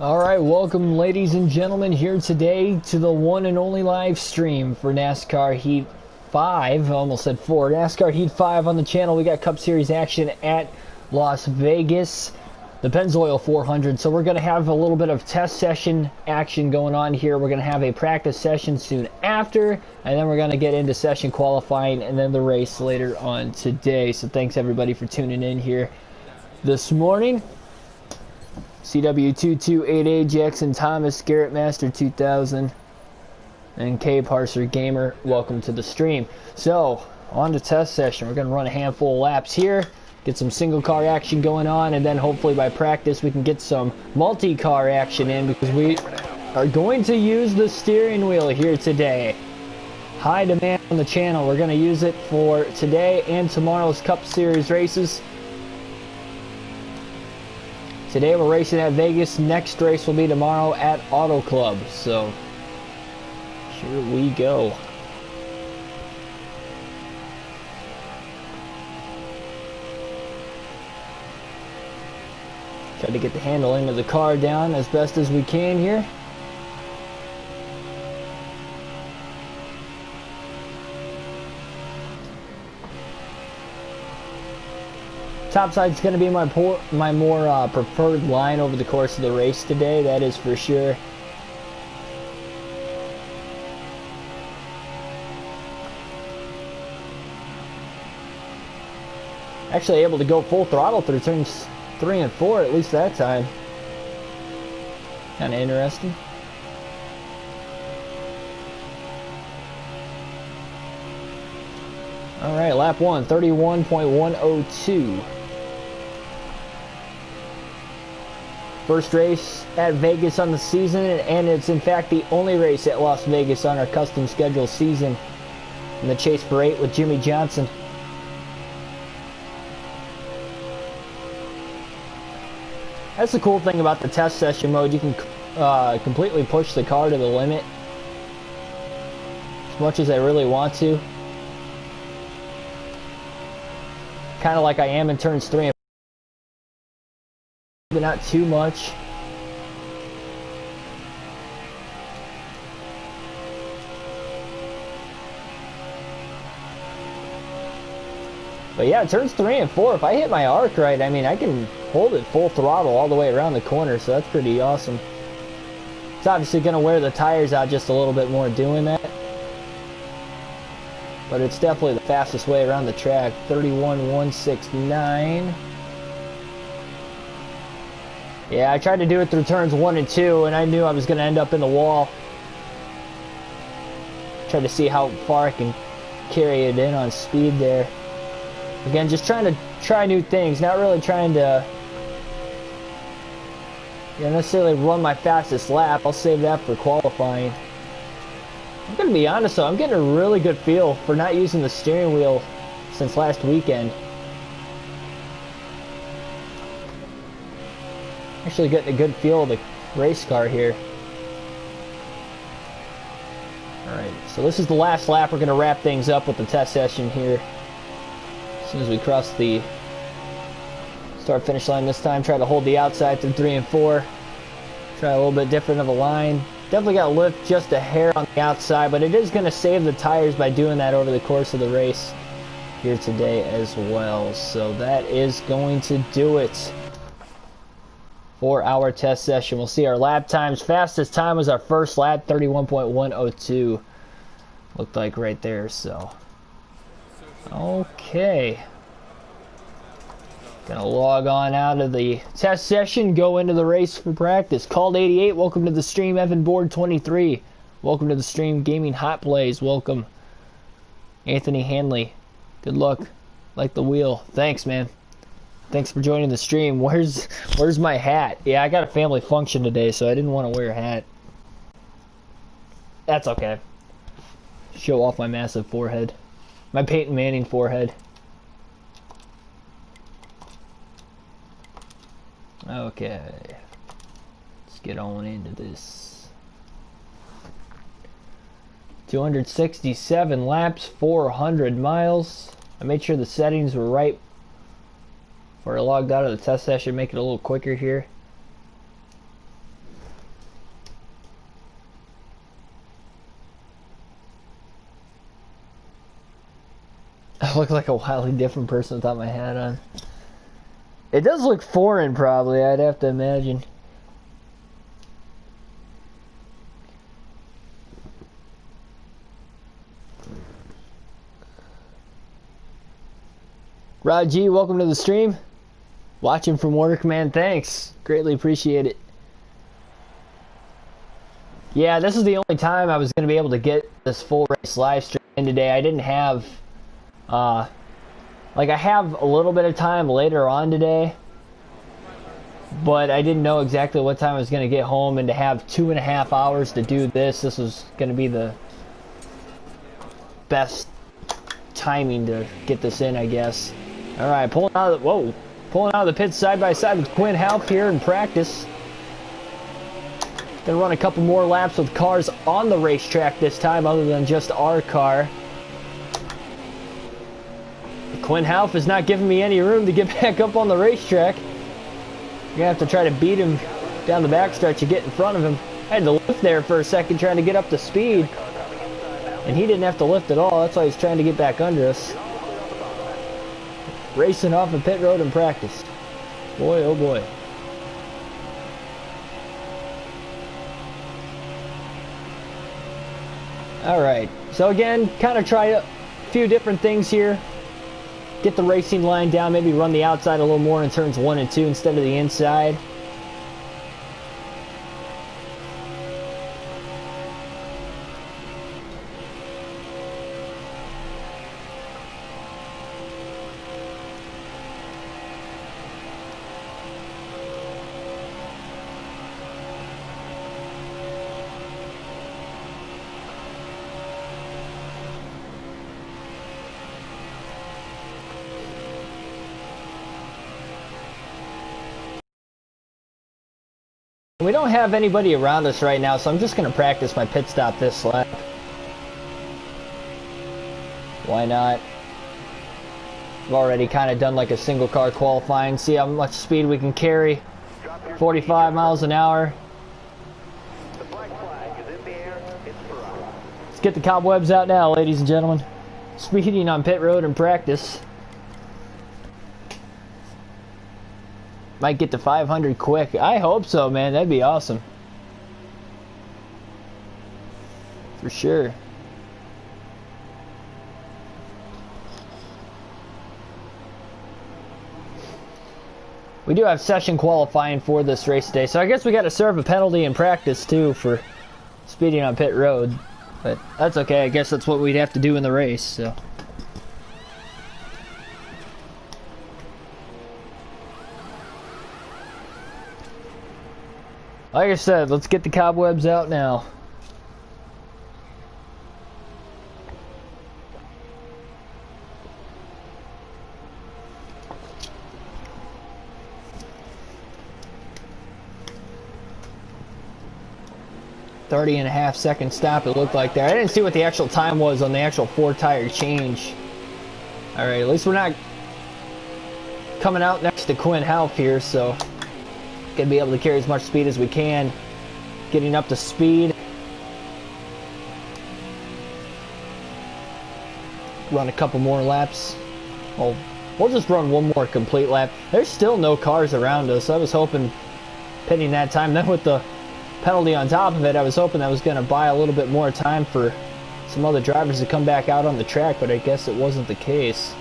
Alright, welcome ladies and gentlemen here today to the one and only live stream for NASCAR Heat 5. I almost said 4. NASCAR Heat 5 on the channel. We got Cup Series action at Las Vegas. The Pennzoil 400. So we're going to have a little bit of test session action going on here. We're going to have a practice session soon after. And then we're going to get into session qualifying and then the race later on today. So thanks everybody for tuning in here this morning. CW228A, Jackson Thomas, Garrett Master 2000, and K Parser Gamer, welcome to the stream. So, on to test session. We're going to run a handful of laps here, get some single car action going on, and then hopefully by practice we can get some multi-car action in because we are going to use the steering wheel here today. High demand on the channel. We're going to use it for today and tomorrow's Cup Series races. Today we're racing at Vegas. Next race will be tomorrow at Auto Club. So here we go. Try to get the handling of the car down as best as we can here. Topside's going to be my more preferred line over the course of the race today, that is for sure. Actually able to go full throttle through turns 3 and 4, at least that time. Kind of interesting. Alright, lap 1, 31.102. First race at Vegas on the season, and it's in fact the only race at Las Vegas on our custom schedule season in the Chase for 8 with Jimmy Johnson. That's the cool thing about the test session mode. You can completely push the car to the limit as much as I really want to. Kind of like I am in turns 3 and 4. But not too much. But yeah, turns 3 and 4, if I hit my arc right, I mean, I can hold it full throttle all the way around the corner, so that's pretty awesome. It's obviously going to wear the tires out just a little bit more doing that. But it's definitely the fastest way around the track. 31.169. Yeah, I tried to do it through turns 1 and 2, and I knew I was going to end up in the wall. Try to see how far I can carry it in on speed there. Again, just trying to try new things, not really trying to necessarily run my fastest lap. I'll save that for qualifying. I'm going to be honest though, I'm getting a really good feel for not using the steering wheel since last weekend. Actually getting a good feel of the race car here. Alright, so this is the last lap. We're going to wrap things up with the test session here. As soon as we cross the start-finish line this time, try to hold the outside through 3 and 4. Try a little bit different of a line. Definitely got to lift just a hair on the outside, but it is going to save the tires by doing that over the course of the race here today as well. So that is going to do it for our test session. We'll see our lap times. Fastest time was our first lap, 31.102. Looked like right there, so. Okay. Gonna log on out of the test session, go into the race for practice. Called 88, welcome to the stream. Evan Board 23, welcome to the stream. Gaming Hot Plays, welcome. Anthony Hanley, good luck. Like the wheel. Thanks, man. Thanks for joining the stream. Where's my hat? Yeah, I got a family function today, so I didn't want to wear a hat. That's okay. Show off my massive forehead. My Peyton Manning forehead. Okay, let's get on into this. 267 laps, 400 miles. I made sure the settings were right before I logged out of the test session, make it a little quicker here. like a wildly different person without my hat on. It does look foreign, probably, I'd have to imagine. Rod G, welcome to the stream. Watching from work, man, thanks. Greatly appreciate it. Yeah, this is the only time I was going to be able to get this full race live stream in today. I didn't have, like I have a little bit of time later on today, but I didn't know exactly what time I was going to get home, and to have 2.5 hours to do this was going to be the best timing to get this in, I guess. All right, pulling out of the pits side by side with Quinn Halp here in practice. Gonna run a couple more laps with cars on the racetrack this time, other than just our car. Quinn Halp is not giving me any room to get back up on the racetrack. I'm gonna have to try to beat him down the backstretch to get in front of him. I had to lift there for a second trying to get up to speed, and he didn't have to lift at all. That's why he's trying to get back under us. Racing off a pit road in practice. Boy, oh boy. Alright, so again, kind of try a few different things here. Get the racing line down, maybe run the outside a little more in turns 1 and 2 instead of the inside. We don't have anybody around us right now, so I'm just going to practice my pit stop this lap. Why not? I've already kind of done like a single car qualifying. See how much speed we can carry. 45 miles an hour. Let's get the cobwebs out now, ladies and gentlemen. Speeding on pit road in practice. Might get to 500 quick. I hope so, man. That'd be awesome. For sure. We do have session qualifying for this race today, so I guess we got to serve a penalty in practice too for speeding on pit road. But that's okay. I guess that's what we'd have to do in the race, so. Like I said, let's get the cobwebs out now. .30.5 stop it looked like there. I didn't see what the actual time was on the actual 4-tire change. Alright, at least we're not coming out next to Quinn Halp here, so gonna be able to carry as much speed as we can. Getting up to speed. Run a couple more laps. Oh, we'll just run one more complete lap. There's still no cars around us. I was hoping pitting that time. Then with the penalty on top of it, I was hoping that was going to buy a little bit more time for some other drivers to come back out on the track, but I guess it wasn't the case.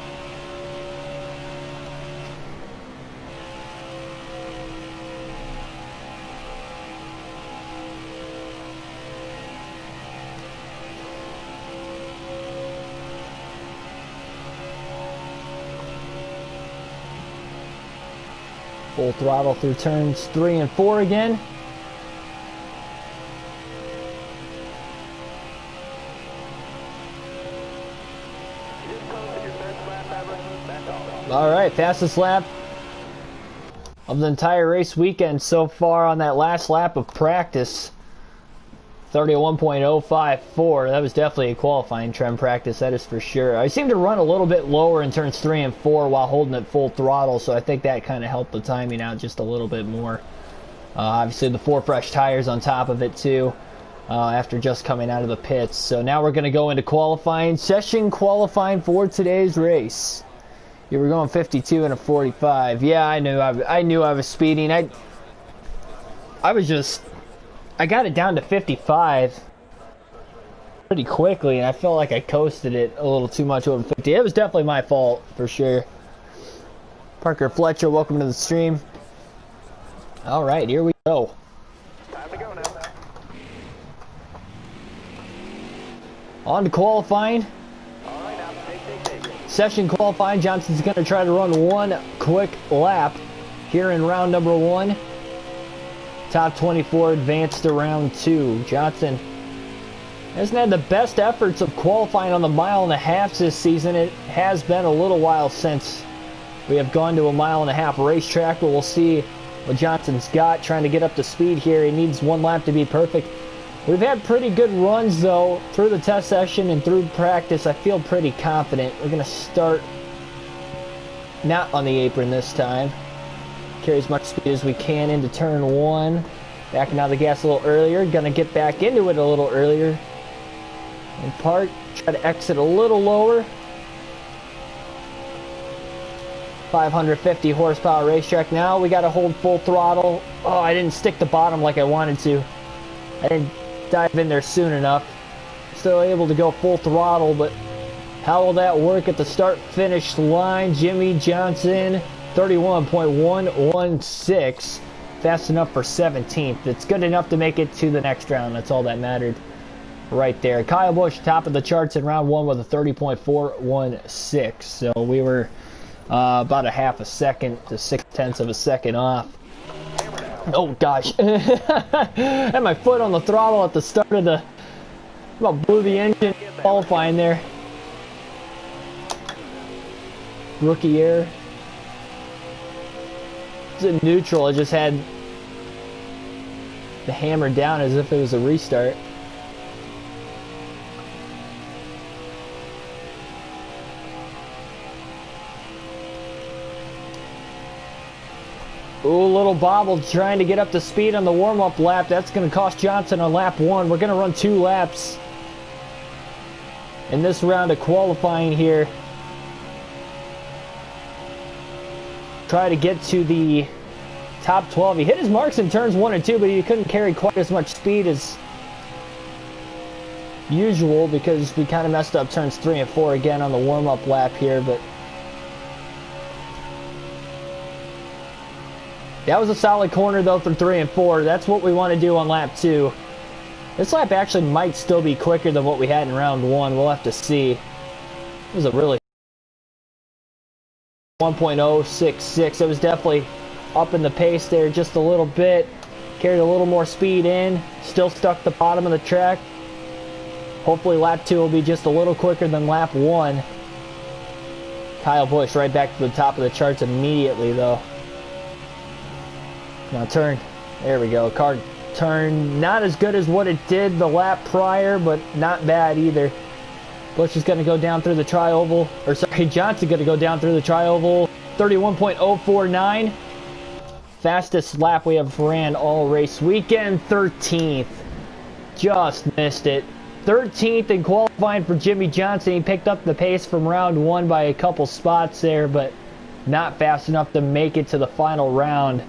Full throttle through turns 3 and 4 again. Alright, fastest lap of the entire race weekend so far on that last lap of practice. 31.054. That was definitely a qualifying trend practice, that is for sure. I seem to run a little bit lower in turns 3 and 4 while holding it full throttle, so I think that kind of helped the timing out just a little bit more. Obviously the 4 fresh tires on top of it too. after just coming out of the pits. So now we're going to go into qualifying, session qualifying for today's race. You were going 52 and a 45. Yeah, I knew I was speeding. I got it down to 55 pretty quickly, and I felt like I coasted it a little too much over 50. It was definitely my fault for sure. Parker Fletcher, welcome to the stream. All right, here we go. Time to go now. On to qualifying. All right, now take. Session qualifying. Johnson's going to try to run one quick lap here in round number 1. Top 24 advanced to round 2. Johnson hasn't had the best efforts of qualifying on the 1.5 miles this season. It has been a little while since we have gone to a 1.5 mile racetrack, but we'll see what Johnson's got. Trying to get up to speed here. He needs one lap to be perfect. We've had pretty good runs, though, through the test session and through practice. I feel pretty confident. We're going to start not on the apron this time. Carry as much speed as we can into turn 1. Backing out of the gas a little earlier. Going to get back into it a little earlier. And park. Try to exit a little lower. 550 horsepower racetrack now. We got to hold full throttle. Oh, I didn't stick the bottom like I wanted to. I didn't dive in there soon enough. Still able to go full throttle, but how will that work at the start-finish line? Jimmy Johnson, 31.116. Fast enough for 17th. It's good enough to make it to the next round. That's all that mattered right there. Kyle Busch, top of the charts in round 1 with a 30.416. So we were about a half a second to 0.6 of a second off. Oh gosh. Had my foot on the throttle at the start of the... About blew the engine qualifying there. Rookie error. It's in neutral. I just had the hammer down as if it was a restart. Ooh, little bobble trying to get up to speed on the warm-up lap. That's going to cost Johnson on lap 1. We're going to run 2 laps in this round of qualifying here. Try to get to the top 12. He hit his marks in turns 1 and 2, but he couldn't carry quite as much speed as usual because we kind of messed up turns 3 and 4 again on the warm-up lap here, but that was a solid corner, though, for 3 and 4. That's what we want to do on lap 2. This lap actually might still be quicker than what we had in round 1. We'll have to see. It was a really 1.066. It was definitely up in the pace there just a little bit. Carried a little more speed in. Still stuck the bottom of the track. Hopefully lap 2 will be just a little quicker than lap 1. Kyle Busch right back to the top of the charts immediately, though. Now turn, there we go, car turn, not as good as what it did the lap prior, but not bad either. Busch is going to go down through the tri-oval, or sorry, Johnson going to go down through the tri-oval, 31.049. Fastest lap we have ran all race weekend, 13th. Just missed it. 13th in qualifying for Jimmy Johnson. He picked up the pace from round 1 by a couple spots there, but not fast enough to make it to the final round.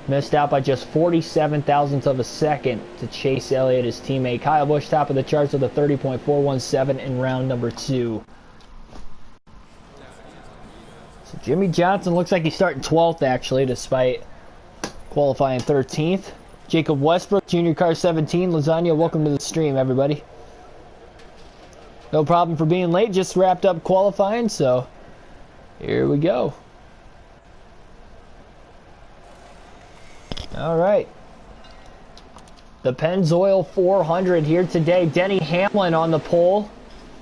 Missed out by just 47 thousandths of a second to Chase Elliott, his teammate. Kyle Busch, top of the charts with a 30.417 in round number 2. So Jimmy Johnson looks like he's starting 12th, actually, despite qualifying 13th. Jacob Westbrook, Junior Car 17. Lasagna, welcome to the stream, everybody. No problem for being late. Just wrapped up qualifying, so here we go. All right. The Pennzoil 400 here today. Denny Hamlin on the pole.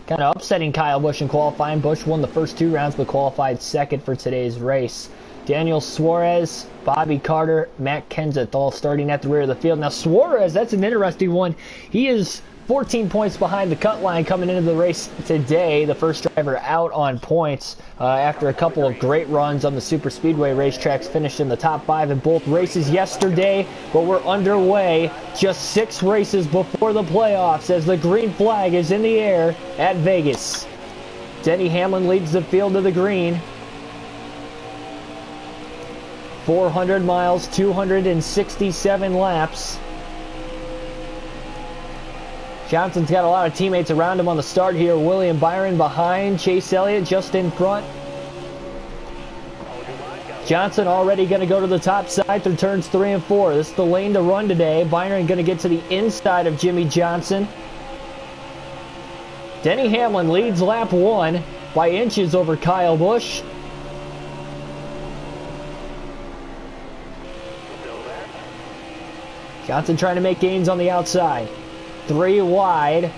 Kind of upsetting Kyle Busch in qualifying. Busch won the first 2 rounds, but qualified second for today's race. Daniel Suarez, Bobby Carter, Matt Kenseth all starting at the rear of the field. Now Suarez, that's an interesting one. He is 14 points behind the cut line coming into the race today. The first driver out on points after a couple of great runs on the super speedway racetracks, finished in the top 5 in both races yesterday. But we're underway just 6 races before the playoffs as the green flag is in the air at Vegas. Denny Hamlin leads the field to the green. 400 miles, 267 laps. Johnson's got a lot of teammates around him on the start here. William Byron behind, Chase Elliott just in front. Johnson already going to go to the top side through turns 3 and 4. This is the lane to run today. Byron going to get to the inside of Jimmy Johnson. Denny Hamlin leads lap 1 by inches over Kyle Busch. Johnson trying to make gains on the outside. 3 wide.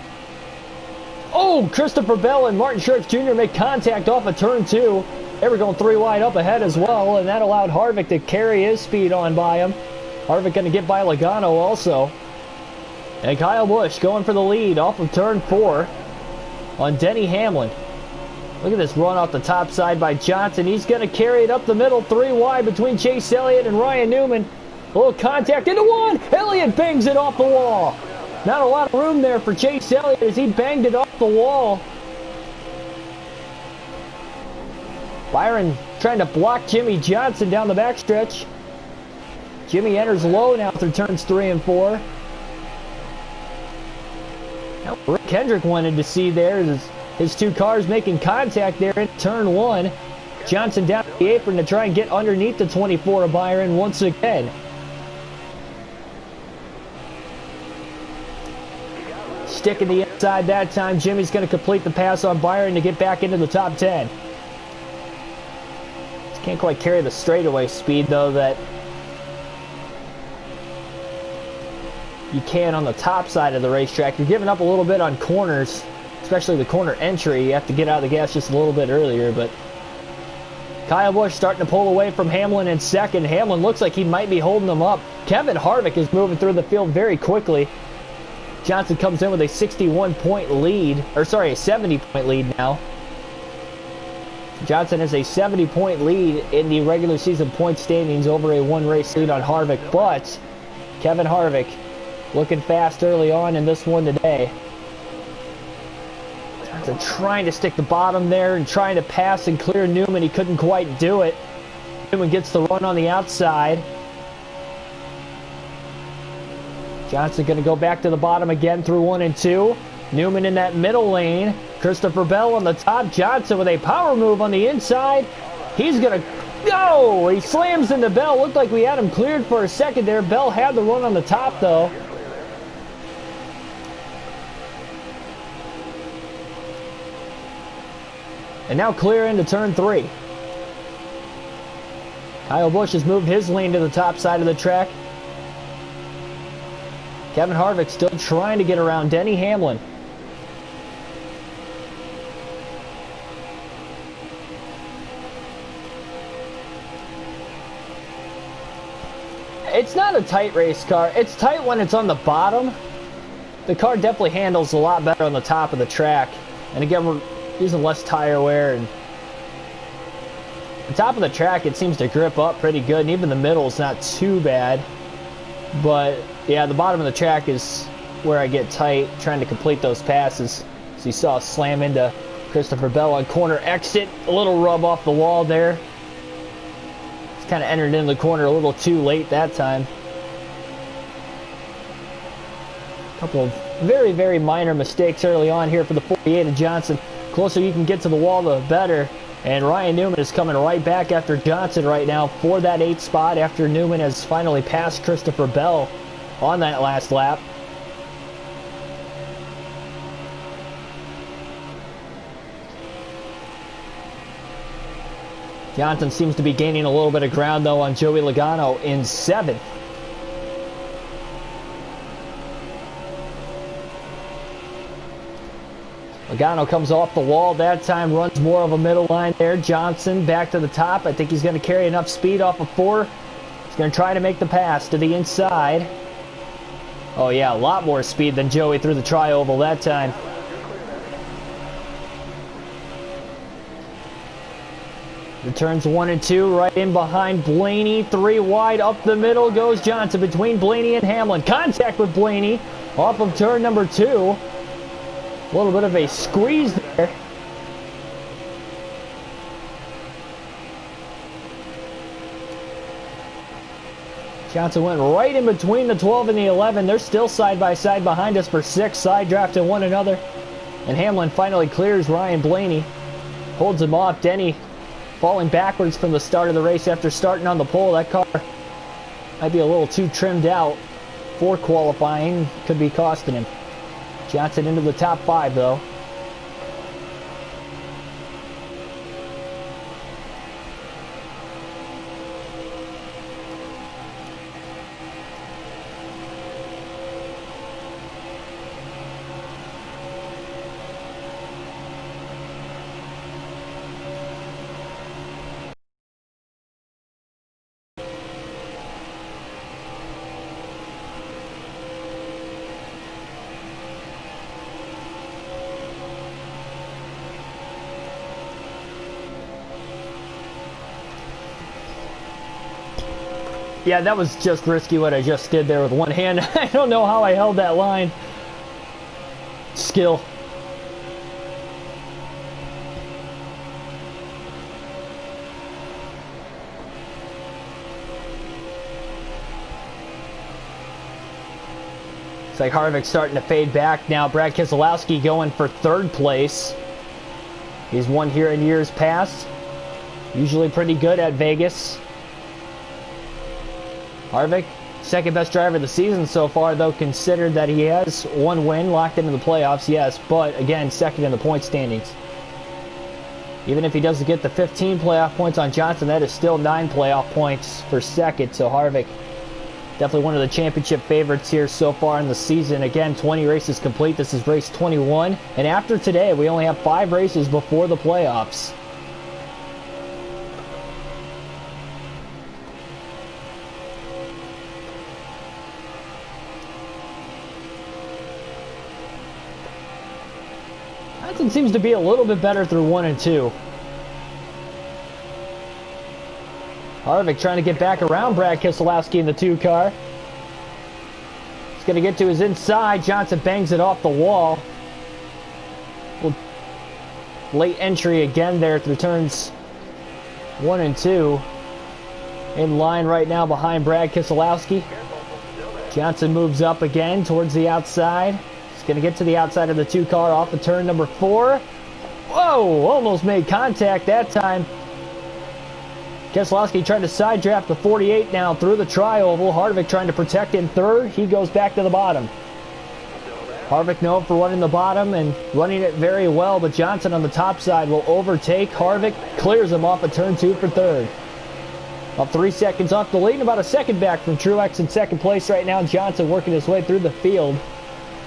Oh, Christopher Bell and Martin Truex Jr. make contact off of turn 2. They were going 3 wide up ahead as well, and that allowed Harvick to carry his speed on by him. Harvick going to get by Logano also. And Kyle Busch going for the lead off of turn 4 on Denny Hamlin. Look at this run off the top side by Johnson. He's going to carry it up the middle, 3 wide between Chase Elliott and Ryan Newman. A little contact into 1. Elliott bangs it off the wall. Not a lot of room there for Chase Elliott as he banged it off the wall. Byron trying to block Jimmy Johnson down the backstretch. Jimmy enters low now through turns 3 and 4. Now Rick Hendrick wanted to see there is his 2 cars making contact there in turn 1. Johnson down the apron to try and get underneath the 24 of Byron once again. Sticking the inside that time. Jimmy's going to complete the pass on Byron to get back into the top 10. Just can't quite carry the straightaway speed, though, that you can on the top side of the racetrack. You're giving up a little bit on corners, especially the corner entry. You have to get out of the gas just a little bit earlier, but Kyle Busch starting to pull away from Hamlin in second. Hamlin looks like he might be holding them up. Kevin Harvick is moving through the field very quickly. Johnson comes in with a 61-point lead, or sorry, a 70-point lead now. Johnson has a 70-point lead in the regular season point standings over a 1-race lead on Harvick, but Kevin Harvick looking fast early on in this one today. Johnson trying to stick the bottom there and trying to pass and clear Newman. He couldn't quite do it. Newman gets the run on the outside. Johnson going to go back to the bottom again through 1 and 2. Newman in that middle lane. Christopher Bell on the top. Johnson with a power move on the inside. He's going to go. He slams into Bell. Looked like we had him cleared for a second there. Bell had the run on the top, though. And now clear into turn 3. Kyle Busch has moved his lane to the top side of the track. Kevin Harvick still trying to get around Denny Hamlin. It's not a tight race car. It's tight when it's on the bottom. The car definitely handles a lot better on the top of the track. And again, we're using less tire wear. And the top of the track, it seems to grip up pretty good. And even the middle is not too bad. But yeah, the bottom of the track is where I get tight trying to complete those passes. So you saw a slam into Christopher Bell on corner exit. A little rub off the wall there. Just kind of entered into the corner a little too late that time. A couple of very, very minor mistakes early on here for the 48 of Johnson. Closer you can get to the wall, the better. And Ryan Newman is coming right back after Johnson right now for that 8th spot after Newman has finally passed Christopher Bell on that last lap. Johnson seems to be gaining a little bit of ground though on Joey Logano in 7th. Logano comes off the wall that time, runs more of a middle line there. Johnson back to the top. I think he's going to carry enough speed off of 4. He's going to try to make the pass to the inside Oh yeah, a lot more speed than Joey through the tri-oval that time. The turns 1 and 2, right in behind Blaney. 3 wide, up the middle goes Johnson between Blaney and Hamlin. Contact with Blaney off of turn number 2. A little bit of a squeeze there. Johnson went right in between the 12 and the 11. They're still side by side behind us for 6, side drafting one another. And Hamlin finally clears Ryan Blaney. Holds him off. Denny falling backwards from the start of the race after starting on the pole. That car might be a little too trimmed out for qualifying. Could be costing him. Johnson into the top 5 though. Yeah, that was just risky what I just did there with one hand. I don't know how I held that line. Skill. It's like Harvick's starting to fade back now. Brad Keselowski going for 3rd place. He's won here in years past. Usually pretty good at Vegas. Harvick, 2nd best driver of the season so far, though, considered that he has 1 win locked into the playoffs, yes, but again, 2nd in the point standings. Even if he doesn't get the 15 playoff points on Johnson, that is still 9 playoff points for 2nd, so Harvick, definitely one of the championship favorites here so far in the season. Again, 20 races complete. This is race 21, and after today, we only have 5 races before the playoffs. Johnson seems to be a little bit better through 1 and 2. Harvick trying to get back around Brad Keselowski in the 2 car. He's going to get to his inside. Johnson bangs it off the wall. Late entry again there through turns 1 and 2. In line right now behind Brad Keselowski. Johnson moves up again towards the outside. Going to get to the outside of the 2 car off of turn number 4. Whoa, almost made contact that time. Keselowski trying to side draft the 48 now through the tri-oval. Harvick trying to protect in 3rd. He goes back to the bottom. Harvick known for running the bottom and running it very well, but Johnson on the top side will overtake Harvick. Clears him off of turn 2 for 3rd. About 3 seconds off the lead and about a second back from Truex in 2nd place right now. Johnson working his way through the field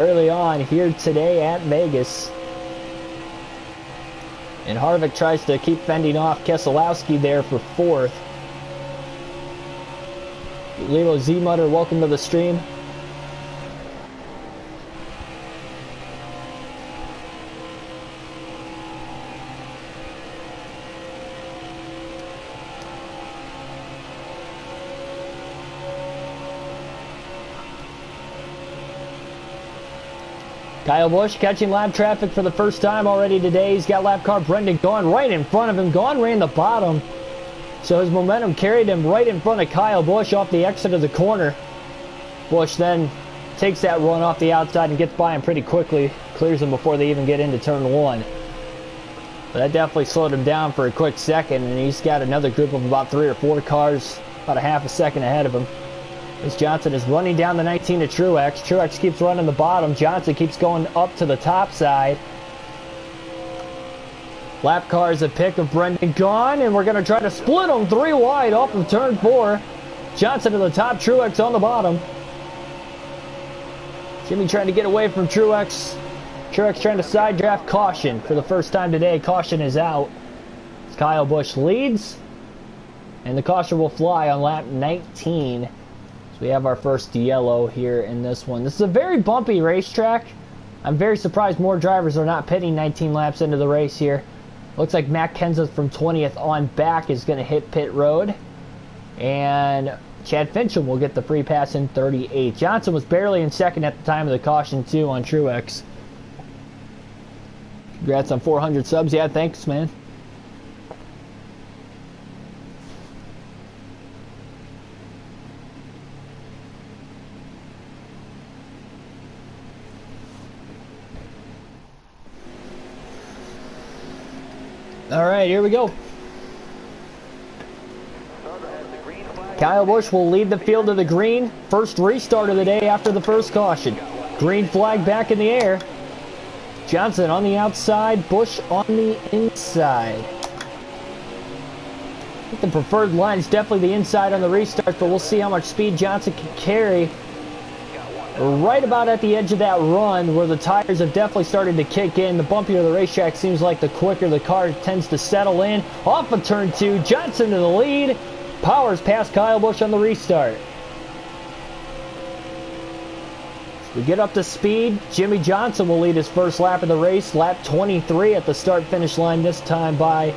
early on here today at Vegas. And Harvick tries to keep fending off Keselowski there for 4th. Lilo Z-Mutter, welcome to the stream. Kyle Busch catching lap traffic for the first time already today. He's got lap car Brendan Gaughan right in front of him. Gaughan ran the bottom, so his momentum carried him right in front of Kyle Busch off the exit of the corner. Busch then takes that run off the outside and gets by him pretty quickly. Clears him before they even get into turn 1. But that definitely slowed him down for a quick second, and he's got another group of about 3 or 4 cars about a half a second ahead of him. As Johnson is running down the 19 to Truex. Truex keeps running the bottom. Johnson keeps going up to the top side. Lap car is a pick of Brendan Gaughan, and we're going to try to split them 3 wide off of turn 4. Johnson to the top, Truex on the bottom. Jimmy trying to get away from Truex. Truex trying to side draft. Caution for the first time today. Caution is out. Kyle Busch leads, and the caution will fly on lap 19. We have our first yellow here in this one. This is a very bumpy racetrack. I'm very surprised more drivers are not pitting 19 laps into the race here. Looks like Matt Kenseth from 20th on back is going to hit pit road. And Chad Fincham will get the free pass in 38. Johnson was barely in second at the time of the caution too on Truex. Congrats on 400 subs. Yeah, thanks, man. All right, here we go. Kyle Busch will lead the field to the green. First restart of the day after the first caution. Green flag back in the air. Johnson on the outside, Busch on the inside. I think the preferred line is definitely the inside on the restart, but we'll see how much speed Johnson can carry. Right about at the edge of that run where the tires have definitely started to kick in. The bumpier the racetrack seems like the quicker the car tends to settle in. Off of turn 2, Johnson to the lead. Powers past Kyle Busch on the restart. We get up to speed. Jimmy Johnson will lead his first lap of the race. Lap 23 at the start-finish line this time by...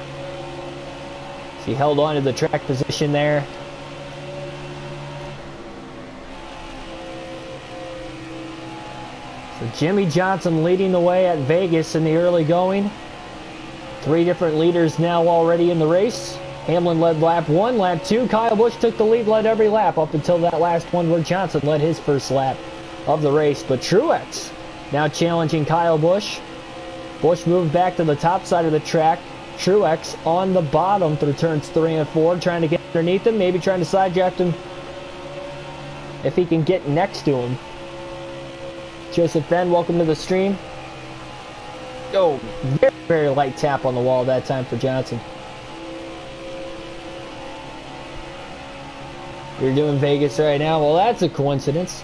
He held on to the track position there. So Jimmy Johnson leading the way at Vegas in the early going. 3 different leaders now already in the race. Hamlin led lap 1, lap 2. Kyle Busch took the lead, led every lap up until that last one where Johnson led his first lap of the race. But Truex now challenging Kyle Busch. Busch moved back to the top side of the track. Truex on the bottom through turns 3 and 4, trying to get underneath him, maybe trying to side draft him if he can get next to him. Joseph Ben, welcome to the stream. Oh, very, very light tap on the wall that time for Johnson. You're doing Vegas right now? Well, that's a coincidence.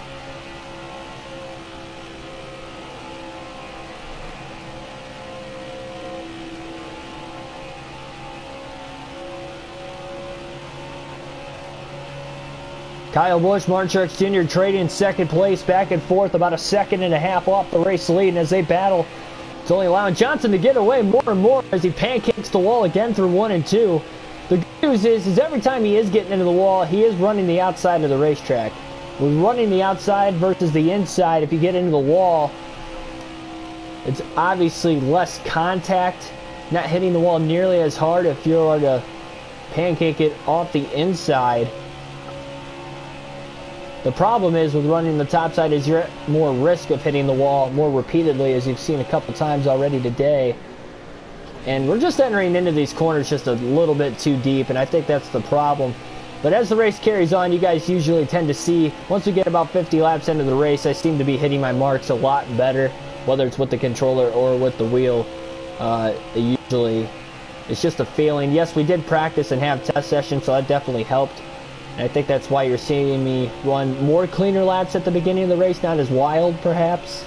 Kyle Busch, Martin Truex Jr. trading in second place, back and forth, about a second and a half off the race lead, and as they battle, it's only allowing Johnson to get away more and more as he pancakes the wall again through 1 and 2. The good news is every time he is getting into the wall, he is running the outside of the racetrack. With running the outside versus the inside, if you get into the wall, it's obviously less contact, not hitting the wall nearly as hard if you are to pancake it off the inside. The problem is with running the top side is you're at more risk of hitting the wall more repeatedly, as you've seen a couple times already today. And we're just entering into these corners just a little bit too deep, and I think that's the problem. But as the race carries on, you guys usually tend to see, once we get about 50 laps into the race, I seem to be hitting my marks a lot better, whether it's with the controller or with the wheel. Usually, it's just a feeling. Yes, we did practice and have test sessions, so that definitely helped. And I think that's why you're seeing me run more cleaner laps at the beginning of the race, not as wild, perhaps.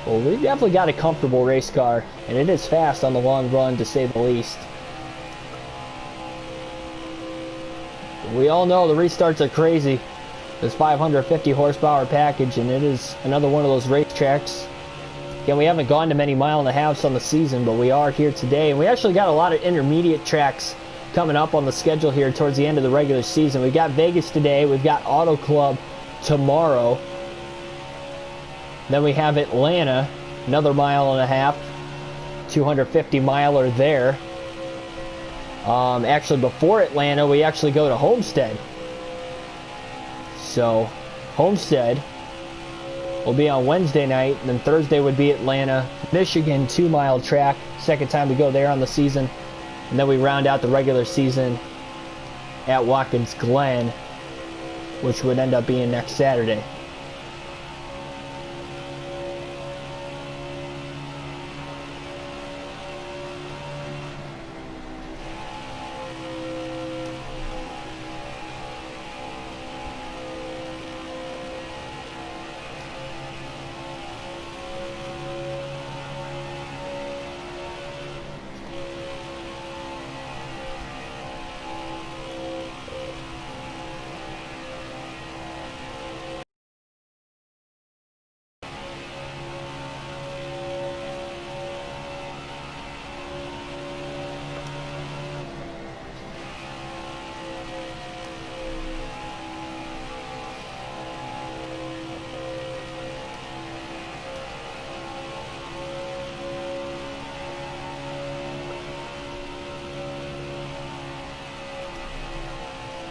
Well, we've definitely got a comfortable race car, and it is fast on the long run, to say the least. We all know the restarts are crazy. This 550 horsepower package, and it is another one of those racetracks. Again, we haven't gone to many mile-and-a-halves on the season, but we are here today, and we actually got a lot of intermediate tracks coming up on the schedule here towards the end of the regular season. We've got Vegas today, we've got Auto Club tomorrow, then we have Atlanta, another mile-and-a-half, 250 miler there. Actually, before Atlanta, we actually go to Homestead. So, Homestead will be on Wednesday night, and then Thursday would be Atlanta, Michigan, 2-mile track, second time we go there on the season. And then we round out the regular season at Watkins Glen, which would end up being next Saturday.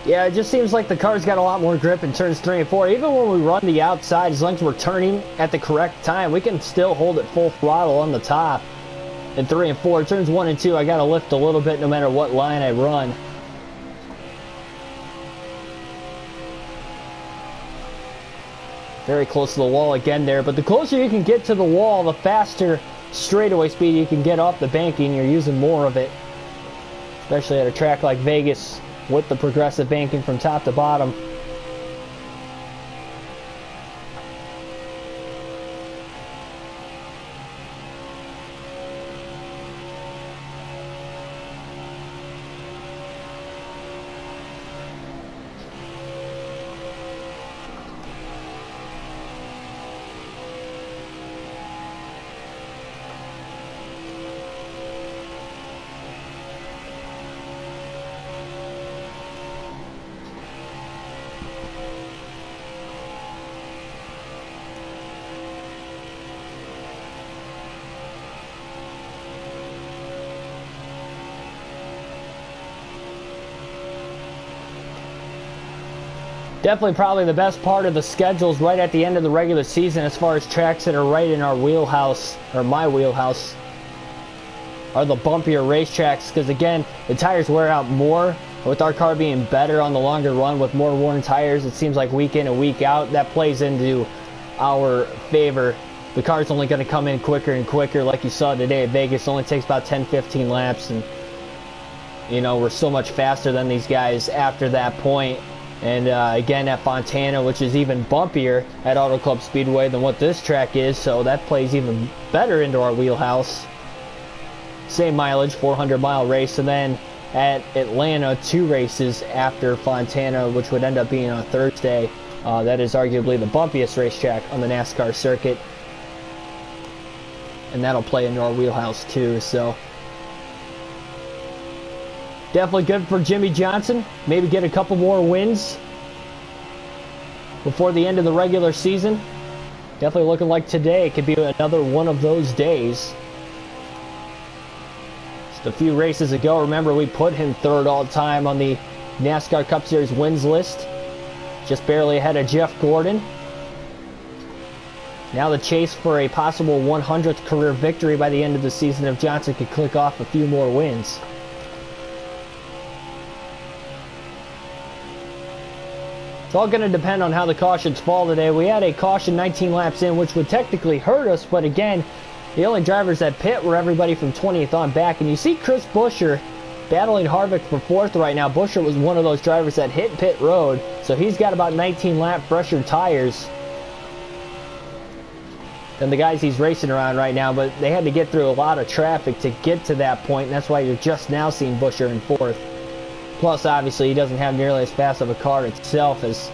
Yeah, it just seems like the car's got a lot more grip in turns 3 and 4. Even when we run the outside, as long as we're turning at the correct time, we can still hold it full throttle on the top. In 3 and 4, turns 1 and 2, I got to lift a little bit no matter what line I run. Very close to the wall again there, but the closer you can get to the wall, the faster straightaway speed you can get off the banking. You're using more of it, especially at a track like Vegas with the progressive banking from top to bottom. Definitely probably the best part of the schedules right at the end of the regular season as far as tracks that are right in our wheelhouse, or my wheelhouse, are the bumpier racetracks, because again, the tires wear out more. With our car being better on the longer run with more worn tires, it seems like week in and week out, that plays into our favor. The car's only going to come in quicker and quicker, like you saw today at Vegas. It only takes about 10-15 laps, and you know, we're so much faster than these guys after that point. And again at Fontana, which is even bumpier at Auto Club Speedway than what this track is, so that plays even better into our wheelhouse. Same mileage, 400-mile race, and then at Atlanta, 2 races after Fontana, which would end up being on Thursday. That is arguably the bumpiest racetrack on the NASCAR circuit, and that'll play into our wheelhouse too. So definitely good for Jimmy Johnson. Maybe get a couple more wins before the end of the regular season. Definitely looking like today could be another one of those days. Just a few races ago, remember, we put him 3rd all time on the NASCAR Cup Series wins list. Just barely ahead of Jeff Gordon. Now the chase for a possible 100th career victory by the end of the season if Johnson could click off a few more wins. It's all going to depend on how the cautions fall today. We had a caution 19 laps in, which would technically hurt us, but again, the only drivers that pit were everybody from 20th on back. And you see Chris Buescher battling Harvick for 4th right now. Buescher was one of those drivers that hit pit road, so he's got about 19 lap fresher tires than the guys he's racing around right now, but they had to get through a lot of traffic to get to that point, and that's why you're just now seeing Buescher in 4th. Plus, obviously, he doesn't have nearly as fast of a car itself as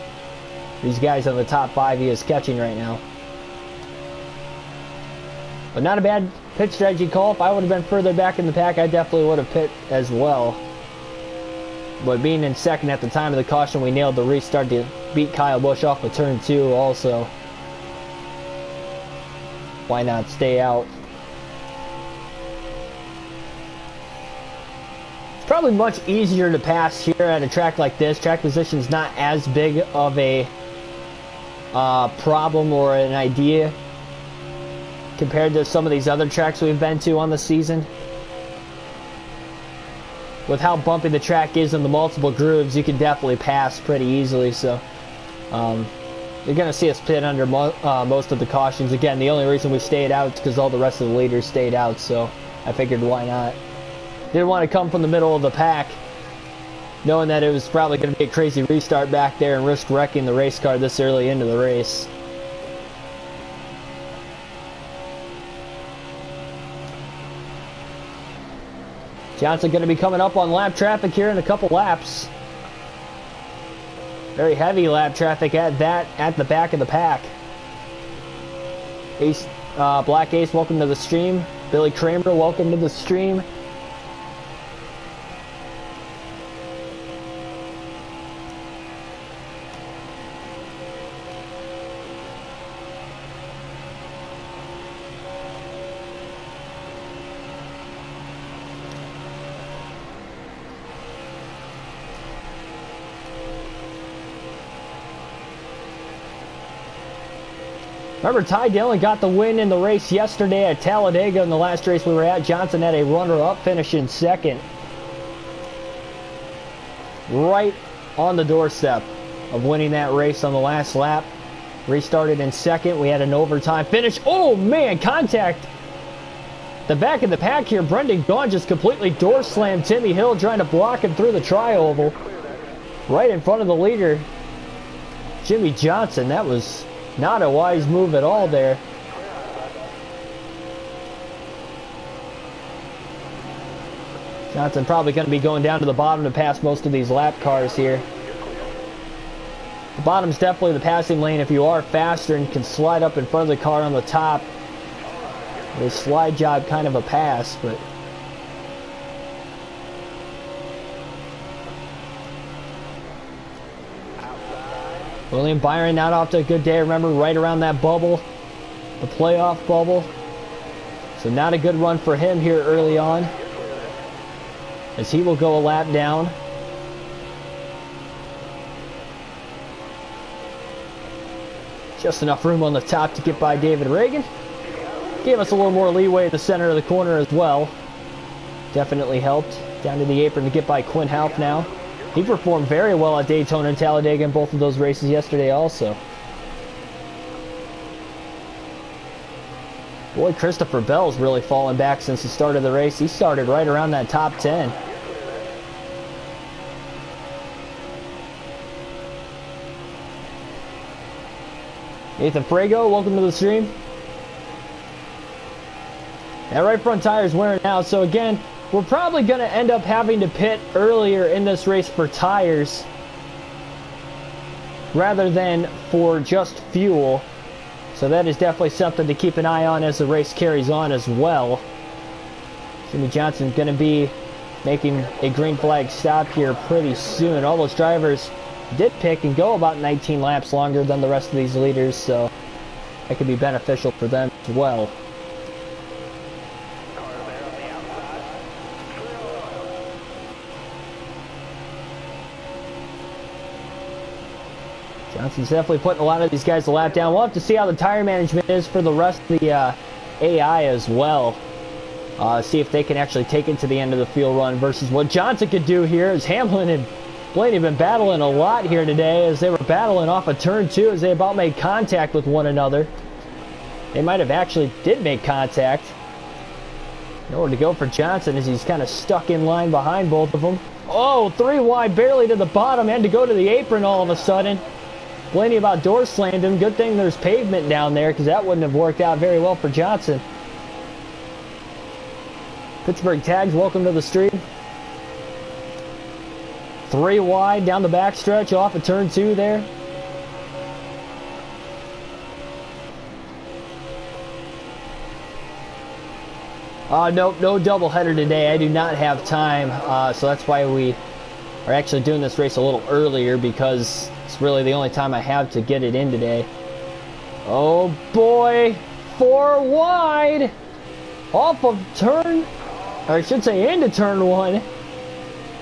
these guys on the top 5 he is catching right now. But not a bad pit strategy call. If I would have been further back in the pack, I definitely would have pit as well. But being in 2nd at the time of the caution, we nailed the restart to beat Kyle Busch off of turn 2 also. Why not stay out? Probably much easier to pass here at a track like this. Track position's not as big of a problem or an idea compared to some of these other tracks we've been to on the season. With how bumpy the track is and the multiple grooves, you can definitely pass pretty easily. So you're going to see us pit under most of the cautions. Again, the only reason we stayed out is because all the rest of the leaders stayed out, so I figured why not. Didn't want to come from the middle of the pack, knowing that it was probably going to be a crazy restart back there and risk wrecking the race car this early into the race. Johnson going to be coming up on lap traffic here in a couple laps. Very heavy lap traffic at the back of the pack. Ace, Black Ace, welcome to the stream. Billy Kramer, welcome to the stream. Remember, Ty Dillon got the win in the race yesterday at Talladega in the last race we were at. Johnson had a runner-up finish in second. Right on the doorstep of winning that race on the last lap. Restarted in second. We had an overtime finish. Oh, man, contact. The back of the pack here, Brendan Gaughan just completely door slammed Timmy Hill, trying to block him through the tri-oval. Right in front of the leader, Jimmy Johnson. That was not a wise move at all there. Johnson probably going to be going down to the bottom to pass most of these lap cars here. The bottom's definitely the passing lane if you are faster and can slide up in front of the car on the top. A slide job, kind of a pass, but William Byron not off to a good day. Remember, right around that bubble, the playoff bubble. So not a good run for him here early on, as he will go a lap down. Just enough room on the top to get by David Reagan. Gave us a little more leeway at the center of the corner as well. Definitely helped. Down to the apron to get by Quinn Houff now. He performed very well at Daytona and Talladega in both of those races yesterday also. Boy, Christopher Bell's really fallen back since the start of the race. He started right around that top 10. Nathan Frago, welcome to the stream. That right front tire is wearing out, so again, we're probably going to end up having to pit earlier in this race for tires rather than for just fuel. So that is definitely something to keep an eye on as the race carries on as well. Jimmy Johnson going to be making a green flag stop here pretty soon. All those drivers did pick and go about 19 laps longer than the rest of these leaders, so that could be beneficial for them as well. Johnson's definitely putting a lot of these guys a lap down. We'll have to see how the tire management is for the rest of the AI as well. See if they can actually take it to the end of the field run versus what Johnson could do here, as Hamlin and Blaney have been battling a lot here today, as they were battling off of turn 2 as they about made contact with one another. They might have actually did make contact. Nowhere to go for Johnson as he's kind of stuck in line behind both of them. Oh, 3 wide, barely to the bottom, had to go to the apron all of a sudden. Blaney about door slammed him. Good thing there's pavement down there, because that wouldn't have worked out very well for Johnson. Pittsburgh Tags, welcome to the stream. 3 wide down the backstretch off of turn 2 there. Nope, no doubleheader today. I do not have time, so that's why we are actually doing this race a little earlier, because it's really the only time I have to get it in today. Oh boy, 4 wide off of turn, or I should say into turn 1.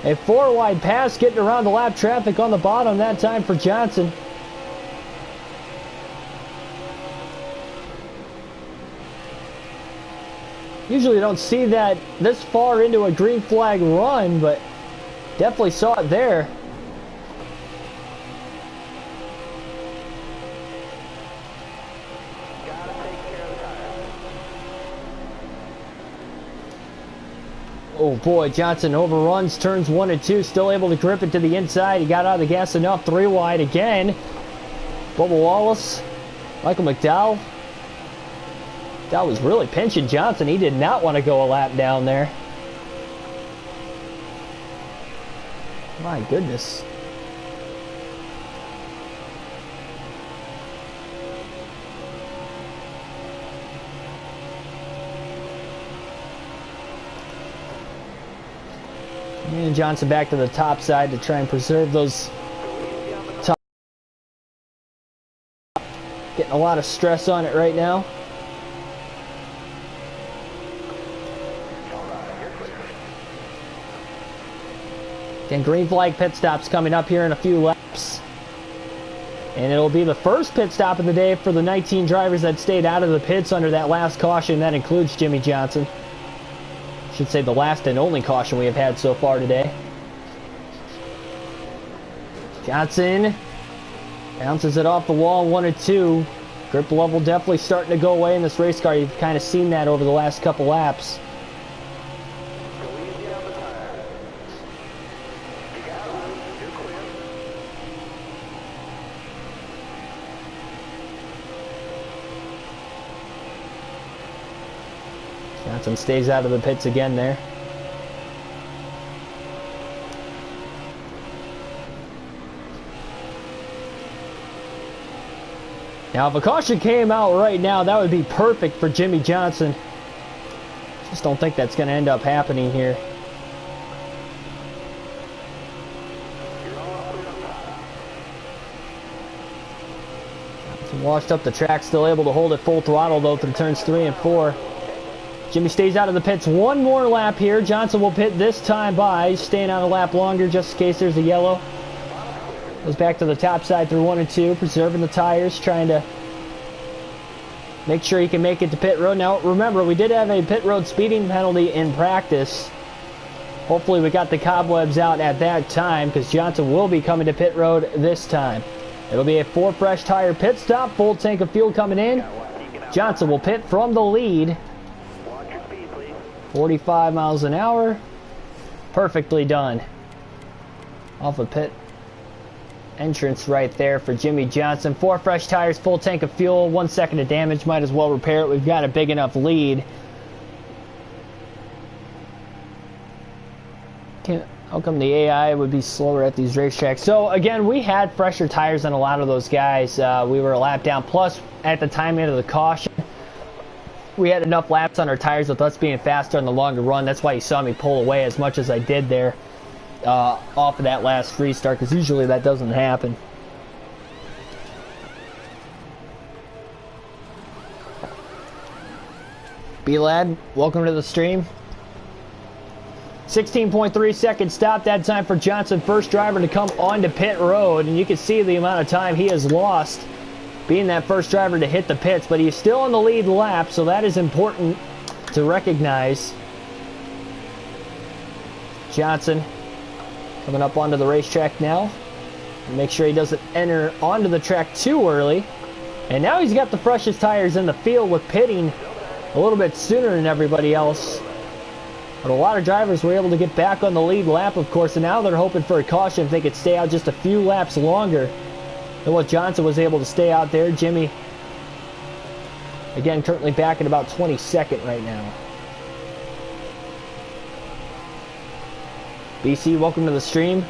A 4 wide pass getting around the lap traffic on the bottom that time for Johnson. Usually don't see that this far into a green flag run, but definitely saw it there. Oh boy, Johnson overruns turns 1 and 2, still able to grip it to the inside. He got out of the gas enough, 3 wide again. Bubba Wallace, Michael McDowell. That was really pinching Johnson. He did not want to go a lap down there. My goodness. And Johnson back to the top side to try and preserve those top. Getting a lot of stress on it right now. Again, green flag pit stops coming up here in a few laps. And it'll be the first pit stop of the day for the 19 drivers that stayed out of the pits under that last caution. That includes Jimmy Johnson. Should say the last and only caution we have had so far today. Johnson bounces it off the wall, 1 and 2. Grip level definitely starting to go away in this race car. You've kind of seen that over the last couple laps. Johnson stays out of the pits again there. Now, if a caution came out right now, that would be perfect for Jimmy Johnson. Just don't think that's going to end up happening here. Johnson washed up the track, still able to hold it full throttle though through turns 3 and 4. Jimmy stays out of the pits one more lap here. Johnson will pit this time by. He's staying out a lap longer just in case there's a yellow. Goes back to the top side through 1 and 2, preserving the tires, trying to make sure he can make it to pit road. Now, remember, we did have a pit road speeding penalty in practice. Hopefully, we got the cobwebs out at that time because Johnson will be coming to pit road this time. It'll be a 4 fresh tire pit stop, full tank of fuel coming in. Johnson will pit from the lead. 45 miles an hour. Perfectly done. Off of pit entrance right there for Jimmy Johnson. 4 fresh tires, full tank of fuel, 1 second of damage. Might as well repair it. We've got a big enough lead. How come the AI would be slower at these racetracks? So again, we had fresher tires than a lot of those guys. We were a lap down. Plus, at the timing of the caution, we had enough laps on our tires with us being faster on the longer run. That's why you saw me pull away as much as I did there. Off of that last restart, because usually that doesn't happen. B-Lad, welcome to the stream. 16.3 second stop that time for Johnson, first driver to come onto pit road, and you can see the amount of time he has lost being that first driver to hit the pits, but he's still on the lead lap, so that is important to recognize. Johnson coming up onto the racetrack now. Make sure he doesn't enter onto the track too early. And now he's got the freshest tires in the field with pitting a little bit sooner than everybody else. But a lot of drivers were able to get back on the lead lap, of course, and now they're hoping for a caution if they could stay out just a few laps longer than what Johnson was able to stay out there. Jimmy, again, currently back at about 22nd right now. BC, welcome to the stream.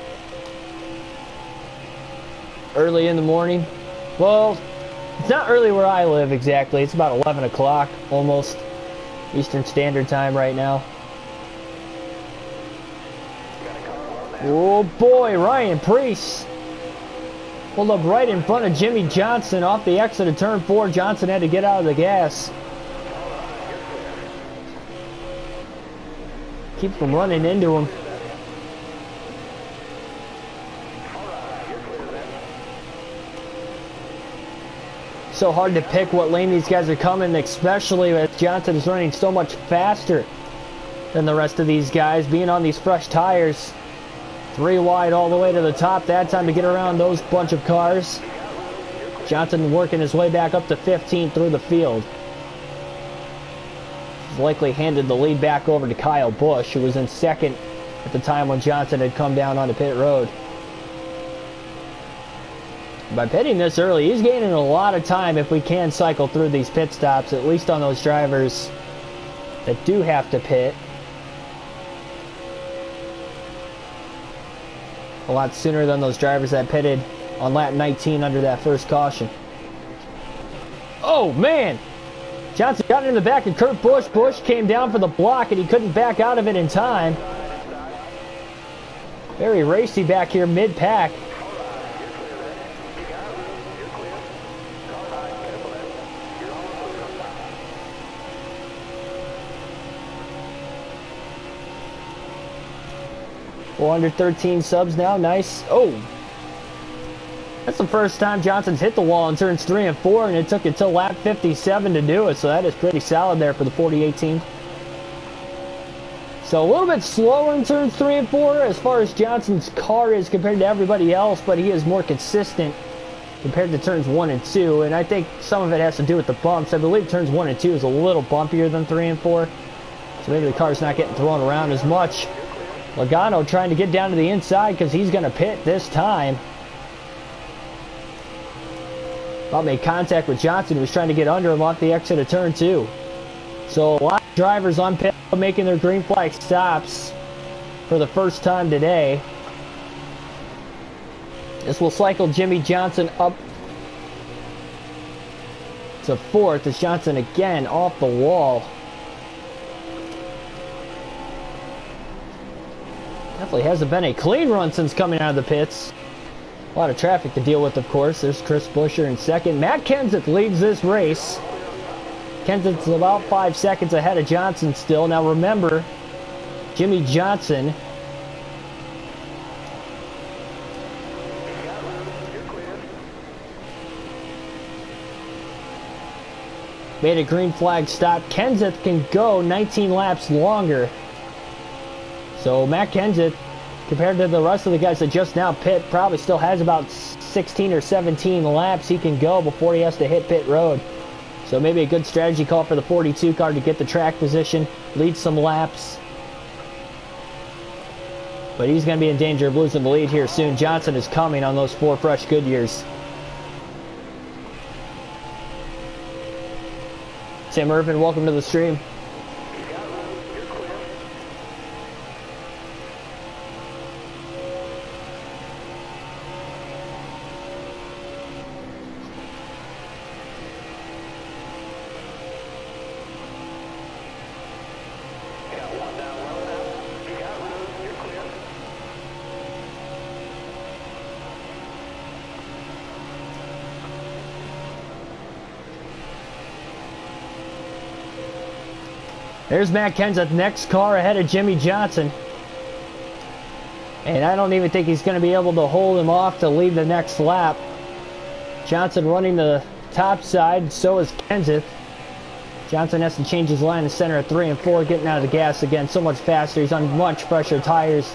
Early in the morning. Well, it's not early where I live exactly. It's about 11 o'clock almost Eastern Standard Time right now. Oh boy, Ryan Preece pulled up right in front of Jimmy Johnson off the exit of turn 4. Johnson had to get out of the gas. Keep from running into him. So hard to pick what lane these guys are coming, especially as Johnson is running so much faster than the rest of these guys, being on these fresh tires. 3 wide all the way to the top. That time to get around those bunch of cars. Johnson working his way back up to 15 through the field. He's likely handed the lead back over to Kyle Busch, who was in second at the time when Johnson had come down onto pit road. By pitting this early, he's gaining a lot of time if we can cycle through these pit stops, at least on those drivers that do have to pit. A lot sooner than those drivers that pitted on lap 19 under that first caution. Oh, man! Johnson got in the back of Kurt Busch. Busch came down for the block, and he couldn't back out of it in time. Very racy back here mid-pack. Under 13 subs now, nice. Oh, That's the first time Johnson's hit the wall in turns 3 and 4, and it took until lap 57 to do it, so that is pretty solid there for the 40-18 team. So a little bit slower in turns 3 and 4 as far as Johnson's car is compared to everybody else, but he is more consistent compared to turns 1 and 2, and I think some of it has to do with the bumps. I believe turns 1 and 2 is a little bumpier than 3 and 4, so maybe the car's not getting thrown around as much. Logano trying to get down to the inside because he's going to pit this time. About made contact with Johnson, who was trying to get under him off the exit of turn 2. So a lot of drivers on pit making their green flag stops for the first time today. This will cycle Jimmy Johnson up to 4th as Johnson again off the wall. Definitely hasn't been a clean run since coming out of the pits. A lot of traffic to deal with, of course. There's Chris Buescher in second. Matt Kenseth leads this race. Kenseth's about 5 seconds ahead of Johnson still. Now remember, Jimmy Johnson made a green flag stop. Kenseth can go 19 laps longer. So Matt Kenseth, compared to the rest of the guys that just now pit, probably still has about 16 or 17 laps he can go before he has to hit pit road. So maybe a good strategy call for the 42 car to get the track position, lead some laps. But he's going to be in danger of losing the lead here soon. Johnson is coming on those 4 fresh Goodyears. Tim Irvin, welcome to the stream. There's Matt Kenseth, next car ahead of Jimmy Johnson. And I don't even think he's going to be able to hold him off to lead the next lap. Johnson running the top side, so is Kenseth. Johnson has to change his line in center at 3 and 4, getting out of the gas again so much faster. He's on much fresher tires.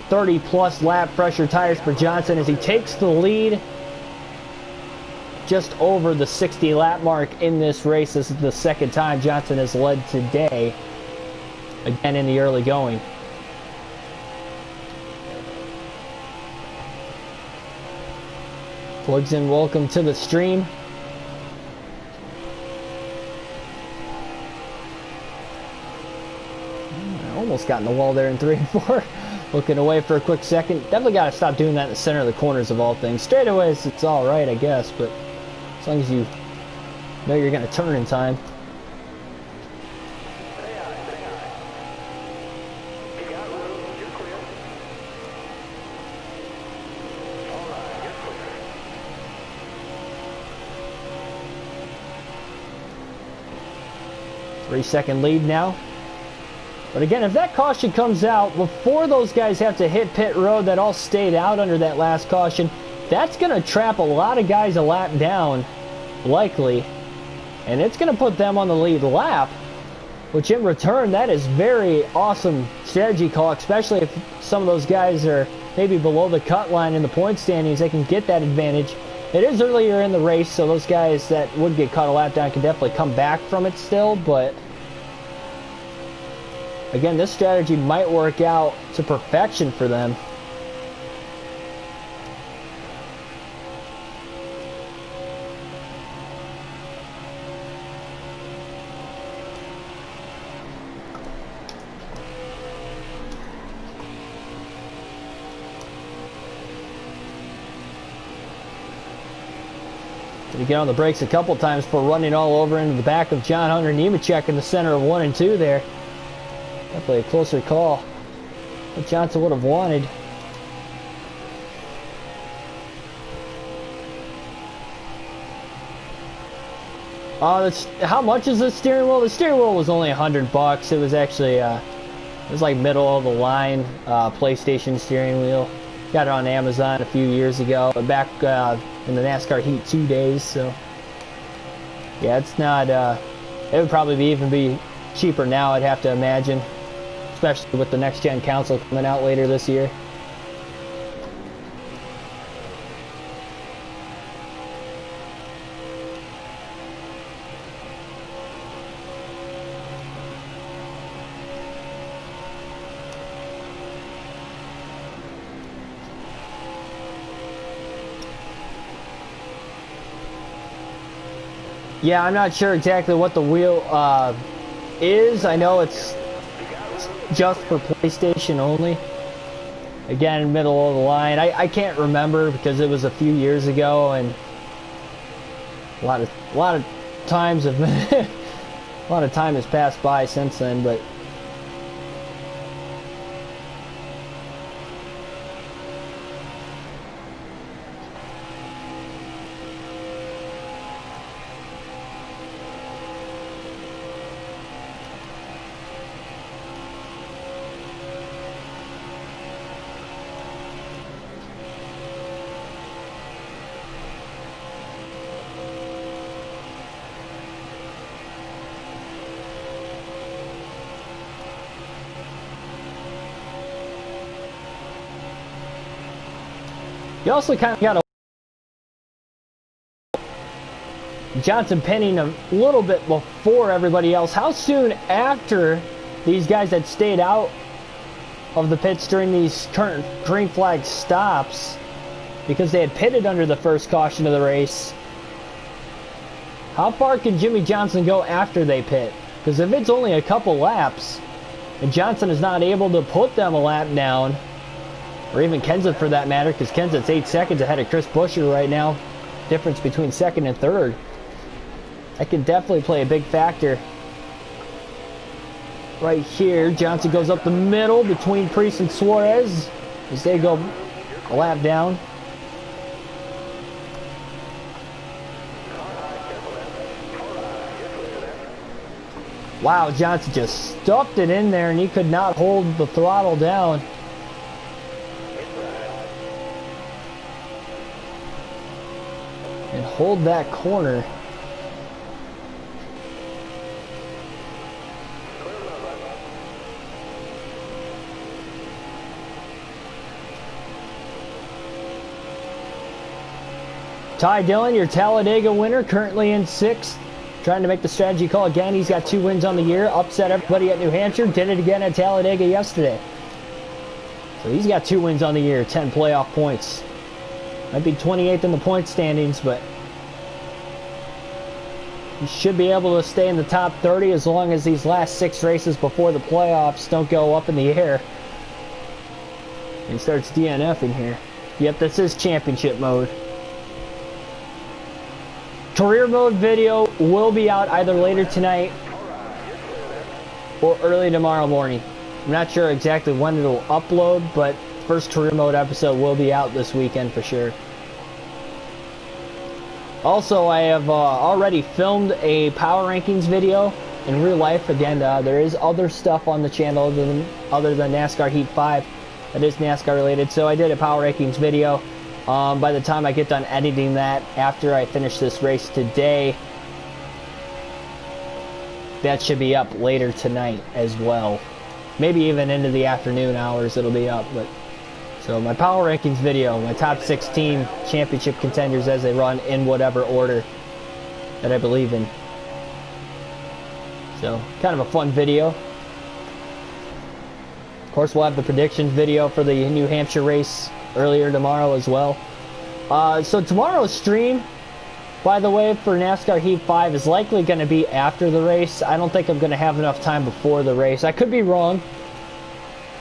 30 plus lap fresher tires for Johnson as he takes the lead just over the 60 lap mark in this race. This is the second time Johnson has led today, again in the early going. Floydson, welcome to the stream. Almost got in the wall there in 3 and 4. Looking away for a quick second. Definitely got to stop doing that in the center of the corners of all things. Straightaways, it's all right, I guess, but as long as you know you're going to turn in time. Stay high, stay high. You got room, you're clear. All right, you're clear. 3-second lead now. But again, if that caution comes out before those guys have to hit pit road that all stayed out under that last caution, that's going to trap a lot of guys a lap down, likely. And it's going to put them on the lead lap, which in return, that is very awesome strategy call, especially if some of those guys are maybe below the cut line in the point standings. They can get that advantage. It is earlier in the race, so those guys that would get caught a lap down can definitely come back from it still, but again, this strategy might work out to perfection for them. Did he get on the brakes a couple times for running all over into the back of John Hunter Nemechek in the center of 1 and 2 there. Definitely a closer call. What Johnson would have wanted. How much is the steering wheel? The steering wheel was only $100. It was actually, it was like middle of the line PlayStation steering wheel. Got it on Amazon a few years ago, back in the NASCAR Heat 2 days. So yeah, it's not. It would probably even be cheaper now, I'd have to imagine, especially with the next gen console coming out later this year. Yeah, I'm not sure exactly what the wheel is. I know it's just for PlayStation only. Again, middle of the line. I can't remember because it was a few years ago, and a lot of times have a lot of time has passed by since then. But you also kind of got Johnson pinning a little bit before everybody else. How soon after these guys had stayed out of the pits during these current green flag stops, because they had pitted under the first caution of the race, how far can Jimmy Johnson go after they pit? Because if it's only a couple laps and Johnson is not able to put them a lap down, or even Kenseth for that matter, because Kenseth's 8 seconds ahead of Chris Buescher right now, difference between second and third, that can definitely play a big factor. Right here, Johnson goes up the middle between Priest and Suarez as they go a lap down. Wow, Johnson just stuffed it in there and he could not hold the throttle down. And hold that corner. Ty Dillon, your Talladega winner, currently in 6th. Trying to make the strategy call again. He's got 2 wins on the year. Upset everybody at New Hampshire. Did it again at Talladega yesterday. So he's got 2 wins on the year. 10 playoff points. Might be 28th in the point standings, but he should be able to stay in the top 30 as long as these last 6 races before the playoffs don't go up in the air. He starts DNFing here. Yep, this is championship mode. Career mode video will be out either later tonight or early tomorrow morning. I'm not sure exactly when it'll upload, but first career mode episode will be out this weekend for sure. Also, I have already filmed a power rankings video in real life. Again, there is other stuff on the channel other than NASCAR Heat 5 that is NASCAR related. So I did a power rankings video. By the time I get done editing that, after I finish this race today, that should be up later tonight as well. Maybe even into the afternoon hours it'll be up. But so my power rankings video, my top 16 championship contenders as they run in whatever order that I believe in. So kind of a fun video. Of course, we'll have the predictions video for the New Hampshire race earlier tomorrow as well. So tomorrow's stream, by the way, for NASCAR Heat 5 is likely going to be after the race. I don't think I'm going to have enough time before the race. I could be wrong.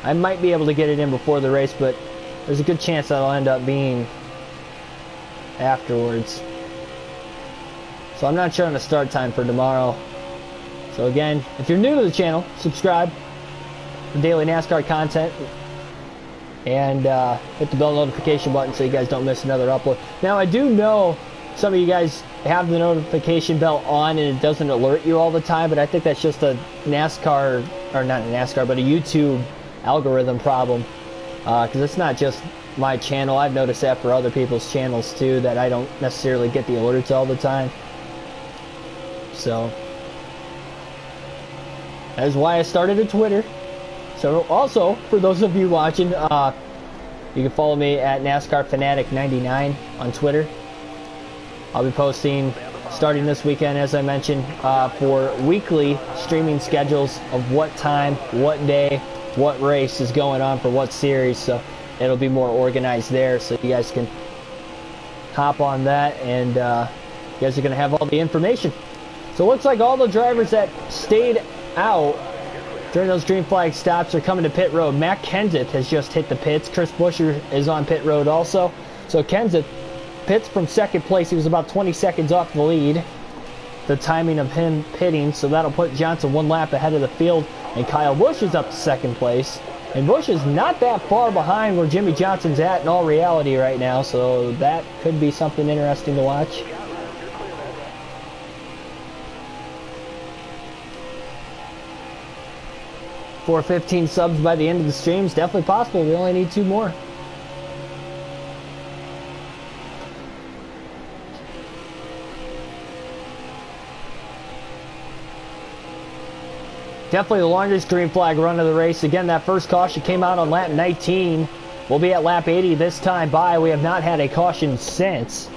I might be able to get it in before the race, but there's a good chance that'll end up being afterwards. So I'm not sure on the start time for tomorrow. So again, if you're new to the channel, subscribe for daily NASCAR content. And hit the bell notification button so you guys don't miss another upload. Now, I do know some of you guys have the notification bell on and it doesn't alert you all the time, but I think that's just a NASCAR, or not a NASCAR, but a YouTube algorithm problem. Because it's not just my channel. I've noticed that for other people's channels too, that I don't necessarily get the alerts all the time. So that is why I started a Twitter. So also, for those of you watching, you can follow me at NASCAR Fanatic 99 on Twitter. I'll be posting starting this weekend, as I mentioned, for weekly streaming schedules of what time, what day, what race is going on for what series. So it'll be more organized there, so you guys can hop on that, and you guys are going to have all the information. So it looks like all the drivers that stayed out during those green flag stops are coming to pit road. Matt Kenseth has just hit the pits. Chris Buescher is on pit road also. So Kenseth pits from second place. He was about 20 seconds off the lead, the timing of him pitting, so that'll put Johnson 1 lap ahead of the field, and Kyle Busch is up to second place. And Busch is not that far behind where Jimmy Johnson's at in all reality right now, so that could be something interesting to watch. 415 subs by the end of the stream is definitely possible. We only need 2 more. Definitely the longest green flag run of the race. Again, that first caution came out on lap 19. We'll be at lap 80 this time by. We have not had a caution since.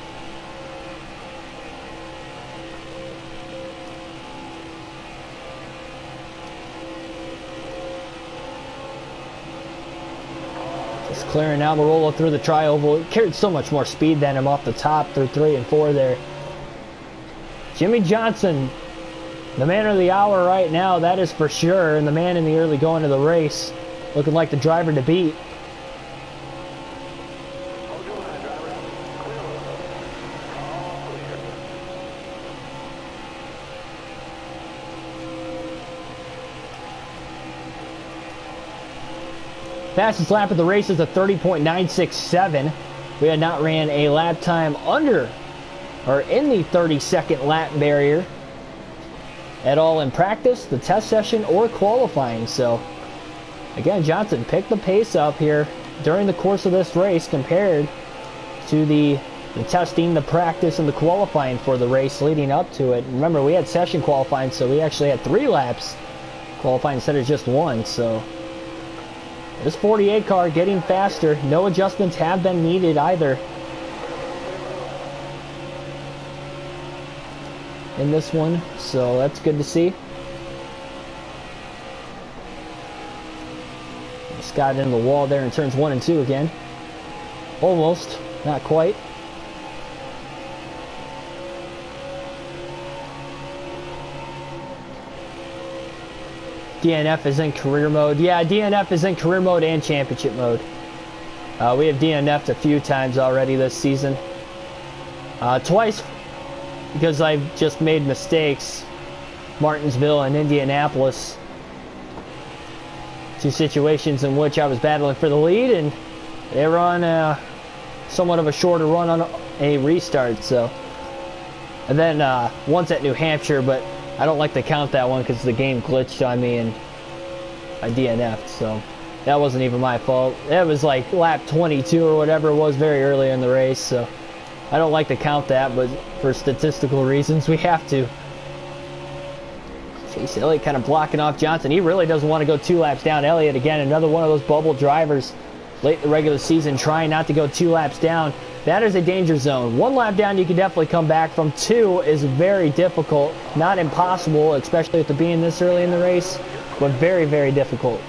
Just clearing Almirola through the tri-oval. It carried so much more speed than him off the top through 3 and 4 there. Jimmy Johnson, the man of the hour right now, that is for sure, and the man in the early going of the race, looking like the driver to beat. Fastest lap of the race is a 30.967. We had not ran a lap time under or in the 30-second lap barrier at all in practice, the test session, or qualifying. So again, Johnson picked the pace up here during the course of this race compared to the testing, the practice, and the qualifying for the race leading up to it. Remember, we had session qualifying, so we actually had 3 laps qualifying instead of just 1. So this 48 car getting faster. No adjustments have been needed either in this one, so that's good to see. Just got in the wall there in turns 1 and 2 again. Almost, not quite. DNF is in career mode. Yeah, DNF is in career mode and championship mode. We have DNF'd a few times already this season. Twice because I've just made mistakes. Martinsville and Indianapolis. 2 situations in which I was battling for the lead, and they were on somewhat of a shorter run on a restart. So, and then once at New Hampshire, but I don't like to count that one because the game glitched on me and I DNF'd, so that wasn't even my fault. It was like lap 22 or whatever it was, very early in the race, so I don't like to count that, but for statistical reasons we have to. Chase Elliott kind of blocking off Johnson. He really doesn't want to go 2 laps down. Elliott, again, another one of those bubble drivers late in the regular season, trying not to go 2 laps down. That is a danger zone. 1 lap down you can definitely come back from. 2 is very difficult, not impossible, especially with it being this early in the race, but very, very difficult.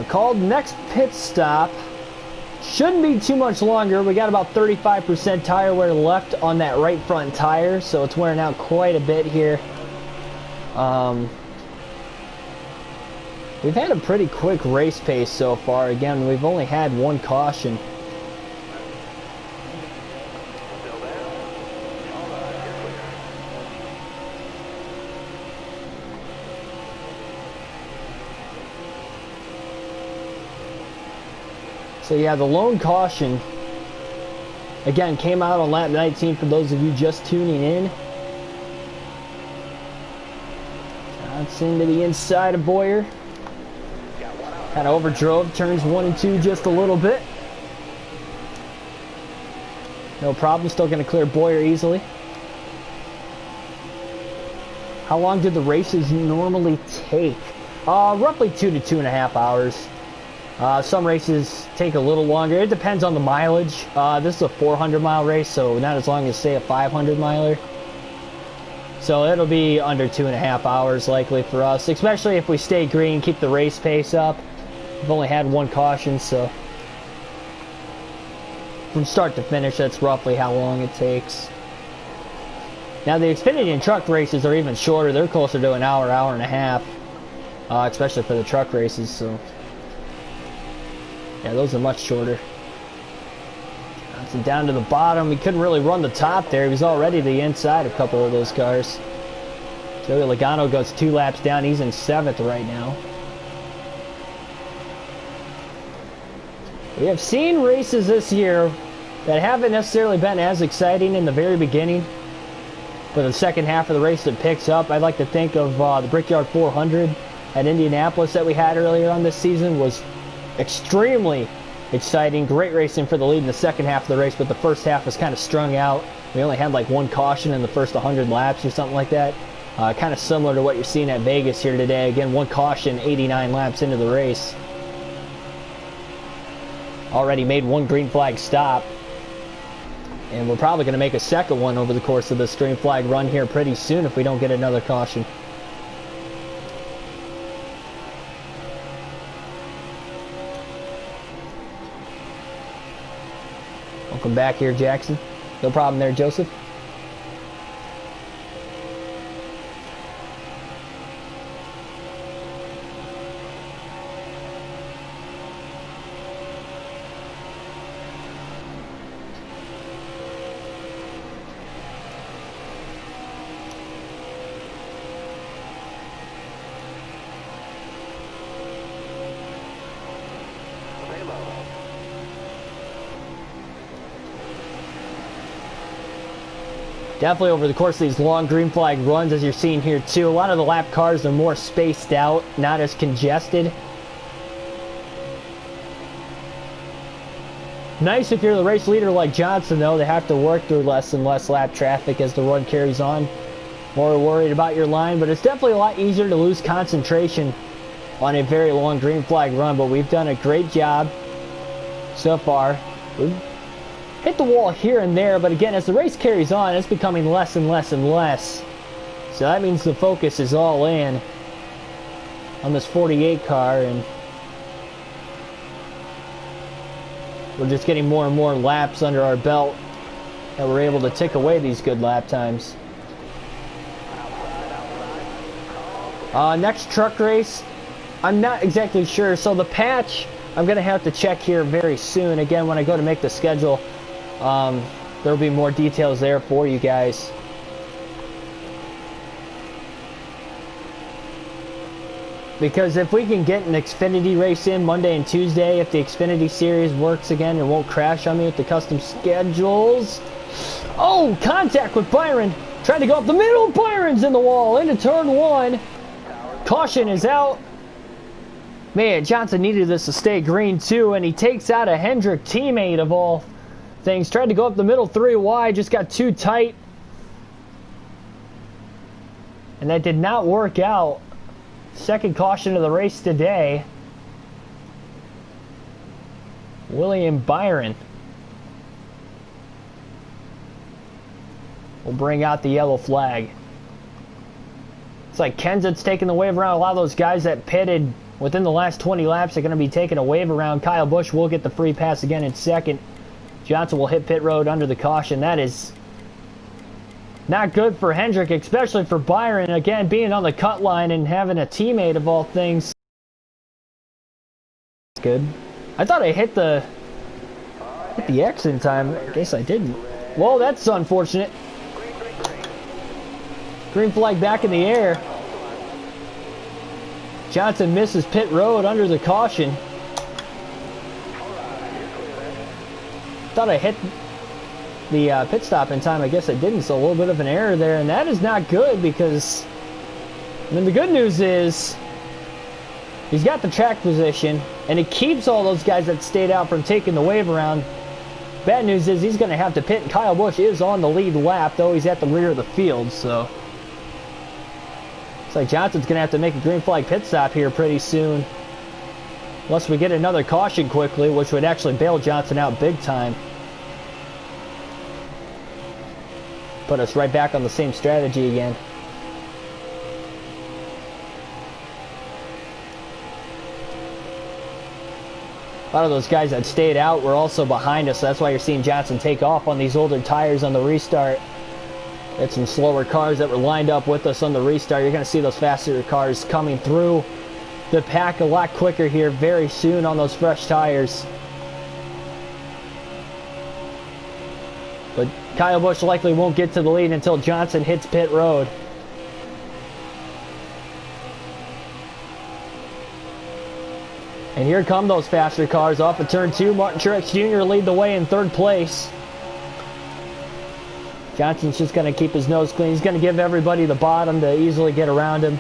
Called next pit stop. Shouldn't be too much longer. We got about 35% tire wear left on that right front tire, so it's wearing out quite a bit here. We've had a pretty quick race pace so far. Again, we've only had 1 caution. So yeah, the lone caution, again, came out on lap 19 for those of you just tuning in. Johnson to the inside of Boyer. Kind of overdrove turns 1 and 2 just a little bit. No problem, still going to clear Boyer easily. How long did the races normally take? Roughly 2 to 2.5 hours. Some races take a little longer. It depends on the mileage. This is a 400-mile race, so not as long as, say, a 500-miler. So it'll be under 2.5 hours likely for us, especially if we stay green, keep the race pace up. We've only had 1 caution, so from start to finish, that's roughly how long it takes. Now the Xfinity and truck races are even shorter. They're closer to an hour, hour and a half, especially for the truck races. So yeah, those are much shorter. Johnson down to the bottom. He couldn't really run the top there. He was already to the inside of a couple of those cars. Joey Logano goes 2 laps down. He's in 7th right now. We have seen races this year that haven't necessarily been as exciting in the very beginning, but the second half of the race it picks up. I'd like to think of the Brickyard 400 at Indianapolis that we had earlier on this season was extremely exciting. Great racing for the lead in the second half of the race, but the first half was kind of strung out. We only had like 1 caution in the first 100 laps or something like that. Kind of similar to what you're seeing at Vegas here today. Again, 1 caution 89 laps into the race. Already made 1 green flag stop, and we're probably going to make a second one over the course of this green flag run here pretty soon if we don't get another caution. Welcome back here, Jackson. No problem there, Joseph. Definitely over the course of these long green flag runs, as you're seeing here too, a lot of the lap cars are more spaced out, not as congested. Nice if you're the race leader like Johnson, though. They have to work through less and less lap traffic as the run carries on. More worried about your line, but it's definitely a lot easier to lose concentration on a very long green flag run, but we've done a great job so far. We've hit the wall here and there, but again, as the race carries on, it's becoming less and less and less. So that means the focus is all in on this 48 car, and we're just getting more and more laps under our belt, and we're able to tick away these good lap times. Next truck race, I'm not exactly sure. So the patch, I'm going to have to check here very soon. Again, when I go to make the schedule, there'll be more details there for you guys. Because if we can get an Xfinity race in Monday and Tuesday, if the Xfinity series works again, it won't crash on me with the custom schedules. Oh, contact with Byron. Tried to go up the middle. Byron's in the wall into turn 1. Caution is out. Man, Johnson needed this to stay green too, and he takes out a Hendrick teammate of all things. Tried to go up the middle 3 wide, just got too tight, and that did not work out. Second caution of the race today. William Byron will bring out the yellow flag. It's like Kenseth's taking the wave around. A lot of those guys that pitted within the last 20 laps are going to be taking a wave around. Kyle Busch will get the free pass again in second. Johnson will hit pit road under the caution. That is not good for Hendrick, especially for Byron. Again, being on the cut line and having a teammate of all things. Good. I thought I hit the X in time. I guess I didn't. Well, that's unfortunate. Green flag back in the air. Johnson misses pit road under the caution. Thought I hit the pit stop in time. I guess I didn't, so a little bit of an error there, and that is not good because, I mean, the good news is He's got the track position, and it keeps all those guys that stayed out from taking the wave around. Bad news is he's going to have to pit, and Kyle Busch is on the lead lap, though he's at the rear of the field, so. Looks like Johnson's going to have to make a green flag pit stop here pretty soon. Unless we get another caution quickly, which would actually bail Johnson out big time. Put us right back on the same strategy again. A lot of those guys that stayed out were also behind us, so that's why you're seeing Johnson take off on these older tires on the restart. Had some slower cars that were lined up with us on the restart. You're going to see those faster cars coming through the pack a lot quicker here very soon on those fresh tires. But Kyle Busch likely won't get to the lead until Johnson hits pit road. And here come those faster cars off of turn 2. Martin Truex Jr. lead the way in 3rd place. Johnson's just going to keep his nose clean. He's going to give everybody the bottom to easily get around him.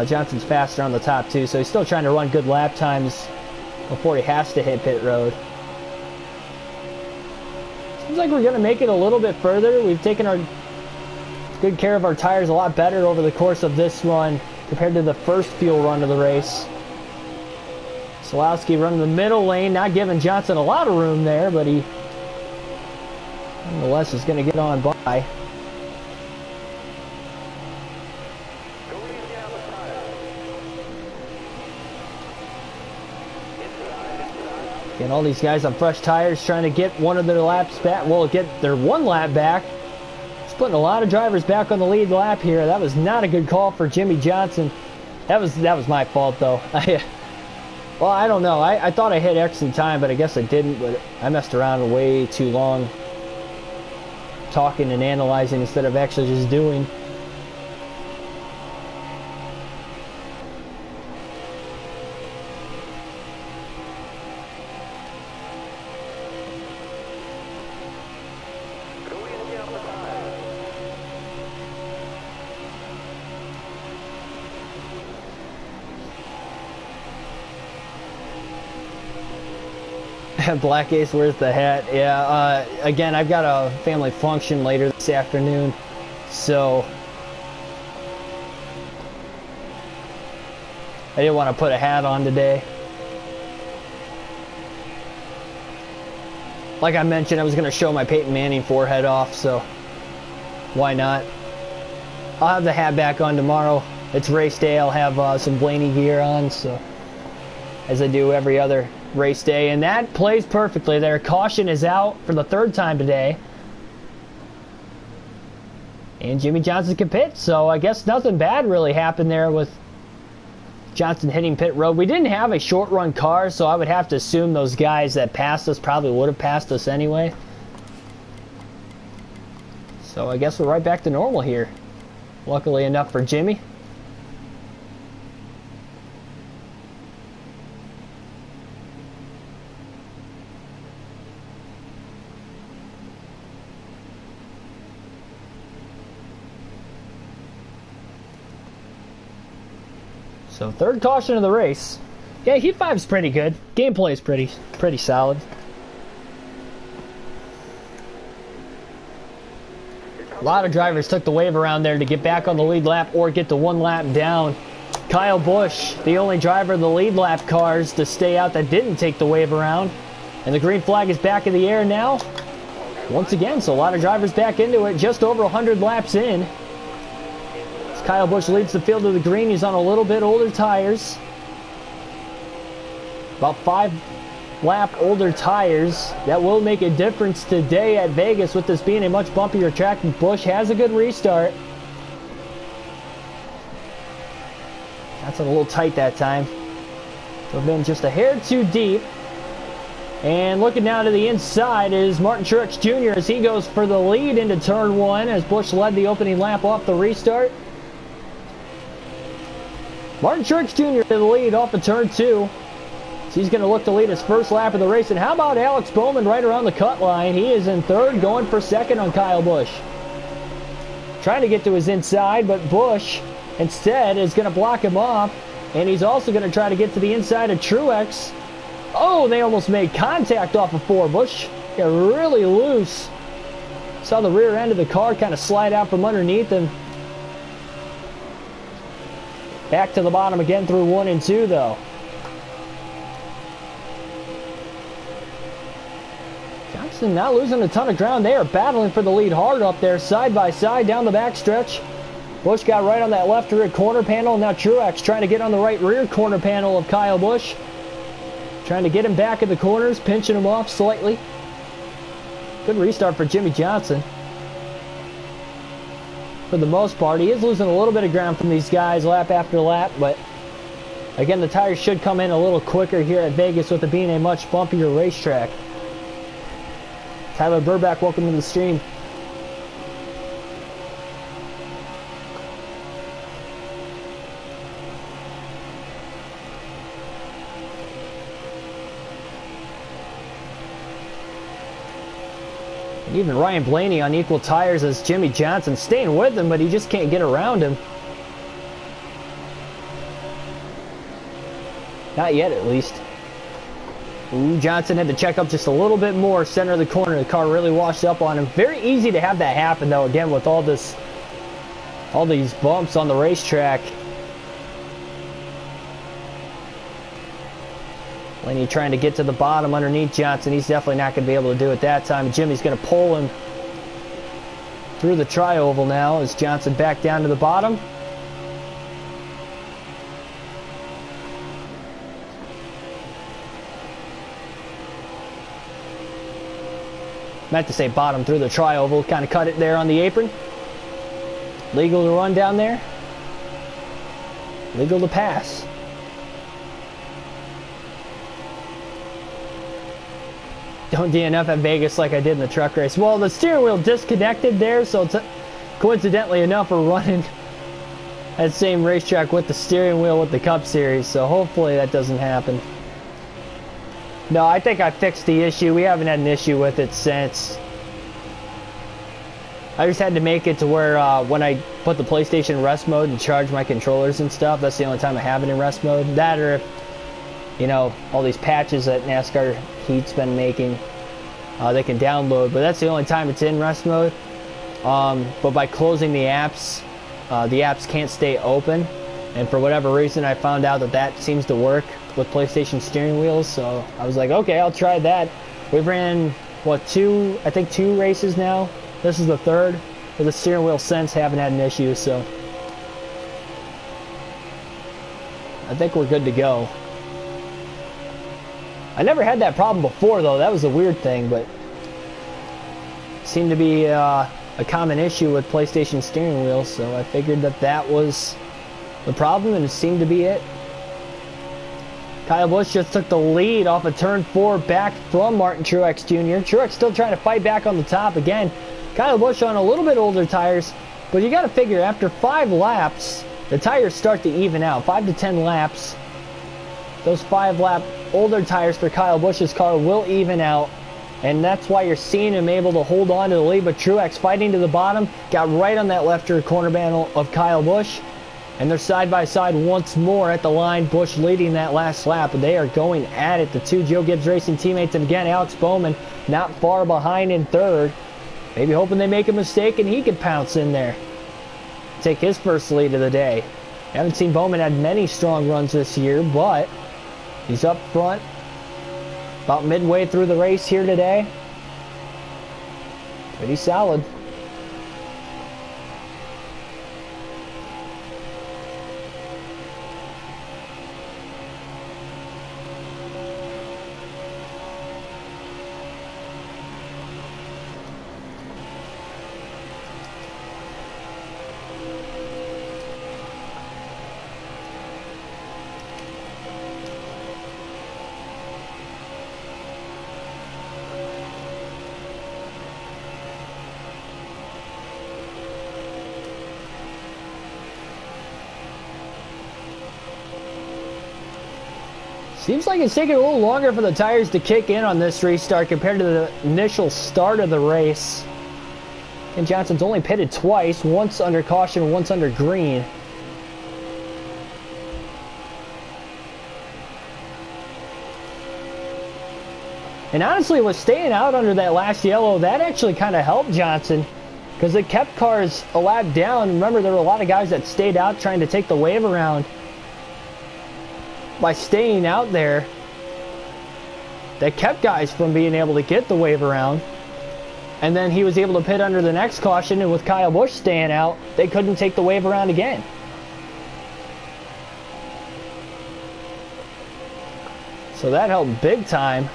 Johnson's faster on the top too, so he's still trying to run good lap times before he has to hit pit road. Seems like we're going to make it a little bit further. We've taken our good care of our tires a lot better over the course of this run compared to the first fuel run of the race. Solowski running the middle lane, not giving Johnson a lot of room there, but he nonetheless is going to get on by. Again, all these guys on fresh tires trying to get one of their laps back. Well, get their one lap back. It's putting a lot of drivers back on the lead lap here. That was not a good call for Jimmy Johnson. That was my fault though. Well, I don't know. I thought I hit X in time, but I guess I didn't. But I messed around way too long talking and analyzing instead of actually just doing. Black Ace, where's the hat? Yeah, again, I've got a family function later this afternoon, so I didn't want to put a hat on today. Like I mentioned, I was going to show my Peyton Manning forehead off, so why not? I'll have the hat back on tomorrow. It's race day. I'll have some Blaney gear on, so as I do every other race day, and that plays perfectly there. Caution is out for the 3rd time today, and Jimmy Johnson can pit, so I guess nothing bad really happened there with Johnson hitting pit road. We didn't have a short run car, so I would have to assume those guys that passed us probably would have passed us anyway, so I guess we're right back to normal here, luckily enough for Jimmy. So 3rd caution of the race. Yeah, Heat 5's pretty good. Gameplay is pretty solid. A lot of drivers took the wave around there to get back on the lead lap or get the 1 lap down. Kyle Busch, the only driver of the lead lap cars to stay out that didn't take the wave around. And the green flag is back in the air now. Once again, so a lot of drivers back into it, just over 100 laps in. Kyle Busch leads the field to the green. He's on a little bit older tires. About 5 lap older tires. That will make a difference today at Vegas with this being a much bumpier track. Busch has a good restart. That's a little tight that time. We've been just a hair too deep. And looking down to the inside is Martin Truex Jr. as he goes for the lead into turn 1 as Busch led the opening lap off the restart. Martin Truex Jr. to the lead off of turn 2. So he's going to look to lead his first lap of the race. And how about Alex Bowman right around the cut line? He is in 3rd, going for 2nd on Kyle Busch. Trying to get to his inside, but Busch instead is going to block him off. And he's also going to try to get to the inside of Truex. Oh, they almost made contact off of 4. Busch got really loose. Saw the rear end of the car kind of slide out from underneath him. Back to the bottom again through 1 and 2, though. Johnson not losing a ton of ground. They are battling for the lead hard up there, side by side down the backstretch. Busch got right on that left rear corner panel. Now Truex trying to get on the right rear corner panel of Kyle Busch. Trying to get him back in the corners, pinching him off slightly. Good restart for Jimmie Johnson. For the most part, he is losing a little bit of ground from these guys lap after lap, but again, the tires should come in a little quicker here at Vegas with it being a much bumpier racetrack. Tyler Burback, welcome to the stream. And even Ryan Blaney on equal tires as Jimmie Johnson, staying with him, but he just can't get around him. Not yet, at least. Ooh, Johnson had to check up just a little bit more. Center of the corner, the car really washed up on him. Very easy to have that happen, though, again, with all these bumps on the racetrack. Blaney trying to get to the bottom underneath Johnson. He's definitely not going to be able to do it that time. Jimmy's going to pull him through the tri-oval now as Johnson back down to the bottom. Meant to say bottom through the tri-oval. Kind of cut it there on the apron. Legal to run down there. Legal to pass. Don't DNF at Vegas like I did in the truck race. Well, the steering wheel disconnected there, so it's coincidentally enough we're running that same racetrack with the steering wheel with the Cup Series, so hopefully that doesn't happen. No, I think I fixed the issue. We haven't had an issue with it since. I just had to make it to where when I put the PlayStation in rest mode and charge my controllers and stuff, that's the only time I have it in rest mode. That or if, you know, all these patches that NASCAR Heat's been making, they can download, but that's the only time it's in rest mode. But by closing the apps can't stay open, and for whatever reason I found out that seems to work with PlayStation steering wheels, so I was like, okay, I'll try that. We've ran, what, two races now? This is the third, with the steering wheel since haven't had an issue, so I think we're good to go. I never had that problem before, though. That was a weird thing, but it seemed to be a common issue with PlayStation steering wheels, so I figured that was the problem, and it seemed to be it. Kyle Busch just took the lead off of turn 4 back from Martin Truex Jr. Truex still trying to fight back on the top again. Kyle Busch on a little bit older tires, but you got to figure after 5 laps, the tires start to even out. 5 to 10 laps. Those 5-lap older tires for Kyle Busch's car will even out, and that's why you're seeing him able to hold on to the lead. But Truex fighting to the bottom, got right on that left rear corner panel of Kyle Busch, and they're side by side once more at the line. Busch leading that last lap, and they are going at it, the two Joe Gibbs Racing teammates. And again, Alex Bowman not far behind in third, maybe hoping they make a mistake and he could pounce in there, take his first lead of the day. Haven't seen Bowman had many strong runs this year, but he's up front about midway through the race here today. Pretty solid. Seems like it's taking a little longer for the tires to kick in on this restart compared to the initial start of the race. And Johnson's only pitted twice, once under caution, once under green. And honestly, with staying out under that last yellow, that actually kind of helped Johnson because it kept cars a lap down. Remember, there were a lot of guys that stayed out trying to take the wave around. By staying out there, that kept guys from being able to get the wave around. And then he was able to pit under the next caution, and with Kyle Busch staying out, they couldn't take the wave around again. So that helped big time.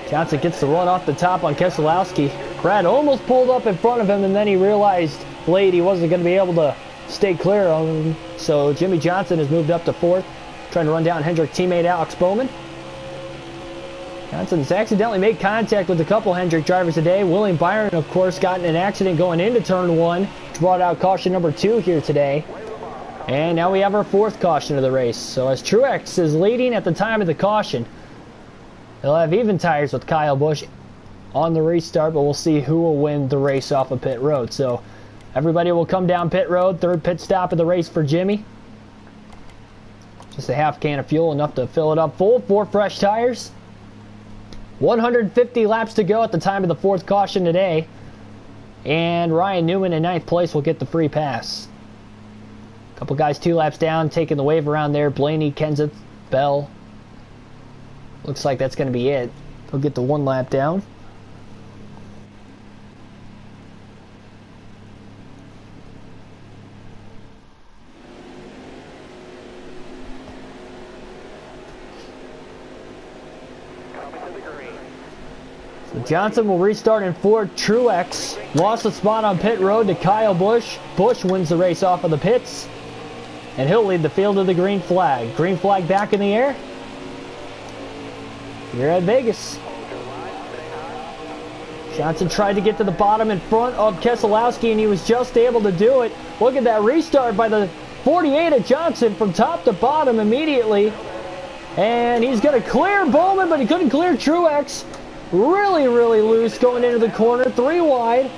Johnson gets the run off the top on Keselowski. Brad almost pulled up in front of him, and then he realized late he wasn't going to be able to stay clear of him. So Jimmy Johnson has moved up to 4th, trying to run down Hendrick teammate Alex Bowman. Johnson's accidentally made contact with a couple Hendrick drivers today. William Byron, of course, got in an accident going into turn 1, which brought out caution number 2 here today. And now we have our 4th caution of the race. So as Truex is leading at the time of the caution, he'll have even tires with Kyle Busch on the restart, but we'll see who will win the race off of pit road. So everybody will come down pit road. 3rd pit stop of the race for Jimmy. Just a half can of fuel, enough to fill it up full. 4 fresh tires. 150 laps to go at the time of the 4th caution today. And Ryan Newman in 9th place will get the free pass. A couple guys 2 laps down, taking the wave around there. Blaney, Kenseth, Bell. Looks like that's going to be it. He'll get the 1 lap down. So Johnson will restart in 4th. Truex lost a spot on pit road to Kyle Busch. Busch wins the race off of the pits. And he'll lead the field to the green flag. Green flag back in the air. Here at Vegas. Johnson tried to get to the bottom in front of Keselowski, and he was just able to do it. Look at that restart by the 48 of Johnson from top to bottom immediately. And he's going to clear Bowman, but he couldn't clear Truex. Really, really loose going into the corner. 3 wide.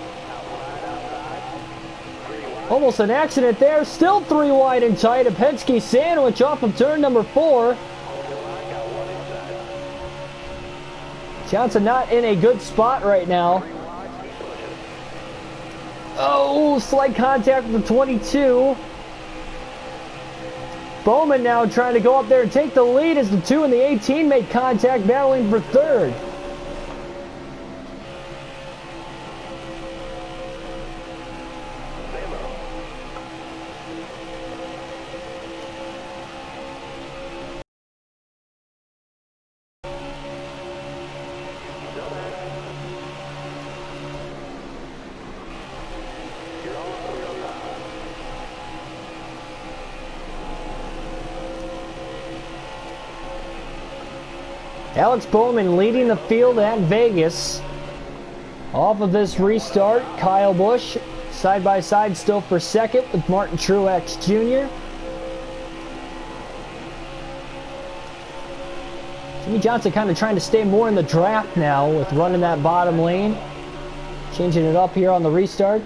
Almost an accident there. Still 3 wide and tight. A Penske sandwich off of turn number 4. Johnson not in a good spot right now. Oh, slight contact with the 22. Bowman now trying to go up there and take the lead as the 2 and the 18 make contact, battling for 3rd. Alex Bowman leading the field at Vegas. Off of this restart, Kyle Busch side by side still for 2nd with Martin Truex Jr. Jimmy Johnson kind of trying to stay more in the draft now with running that bottom lane. Changing it up here on the restart.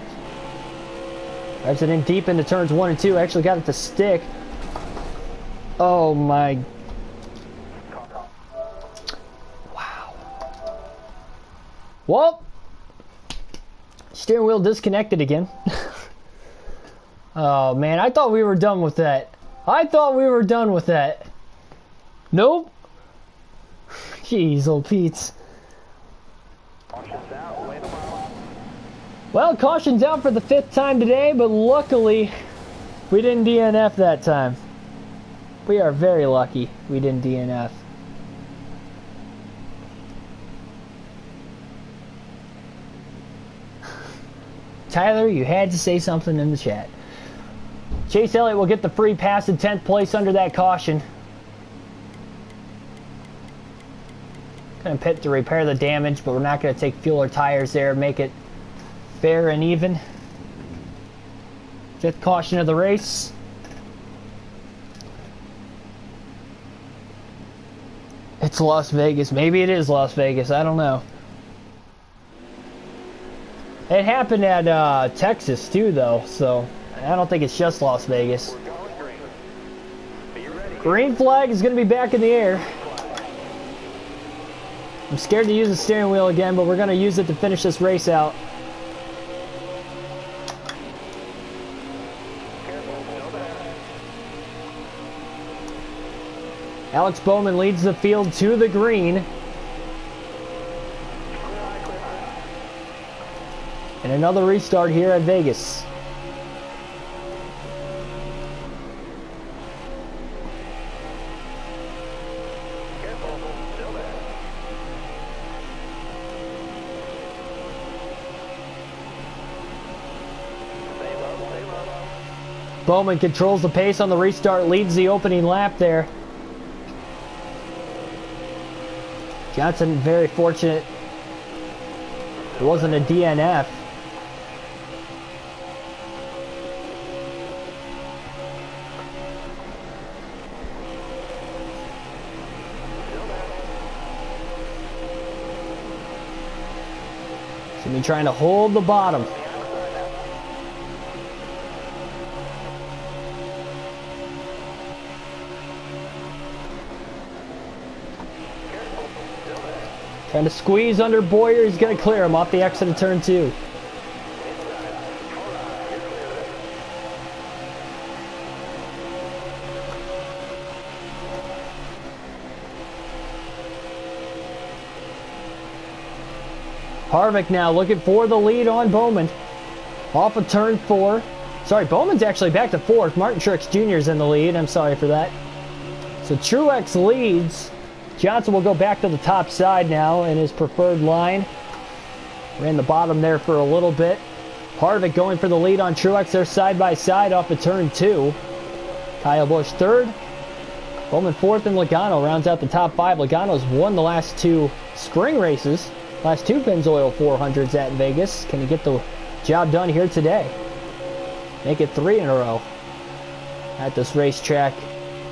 Drives it in deep into turns 1 and 2. Actually got it to stick. Oh my. Well, steering wheel disconnected again. Oh man, I thought we were done with that. Nope. Jeez, old Pete's. Well, caution's out for the 5th time today, but luckily we didn't DNF that time. We are very lucky we didn't DNF. Tyler, you had to say something in the chat. Chase Elliott will get the free pass in 10th place under that caution. Gonna pit to repair the damage, but we're not gonna take fuel or tires there, make it fair and even. 5th caution of the race. It's Las Vegas. Maybe it is Las Vegas. I don't know. It happened at Texas too, though, so I don't think it's just Las Vegas. Green flag is going to be back in the air. I'm scared to use the steering wheel again, but we're going to use it to finish this race out. Alex Bowman leads the field to the green. And another restart here at Vegas. Bowman controls the pace on the restart, leads the opening lap there. Johnson very fortunate it wasn't a DNF. Should be trying to hold the bottom. Trying to squeeze under Boyer. He's going to clear him off the exit of turn 2. Harvick now looking for the lead on Bowman. Off of turn 4. Sorry, Bowman's actually back to 4th. Martin Truex Jr. is in the lead. I'm sorry for that. So Truex leads. Johnson will go back to the top side now in his preferred line. Ran the bottom there for a little bit. Harvick going for the lead on Truex. They're side by side off of turn 2. Kyle Busch 3rd. Bowman 4th, and Logano rounds out the top 5. Logano's won the last 2 spring races. Last 2 Pennzoil 400s at Vegas. Can he get the job done here today? Make it 3 in a row at this racetrack.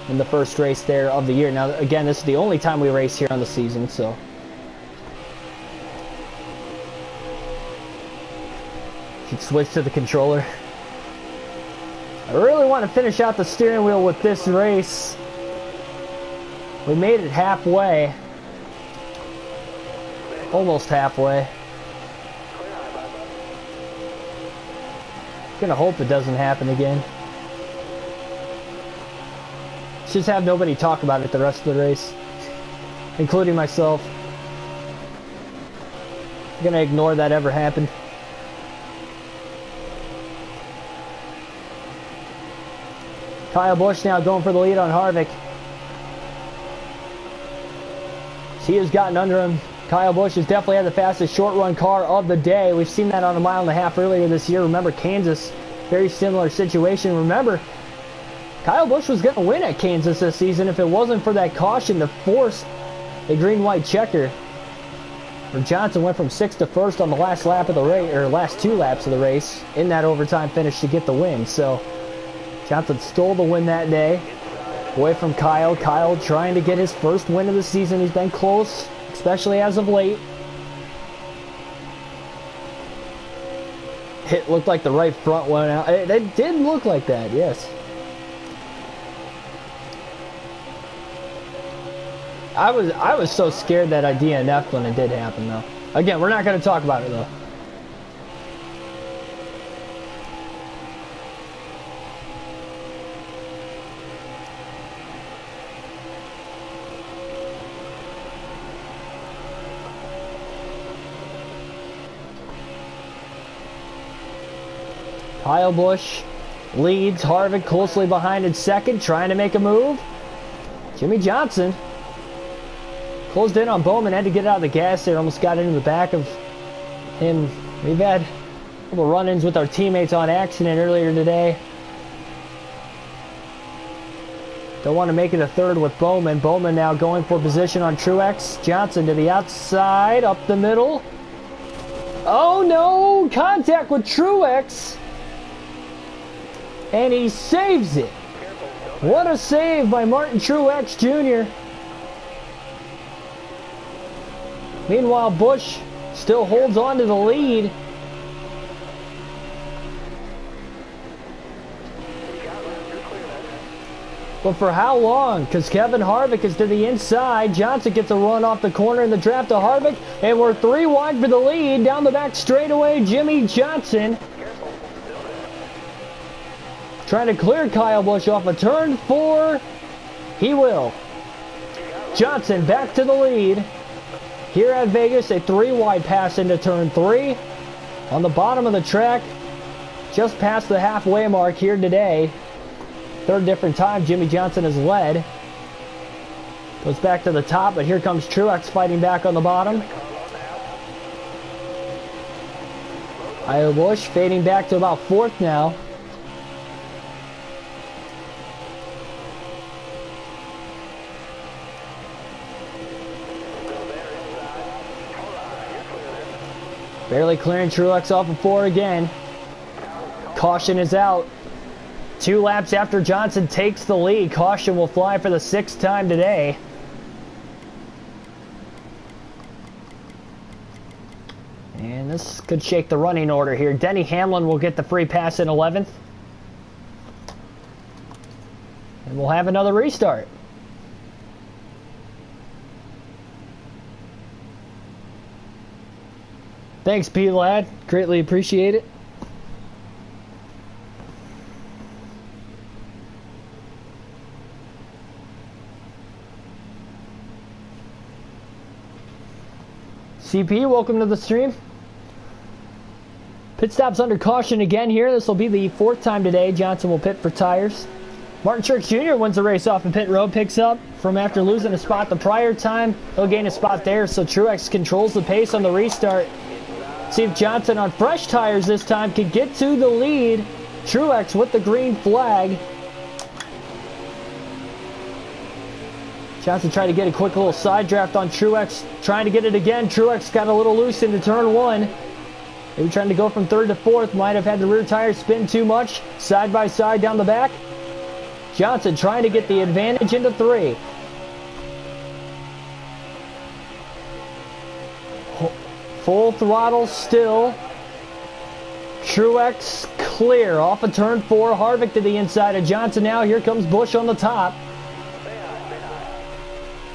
In the first race there of the year. Now, again, this is the only time we race here on the season, so. Should switch to the controller. I really want to finish out the steering wheel with this race. We made it halfway. Almost halfway. Gonna hope it doesn't happen again. Just have nobody talk about it the rest of the race, including myself. I'm gonna ignore that ever happened. Kyle Busch now going for the lead on Harvick. He has gotten under him. Kyle Busch has definitely had the fastest short run car of the day. We've seen that on a 1.5 miles earlier this year. Remember Kansas, very similar situation. Remember, Kyle Busch was going to win at Kansas this season if it wasn't for that caution to force a green-white checker. Where Johnson went from 6th to 1st on the last lap of the race, or last 2 laps of the race, in that overtime finish to get the win. So Johnson stole the win that day, away from Kyle. Kyle trying to get his first win of the season. He's been close, especially as of late. It looked like the right front went out. It did look like that, yes. I was so scared that I DNF'd when it did happen, though. Again, we're not going to talk about it, though. Kyle Busch leads. Harvick closely behind in 2nd, trying to make a move. Jimmy Johnson closed in on Bowman, had to get out of the gas there, almost got into the back of him. We've had a couple run-ins with our teammates on accident earlier today. Don't want to make it a 3rd with Bowman. Bowman now going for position on Truex. Johnson to the outside, up the middle. Oh no! Contact with Truex! And he saves it. What a save by Martin Truex Jr. Meanwhile, Busch still holds on to the lead. But for how long? Because Kevin Harvick is to the inside. Johnson gets a run off the corner in the draft to Harvick. And we're 3 wide for the lead. Down the back straightaway, Jimmy Johnson. Trying to clear Kyle Busch off of turn 4. He will. Johnson back to the lead. Here at Vegas, a 3 wide pass into turn 3. On the bottom of the track, just past the halfway mark here today. Third different time Jimmy Johnson has led. Goes back to the top, but here comes Truex fighting back on the bottom. Kyle Busch fading back to about 4th now. Barely clearing Truex off of 4 again. Caution is out. 2 laps after Johnson takes the lead. Caution will fly for the 6th time today. And this could shake the running order here. Denny Hamlin will get the free pass in 11th. And we'll have another restart. Thanks, P-Lad. Greatly appreciate it. CP, welcome to the stream. Pit stops under caution again here. This will be the 4th time today. Johnson will pit for tires. Martin Truex Jr. wins the race off of pit road, picks up from after losing a spot the prior time. He'll gain a spot there, so Truex controls the pace on the restart. See if Johnson on fresh tires this time can get to the lead. Truex with the green flag. Johnson trying to get a quick little side draft on Truex. Trying to get it again. Truex got a little loose into turn 1. Maybe trying to go from 3rd to 4th. Might have had the rear tire spin too much. Side by side down the back. Johnson trying to get the advantage into 3. Full throttle still. Truex clear off of turn 4. Harvick to the inside of Johnson now. Here comes Busch on the top.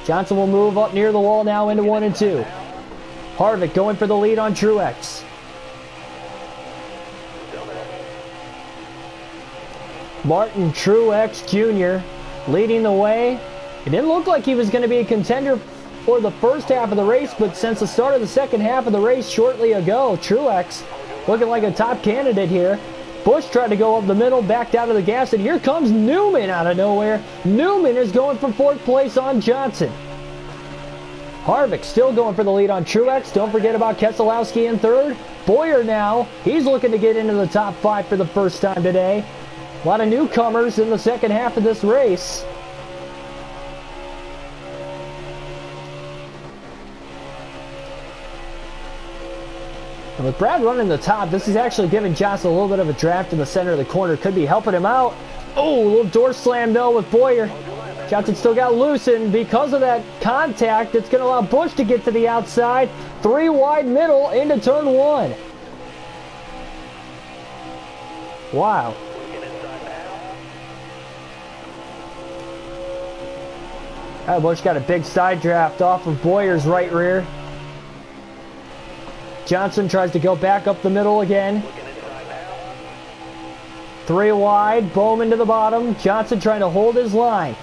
Johnson will move up near the wall now into 1 and 2. Harvick going for the lead on Truex. Martin Truex Jr. leading the way. It didn't look like he was going to be a contender for the first half of the race, but since the start of the second half of the race shortly ago, Truex looking like a top candidate here. Busch tried to go up the middle, backed out of the gas, and here comes Newman out of nowhere. Newman is going for 4th place on Johnson. Harvick still going for the lead on Truex. Don't forget about Keselowski in 3rd. Bowyer now, he's looking to get into the top 5 for the first time today. A lot of newcomers in the second half of this race. And with Brad running the top, this is actually giving Johnson a little bit of a draft in the center of the corner. Could be helping him out. Oh, a little door slam though with Bowyer. Johnson still got loose, and because of that contact, it's going to allow Busch to get to the outside. 3 wide middle into turn 1. Wow. Busch got a big side draft off of Bowyer's right rear. Johnson tries to go back up the middle again. 3 wide, Bowman to the bottom. Johnson trying to hold his line.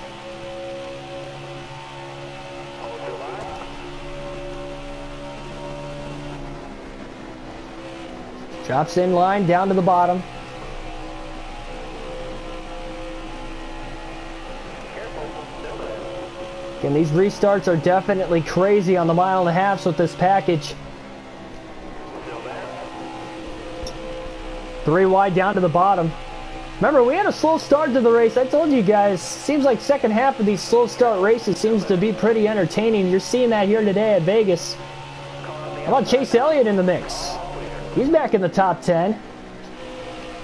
Drops in line down to the bottom. Again, these restarts are definitely crazy on the 1.5 miles with this package. 3 wide down to the bottom. Remember, we had a slow start to the race. I told you guys, seems like second half of these slow start races seems to be pretty entertaining. You're seeing that here today at Vegas. How about Chase Elliott in the mix? He's back in the top 10.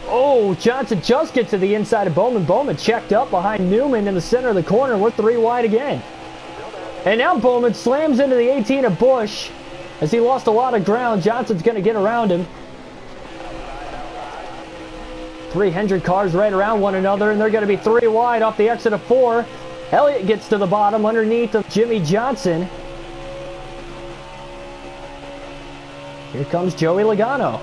Oh, Johnson just gets to the inside of Bowman. Bowman checked up behind Newman in the center of the corner. We're 3 wide again. And now Bowman slams into the 18 of Busch. As he lost a lot of ground, Johnson's going to get around him. Three Hendrick cars right around one another, and they're going to be 3 wide off the exit of 4. Elliott gets to the bottom underneath of Jimmy Johnson. Here comes Joey Logano.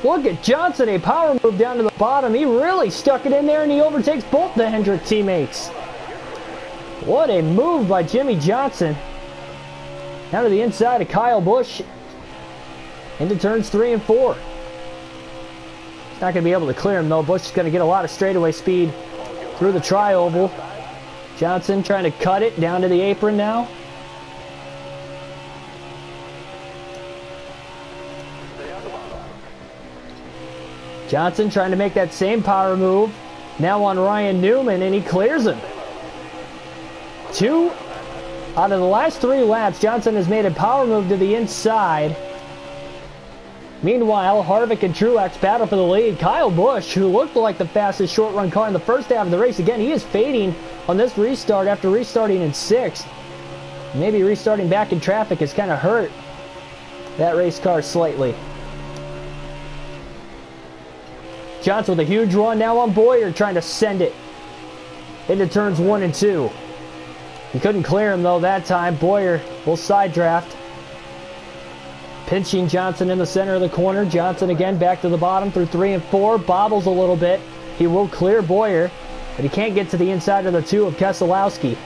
Look at Johnson, a power move down to the bottom. He really stuck it in there, and he overtakes both the Hendrick teammates. What a move by Jimmy Johnson. Down to the inside of Kyle Busch. Into turns 3 and 4. He's not going to be able to clear him, though. Busch is going to get a lot of straightaway speed through the tri-oval. Johnson trying to cut it down to the apron now. Johnson trying to make that same power move. Now on Ryan Newman, and he clears him. 2 out of the last 3 laps, Johnson has made a power move to the inside. Meanwhile, Harvick and Truex battle for the lead. Kyle Busch, who looked like the fastest short-run car in the first half of the race, again, he is fading on this restart after restarting in 6th. Maybe restarting back in traffic has kind of hurt that race car slightly. Johnson with a huge run now on Bowyer, trying to send it into turns 1 and 2. He couldn't clear him, though, that time. Bowyer will side draft. Pinching Johnson in the center of the corner. Johnson again back to the bottom through 3 and 4. Bobbles a little bit. He will clear Bowyer, but he can't get to the inside of the 2 of Keselowski.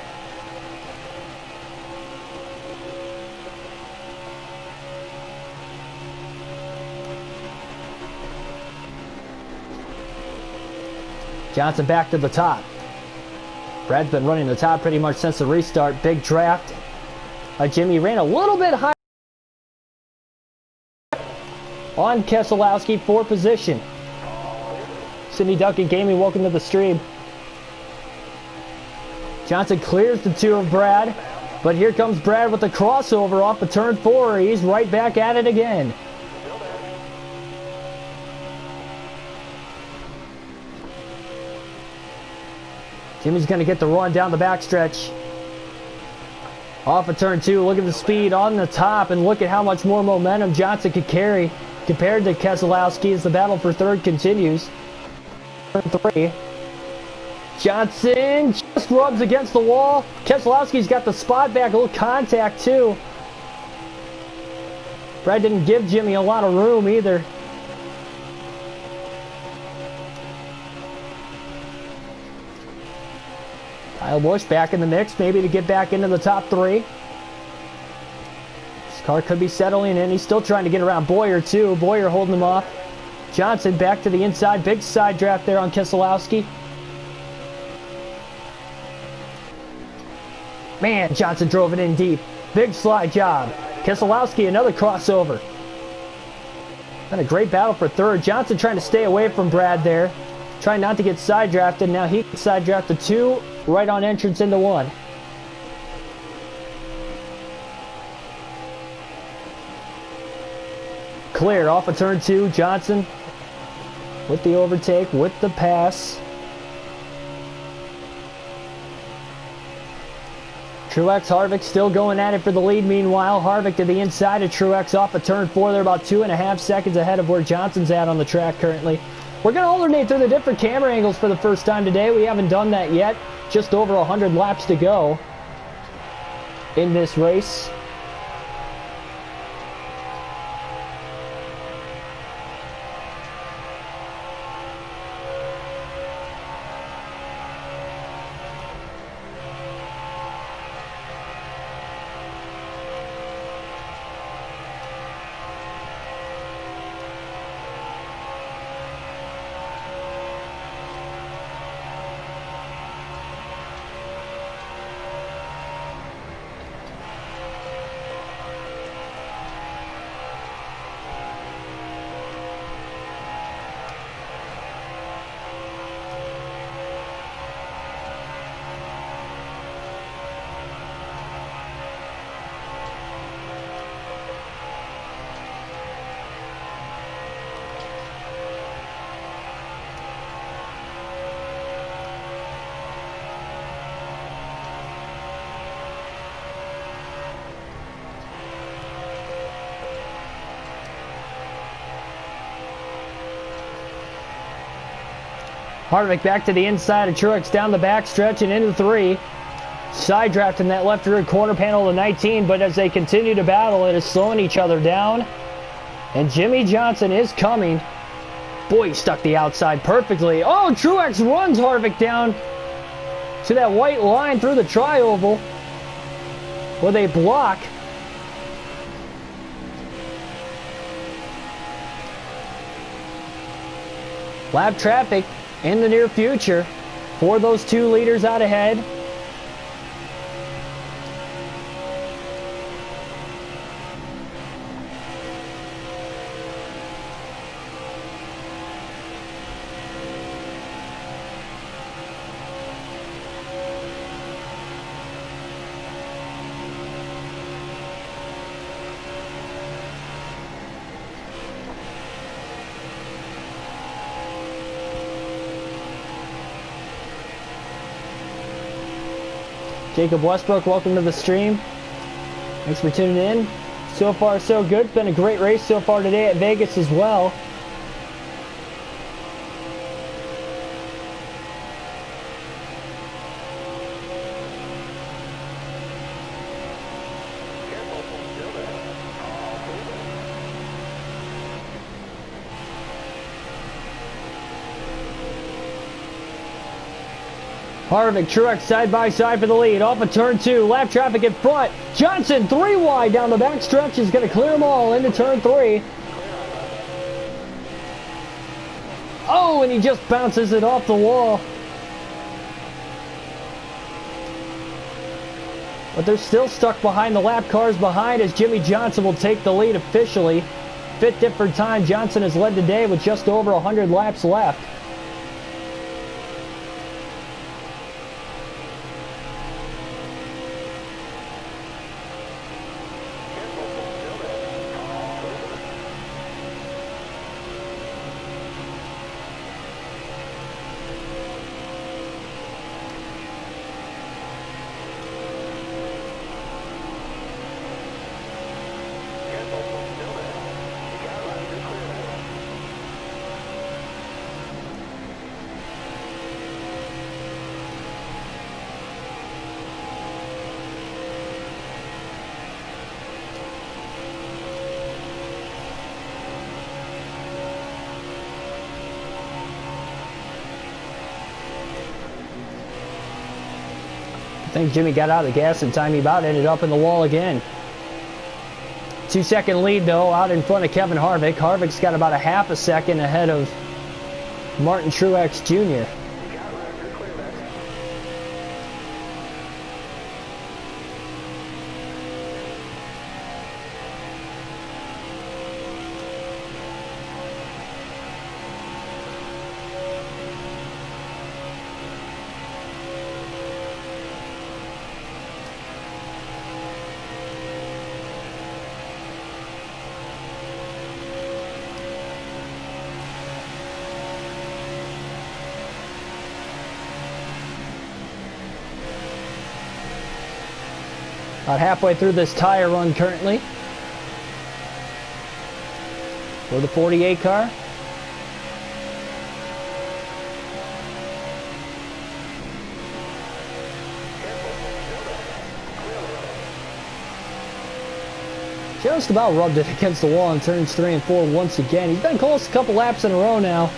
Johnson back to the top. Brad's been running the top pretty much since the restart. Big draft. Jimmy ran a little bit high on Keselowski for position. Sidney Duncan Gaming, welcome to the stream. Johnson clears the 2 of Brad, but here comes Brad with the crossover off of turn 4. He's right back at it again. Jimmy's going to get the run down the backstretch. Off of turn 2, look at the speed on the top, and look at how much more momentum Johnson could carry compared to Keselowski as the battle for 3rd continues. Turn 3. Johnson just rubs against the wall. Keselowski's got the spot back, a little contact too. Brad didn't give Jimmy a lot of room either. Kyle Busch back in the mix, maybe to get back into the top 3. This car could be settling in. He's still trying to get around Bowyer too. Bowyer holding him off. Johnson back to the inside. Big side draft there on Keselowski. Man, Johnson drove it in deep. Big slide job. Keselowski, another crossover. Been a great battle for 3rd. Johnson trying to stay away from Brad there. Trying not to get side drafted. Now he can side draft the 2 right on entrance into 1. Clear off of turn 2. Johnson with the overtake, with the pass. Truex, Harvick still going at it for the lead. Meanwhile, Harvick to the inside of Truex off of turn 4. They're about 2.5 seconds ahead of where Johnson's at on the track currently. We're going to alternate through the different camera angles for the first time today. We haven't done that yet. Just over 100 laps to go in this race. Harvick back to the inside of Truex, down the backstretch and into 3. Side draft in that left rear quarter panel of 19, but as they continue to battle, it is slowing each other down. And Jimmy Johnson is coming. Boy, he stuck the outside perfectly. Oh, Truex runs Harvick down to that white line through the tri-oval with a block. Lap traffic in the near future for those 2 leaders out ahead. Jacob Westbrook, welcome to the stream. Thanks for tuning in. So far, so good. It's been a great race so far today at Vegas as well. Harvick, Truex side by side for the lead. Off of turn 2, lap traffic in front. Johnson 3 wide down the backstretch is going to clear them all into turn 3. Oh, and he just bounces it off the wall. But they're still stuck behind the lap cars behind as Jimmy Johnson will take the lead officially. 5th different time Johnson has led today with just over 100 laps left. I think Jimmy got out of the gas in time. He about ended up in the wall again. 2-second lead, though, out in front of Kevin Harvick. Harvick's got about a half a second ahead of Martin Truex Jr. About halfway through this tire run currently for the 48 car. Just about rubbed it against the wall in turns 3 and 4 once again. He's been close a couple laps in a row now.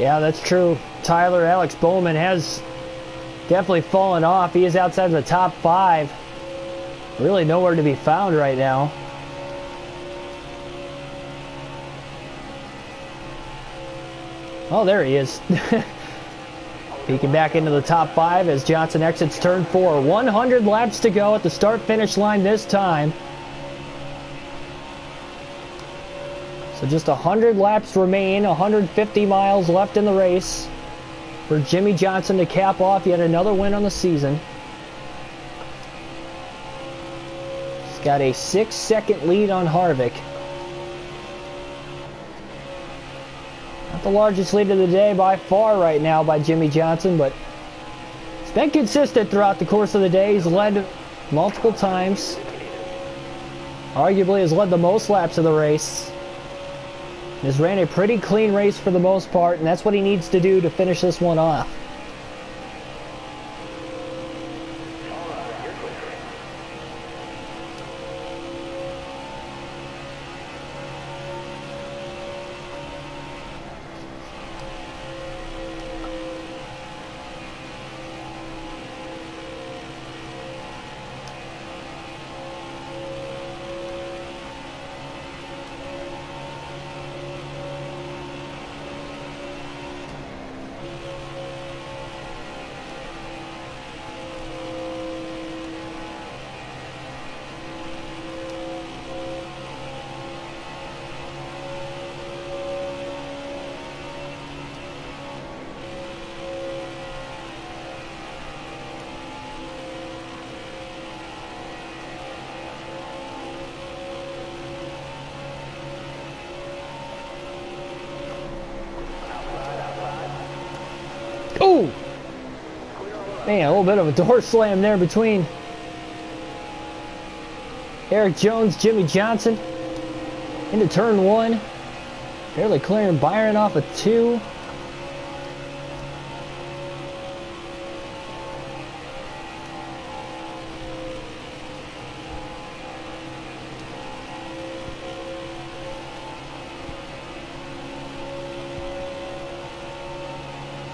Yeah, that's true. Tyler Alex Bowman has definitely fallen off. He is outside the top 5. Really nowhere to be found right now. Oh, there he is. Peeking back into the top 5 as Johnson exits turn 4. 100 laps to go at the start-finish line this time. So just 100 laps remain, 150 miles left in the race for Jimmy Johnson to cap off yet another win on the season. He's got a 6-second lead on Harvick. Not the largest lead of the day by far right now by Jimmy Johnson, but he's been consistent throughout the course of the day. He's led multiple times. Arguably has led the most laps of the race. Has ran a pretty clean race for the most part, and that's what he needs to do to finish this one off. Oh! Man, a little bit of a door slam there between Eric Jones, Jimmy Johnson into turn 1. Barely clearing Byron off of 2.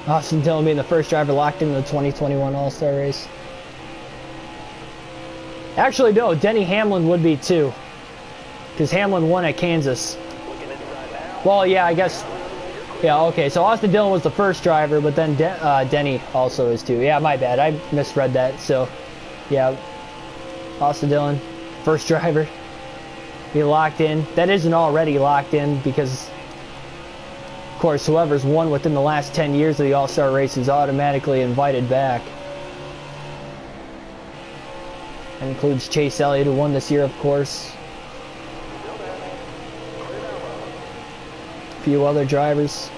Austin Dillon being the first driver locked into the 2021 All-Star race. Actually, no, Denny Hamlin would be too. Because Hamlin won at Kansas. Well, yeah, I guess. Yeah, okay, so Austin Dillon was the first driver, but then Denny also is too. Yeah, my bad, I misread that. So, yeah, Austin Dillon, first driver. Be locked in. That isn't already locked in because, of course, whoever's won within the last 10 years of the All-Star race is automatically invited back. That includes Chase Elliott, who won this year, of course. A few other drivers.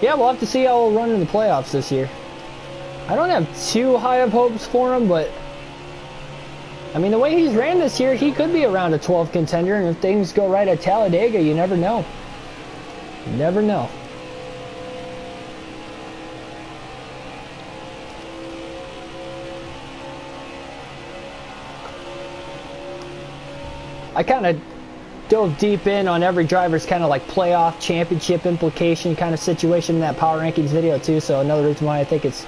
Yeah, we'll have to see how we'll run in the playoffs this year. I don't have too high of hopes for him, but I mean, the way he's ran this year, he could be around a 12 contender, and if things go right at Talladega, you never know. You never know. I kind of dove deep in on every driver's kind of like playoff championship implication kind of situation in that power rankings video too, so another reason why I think it's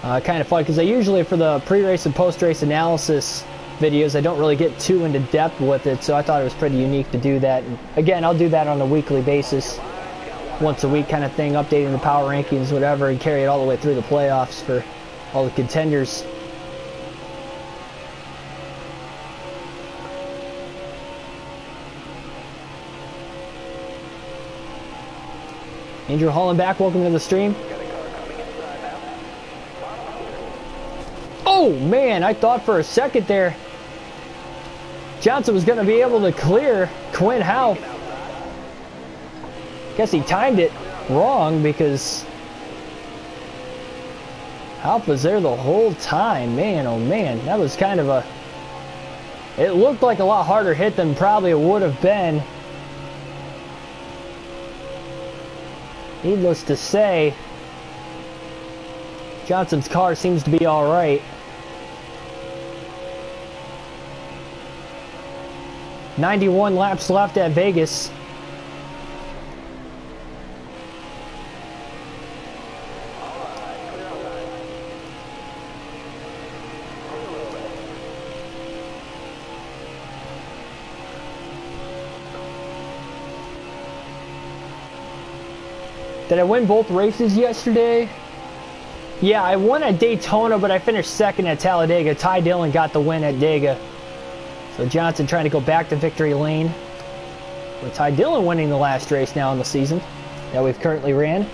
kind of fun, because I usually, for the pre-race and post-race analysis videos, I don't really get too into depth with it, so I thought it was pretty unique to do that. And again, I'll do that on a weekly basis, once a week kind of thing, updating the power rankings, whatever, and carry it all the way through the playoffs for all the contenders. Andrew Hollenbach, welcome to the stream. Oh man, I thought for a second there Johnson was going to be able to clear Quinn Houff. Guess he timed it wrong because Houff was there the whole time. Man, oh man, that was kind of a... It looked like a lot harder hit than probably it would have been. Needless to say, Johnson's car seems to be all right. "91 laps left at Vegas. Did I win both races yesterday? Yeah, I won at Daytona, but I finished second at Talladega. Ty Dillon got the win at Dega. So Johnson trying to go back to victory lane. With Ty Dillon winning the last race now in the season that we've currently ran.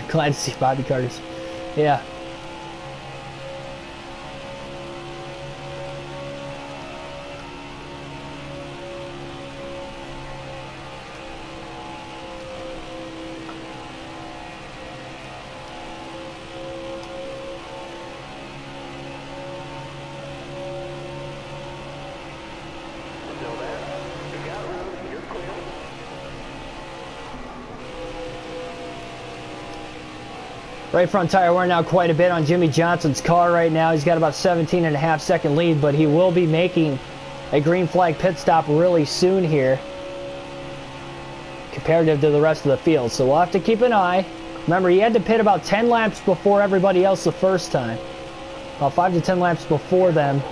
Glad to see Bobby Carter's. Yeah. Right front tire wearing out quite a bit on Jimmy Johnson's car right now. He's got about 17.5-second lead, but he will be making a green flag pit stop really soon here, comparative to the rest of the field. So we'll have to keep an eye. Remember, he had to pit about 10 laps before everybody else the first time. About 5 to 10 laps before them.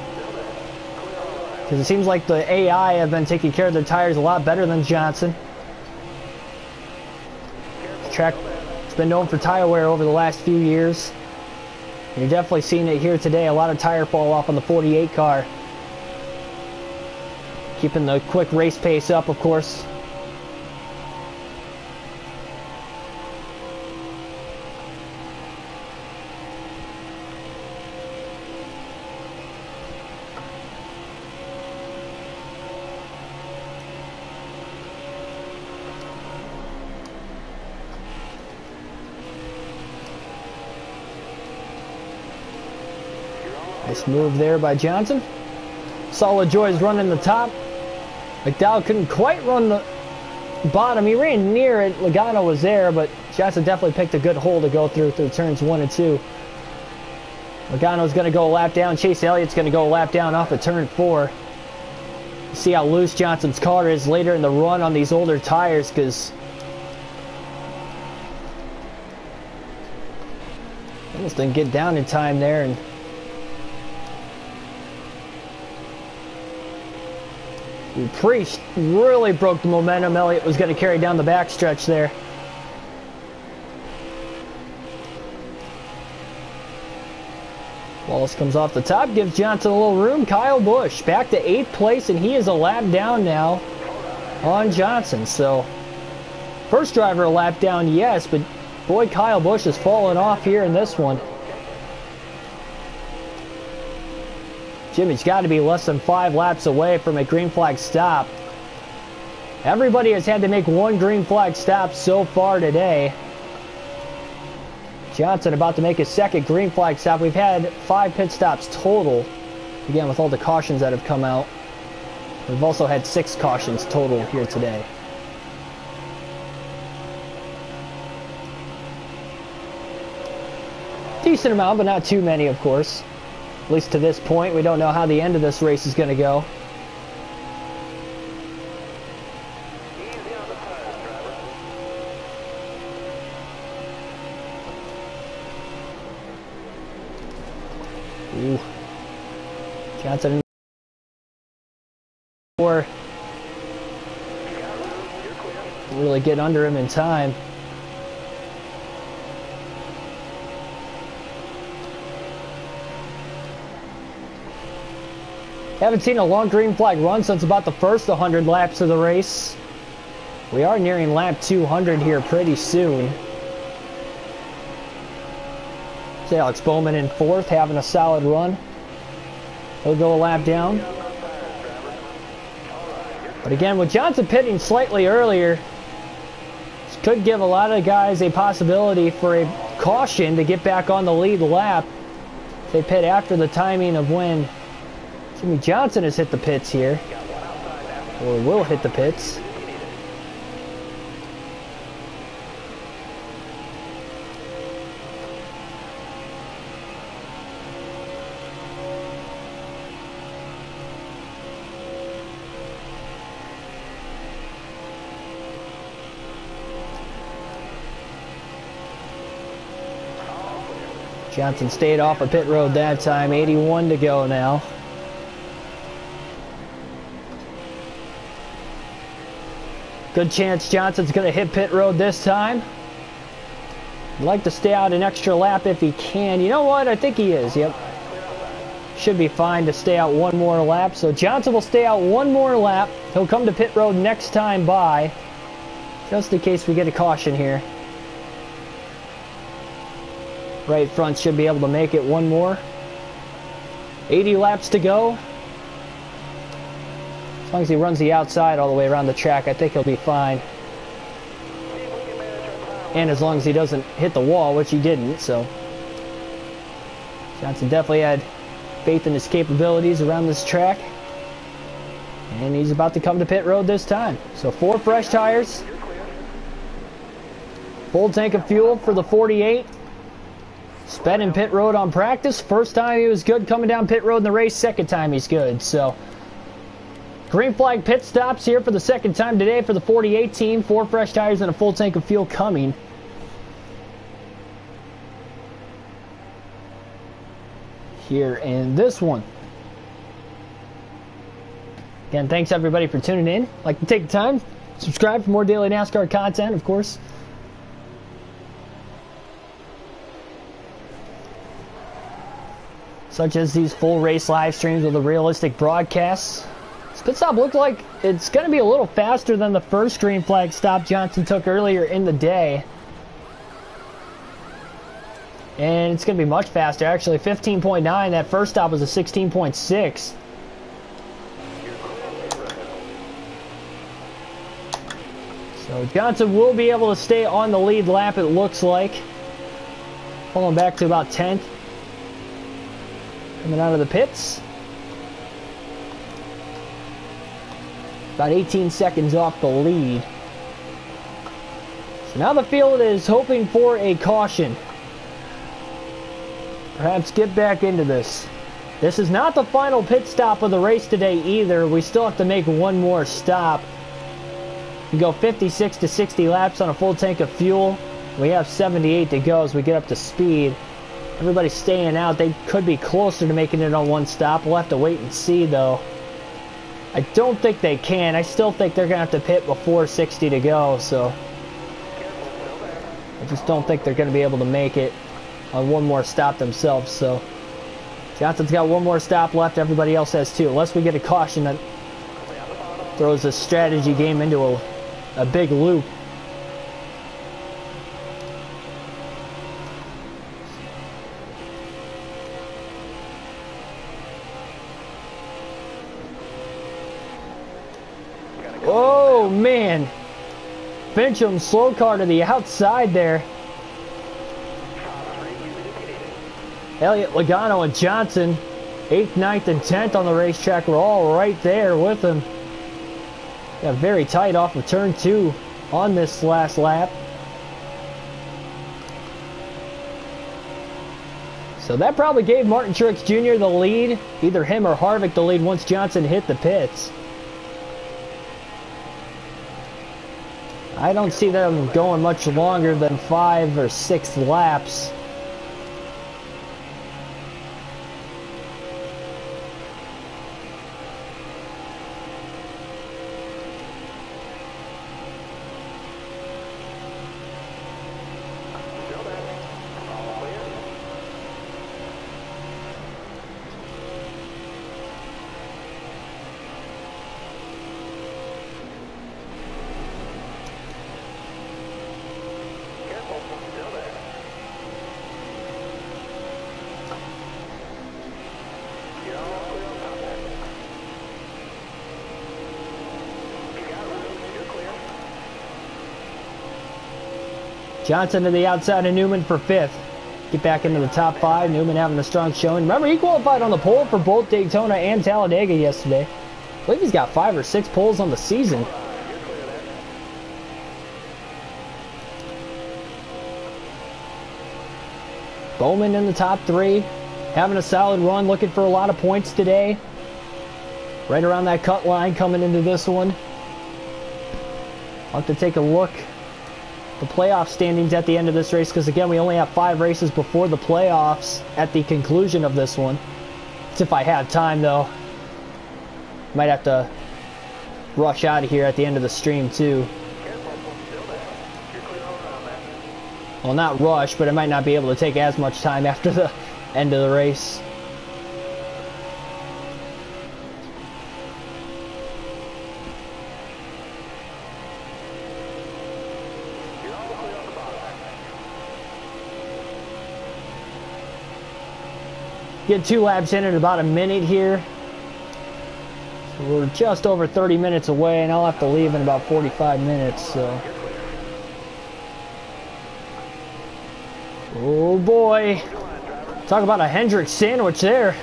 Because it seems like the AI have been taking care of their tires a lot better than Johnson. The track has been known for tire wear over the last few years. And you're definitely seeing it here today. A lot of tire fall off on the 48 car. Keeping the quick race pace up, of course. Nice move there by Johnson. Solid Joy's running the top. McDowell couldn't quite run the bottom. He ran near it. Logano was there, but Johnson definitely picked a good hole to go through turns 1 and 2. Logano's going to go a lap down. Chase Elliott's going to go a lap down off of turn 4. See how loose Johnson's car is later in the run on these older tires, because almost didn't get down in time there. And Priest really broke the momentum. Elliott was going to carry down the backstretch there. Wallace comes off the top, gives Johnson a little room. Kyle Busch back to 8th place, and he is a lap down now on Johnson. So, first driver a lap down, yes, but boy, Kyle Busch has fallen off here in this one. Jimmy's got to be less than 5 laps away from a green flag stop. Everybody has had to make one green flag stop so far today. Johnson about to make his second green flag stop. We've had 5 pit stops total. Again, with all the cautions that have come out. We've also had 6 cautions total here today. Decent amount, but not too many, of course. At least to this point. We don't know how the end of this race is going to go. Ooh. Johnson or really get under him in time. Haven't seen a long green flag run since about the first 100 laps of the race. We are nearing lap 200 here pretty soon. See Alex Bowman in 4th, having a solid run. He'll go a lap down. But again, with Johnson pitting slightly earlier, this could give a lot of guys a possibility for a caution to get back on the lead lap. They pit after the timing of when Jimmy Johnson has hit the pits here, or will hit the pits. Johnson stayed off of pit road that time. 81 to go now. Good chance Johnson's going to hit pit road this time. I'd like to stay out an extra lap if he can. You know what? I think he is. Yep. Should be fine to stay out one more lap. So Johnson will stay out one more lap. He'll come to pit road next time by, just in case we get a caution here. Right front should be able to make it one more. 80 laps to go. As long as he runs the outside all the way around the track, I think he'll be fine. And as long as he doesn't hit the wall, which he didn't, so. Johnson definitely had faith in his capabilities around this track. And he's about to come to pit road this time. So 4 fresh tires. Full tank of fuel for the 48. Sped in pit road on practice. First time he was good coming down pit road in the race. Second time he's good. So green flag pit stops here for the second time today for the 48 team. 4 fresh tires and a full tank of fuel coming. Here in this one. Again, thanks everybody for tuning in. I'd like to take the time, subscribe for more daily NASCAR content, of course. Such as these full race live streams with the realistic broadcasts. This pit stop looked like it's going to be a little faster than the first green flag stop Johnson took earlier in the day. And it's going to be much faster, actually. 15.9. That first stop was a 16.6. So Johnson will be able to stay on the lead lap, it looks like. Pulling back to about 10th. Coming out of the pits. About 18 seconds off the lead. So now the field is hoping for a caution. Perhaps get back into this. This is not the final pit stop of the race today either. We still have to make one more stop. We go 56 to 60 laps on a full tank of fuel. We have 78 to go as we get up to speed. Everybody's staying out. They could be closer to making it on one stop. We'll have to wait and see though. I don't think they can. I still think they're going to have to pit before 60 to go. So I just don't think they're going to be able to make it on one more stop themselves. So Johnson's got one more stop left. Everybody else has 2. Unless we get a caution that throws a strategy game into a big loop. Oh man, Fincham slow car to the outside there. Elliott, Logano, and Johnson, 8th, 9th, and 10th on the racetrack, were all right there with him. Got very tight off of turn 2 on this last lap. So that probably gave Martin Truex Jr. the lead, either him or Harvick the lead once Johnson hit the pits. I don't see them going much longer than 5 or 6 laps. Johnson to the outside of Newman for 5th. Get back into the top 5. Newman having a strong showing. Remember, he qualified on the pole for both Daytona and Talladega yesterday. I believe he's got 5 or 6 poles on the season. Bowman in the top 3. Having a solid run. Looking for a lot of points today. Right around that cut line coming into this one. I'll have to take a look the playoff standings at the end of this race, because again, we only have 5 races before the playoffs at the conclusion of this one. It's if I have time, though. Might have to rush out of here at the end of the stream, too. Well, not rush, but I might not be able to take as much time after the end of the race. Get 2 laps in about a minute here. So we're just over 30 minutes away, and I'll have to leave in about 45 minutes, so. Oh boy. Talk about a Hendrick sandwich there.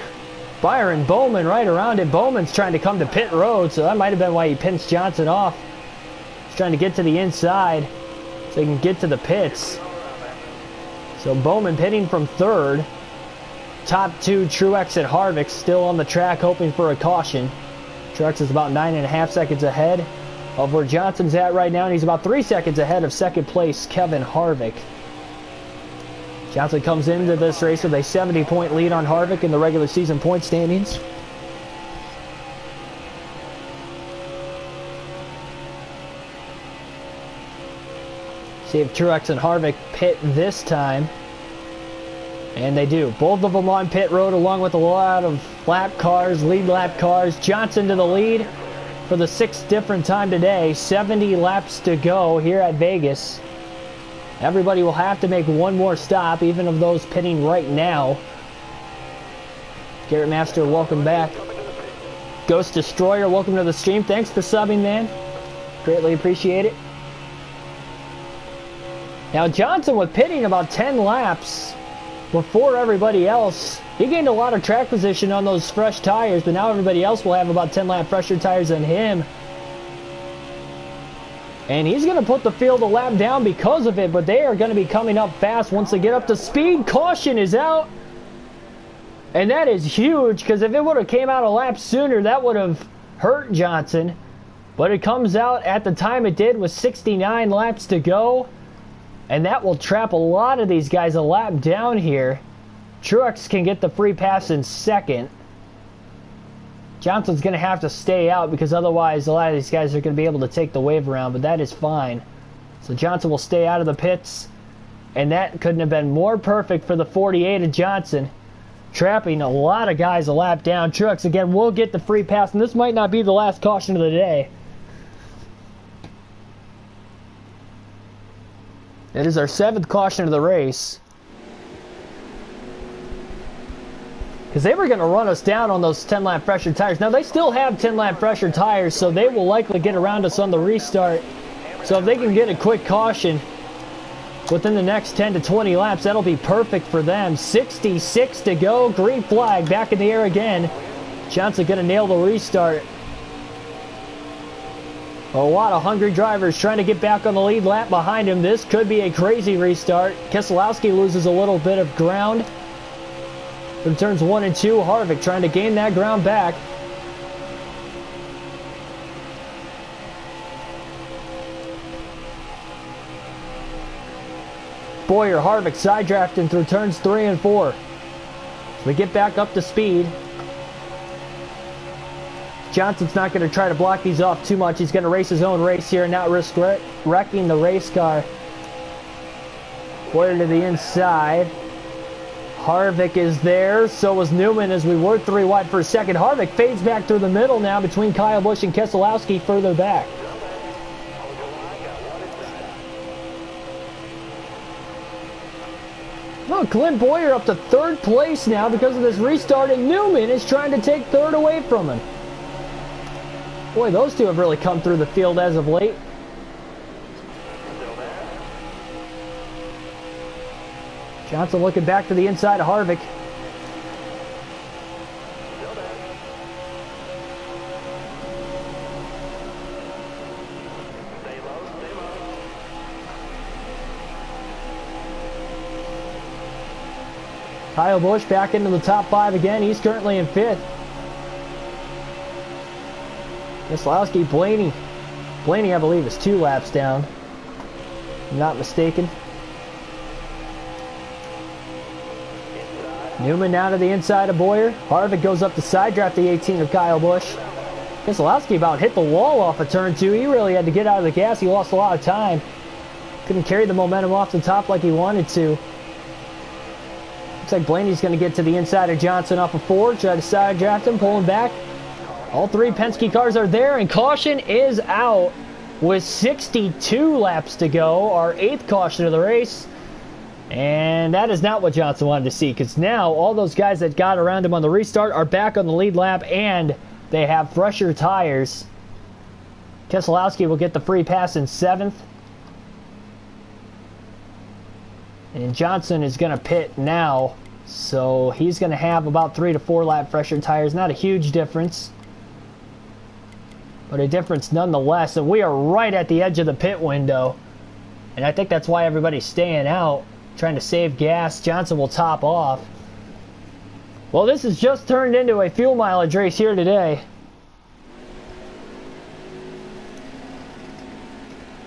Byron Bowman right around it. Bowman's trying to come to pit road, so that might have been why he pinched Johnson off. He's trying to get to the inside so he can get to the pits. So Bowman pitting from 3rd. Top 2, Truex and Harvick still on the track hoping for a caution. Truex is about 9.5 seconds ahead of where Johnson's at right now, and he's about 3 seconds ahead of 2nd place Kevin Harvick. Johnson comes into this race with a 70-point lead on Harvick in the regular season point standings. See if Truex and Harvick pit this time. And they do. Both of them on pit road along with a lot of lap cars, lead lap cars. Johnson to the lead for the 6th different time today. 70 laps to go here at Vegas. Everybody will have to make one more stop, even of those pitting right now. Garrett Master, welcome back. Ghost Destroyer, welcome to the stream. Thanks for subbing, man. Greatly appreciate it. Now Johnson was pitting about 10 laps before everybody else. He gained a lot of track position on those fresh tires, but now everybody else will have about 10 lap fresher tires than him. And he's going to put the field a lap down because of it, but they are going to be coming up fast once they get up to speed. Caution is out. And that is huge, because if it would have came out a lap sooner, that would have hurt Johnson. But it comes out at the time it did with 69 laps to go. And that will trap a lot of these guys a lap down here. Truex can get the free pass in 2nd. Johnson's going to have to stay out because otherwise a lot of these guys are going to be able to take the wave around, but that is fine. So Johnson will stay out of the pits. And that couldn't have been more perfect for the 48 of Johnson. Trapping a lot of guys a lap down. Truex again will get the free pass, and this might not be the last caution of the day. It is our 7th caution of the race. Because they were going to run us down on those 10 lap fresher tires. Now they still have 10 lap fresher tires, so they will likely get around us on the restart. So if they can get a quick caution within the next 10 to 20 laps, that'll be perfect for them. 66 to go. Green flag back in the air again. Johnson going to nail the restart. A lot of hungry drivers trying to get back on the lead lap behind him. This could be a crazy restart. Keselowski loses a little bit of ground from turns 1 and 2. Harvick trying to gain that ground back. Boyer, Harvick side drafting through turns 3 and 4. So we get back up to speed. Johnson's not going to try to block these off too much. He's going to race his own race here and not risk wrecking the race car. Boyer to the inside. Harvick is there. So was Newman as we were 3 wide for a second. Harvick fades back through the middle now between Kyle Busch and Keselowski further back. Oh, Clint Boyer up to 3rd place now because of this restart, and Newman is trying to take 3rd away from him. Boy, those two have really come through the field as of late. Johnson looking back to the inside of Harvick. Kyle Busch back into the top 5 again. He's currently in 5th. Keselowski, Blaney. Blaney, I believe, is 2 laps down. I'm not mistaken. Newman now to the inside of Boyer. Harvick goes up to side draft the 18 of Kyle Busch. Keselowski about hit the wall off of turn 2. He really had to get out of the gas. He lost a lot of time. Couldn't carry the momentum off the top like he wanted to. Looks like Blaney's going to get to the inside of Johnson off of 4. Try to side draft him, pull him back. All 3 Penske cars are there, and caution is out with 62 laps to go. Our 8th caution of the race. And that is not what Johnson wanted to see, because now all those guys that got around him on the restart are back on the lead lap, and they have fresher tires. Keselowski will get the free pass in 7th. And Johnson is going to pit now, so he's going to have about 3 to 4 lap fresher tires. Not a huge difference, but a difference nonetheless. And we are right at the edge of the pit window, and I think that's why everybody's staying out, trying to save gas. Johnson will top off. Well, this has just turned into a fuel mileage race here today.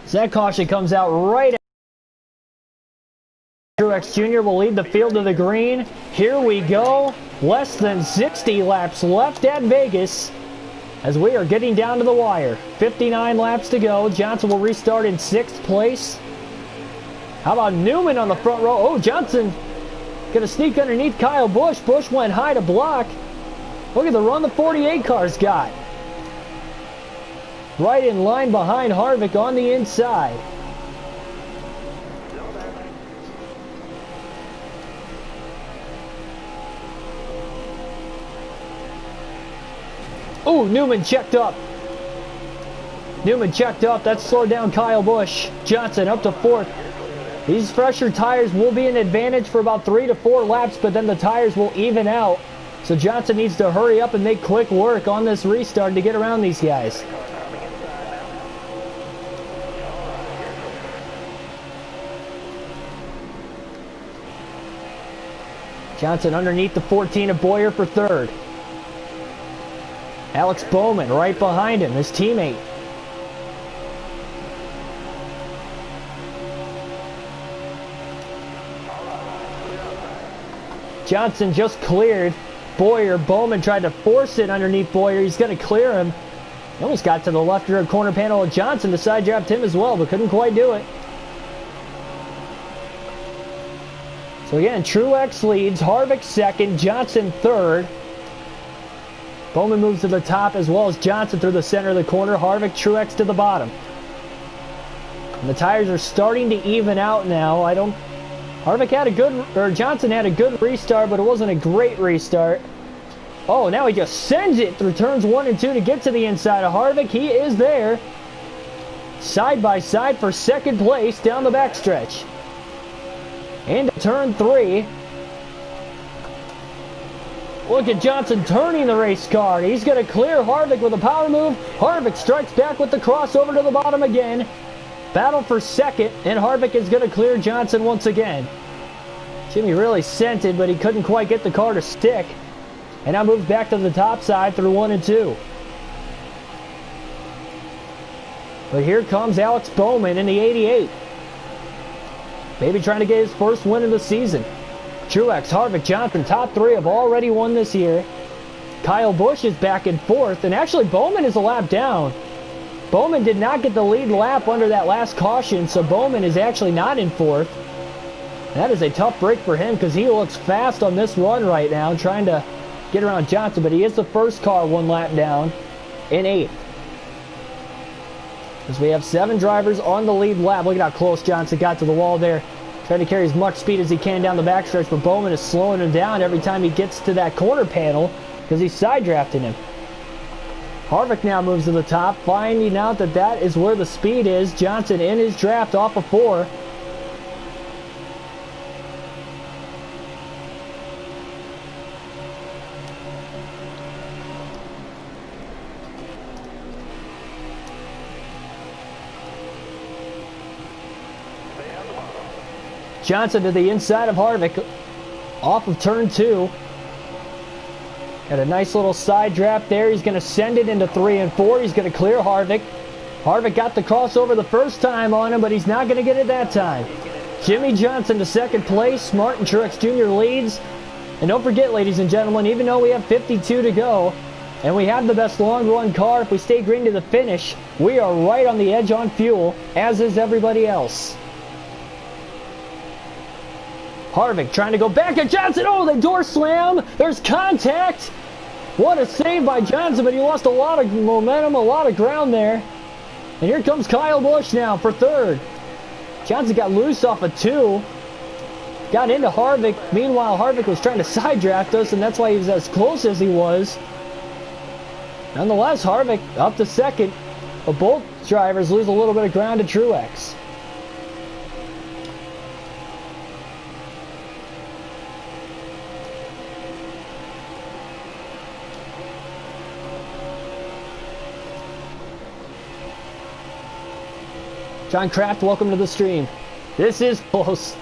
So that caution comes out right at Truex Jr. will lead the field to the green. Here we go. Less than 60 laps left at Vegas as we are getting down to the wire. 59 laps to go. Johnson will restart in 6th place. How about Newman on the front row? Oh, Johnson going to sneak underneath Kyle Busch. Busch went high to block. Look at the run the 48 cars got. Right in line behind Harvick on the inside. Oh, Newman checked up. Newman checked up. That slowed down Kyle Busch. Johnson up to 4th. These fresher tires will be an advantage for about 3 to 4 laps, but then the tires will even out. So Johnson needs to hurry up and make quick work on this restart to get around these guys. Johnson underneath the 14 of Boyer for 3rd. Alex Bowman right behind him, his teammate. Johnson just cleared Boyer. Bowman tried to force it underneath Boyer. He's going to clear him. He almost got to the left rear corner panel of Johnson to side draft him as well, but couldn't quite do it. So again, Truex leads, Harvick 2nd, Johnson 3rd. Bowman moves to the top as well as Johnson through the center of the corner. Harvick, Truex to the bottom. And the tires are starting to even out now. Johnson had a good restart, but it wasn't a great restart. Oh, now he just sends it through turns 1 and 2 to get to the inside of Harvick. He is there. Side by side for 2nd place down the backstretch. Into turn 3. Look at Johnson turning the race car. He's going to clear Harvick with a power move. Harvick strikes back with the crossover to the bottom again. Battle for 2nd, and Harvick is going to clear Johnson once again. Jimmy really sent it, but he couldn't quite get the car to stick. And now moves back to the top side through 1 and 2. But here comes Alex Bowman in the 88. Maybe trying to get his first win of the season. Truex, Harvick, Johnson, top 3 have already won this year. Kyle Busch is back in 4th, and actually Bowman is a lap down. Bowman did not get the lead lap under that last caution, so Bowman is actually not in 4th. That is a tough break for him because he looks fast on this run right now, trying to get around Johnson, but he is the first car 1 lap down in 8th. As we have 7 drivers on the lead lap. Look at how close Johnson got to the wall there. Trying to carry as much speed as he can down the backstretch, but Bowman is slowing him down every time he gets to that corner panel because he's side drafting him. Harvick now moves to the top, finding out that that is where the speed is. Johnson in his draft off of 4. Johnson to the inside of Harvick off of turn 2. Got a nice little side draft there. He's going to send it into 3 and 4. He's going to clear Harvick. Harvick got the crossover the first time on him, but he's not going to get it that time. Jimmy Johnson to second place. Martin Truex Jr. leads. And don't forget, ladies and gentlemen, even though we have 52 to go, and we have the best long run car, if we stay green to the finish, we are right on the edge on fuel, as is everybody else. Harvick trying to go back at Johnson. Oh, the door slam. There's contact. What a save by Johnson, but he lost a lot of momentum, a lot of ground there. And here comes Kyle Busch now for third. Johnson got loose off of 2. Got into Harvick. Meanwhile, Harvick was trying to side draft us, and that's why he was as close as he was. Nonetheless, Harvick up to second. But both drivers lose a little bit of ground to Truex. John Kraft, welcome to the stream. This is close.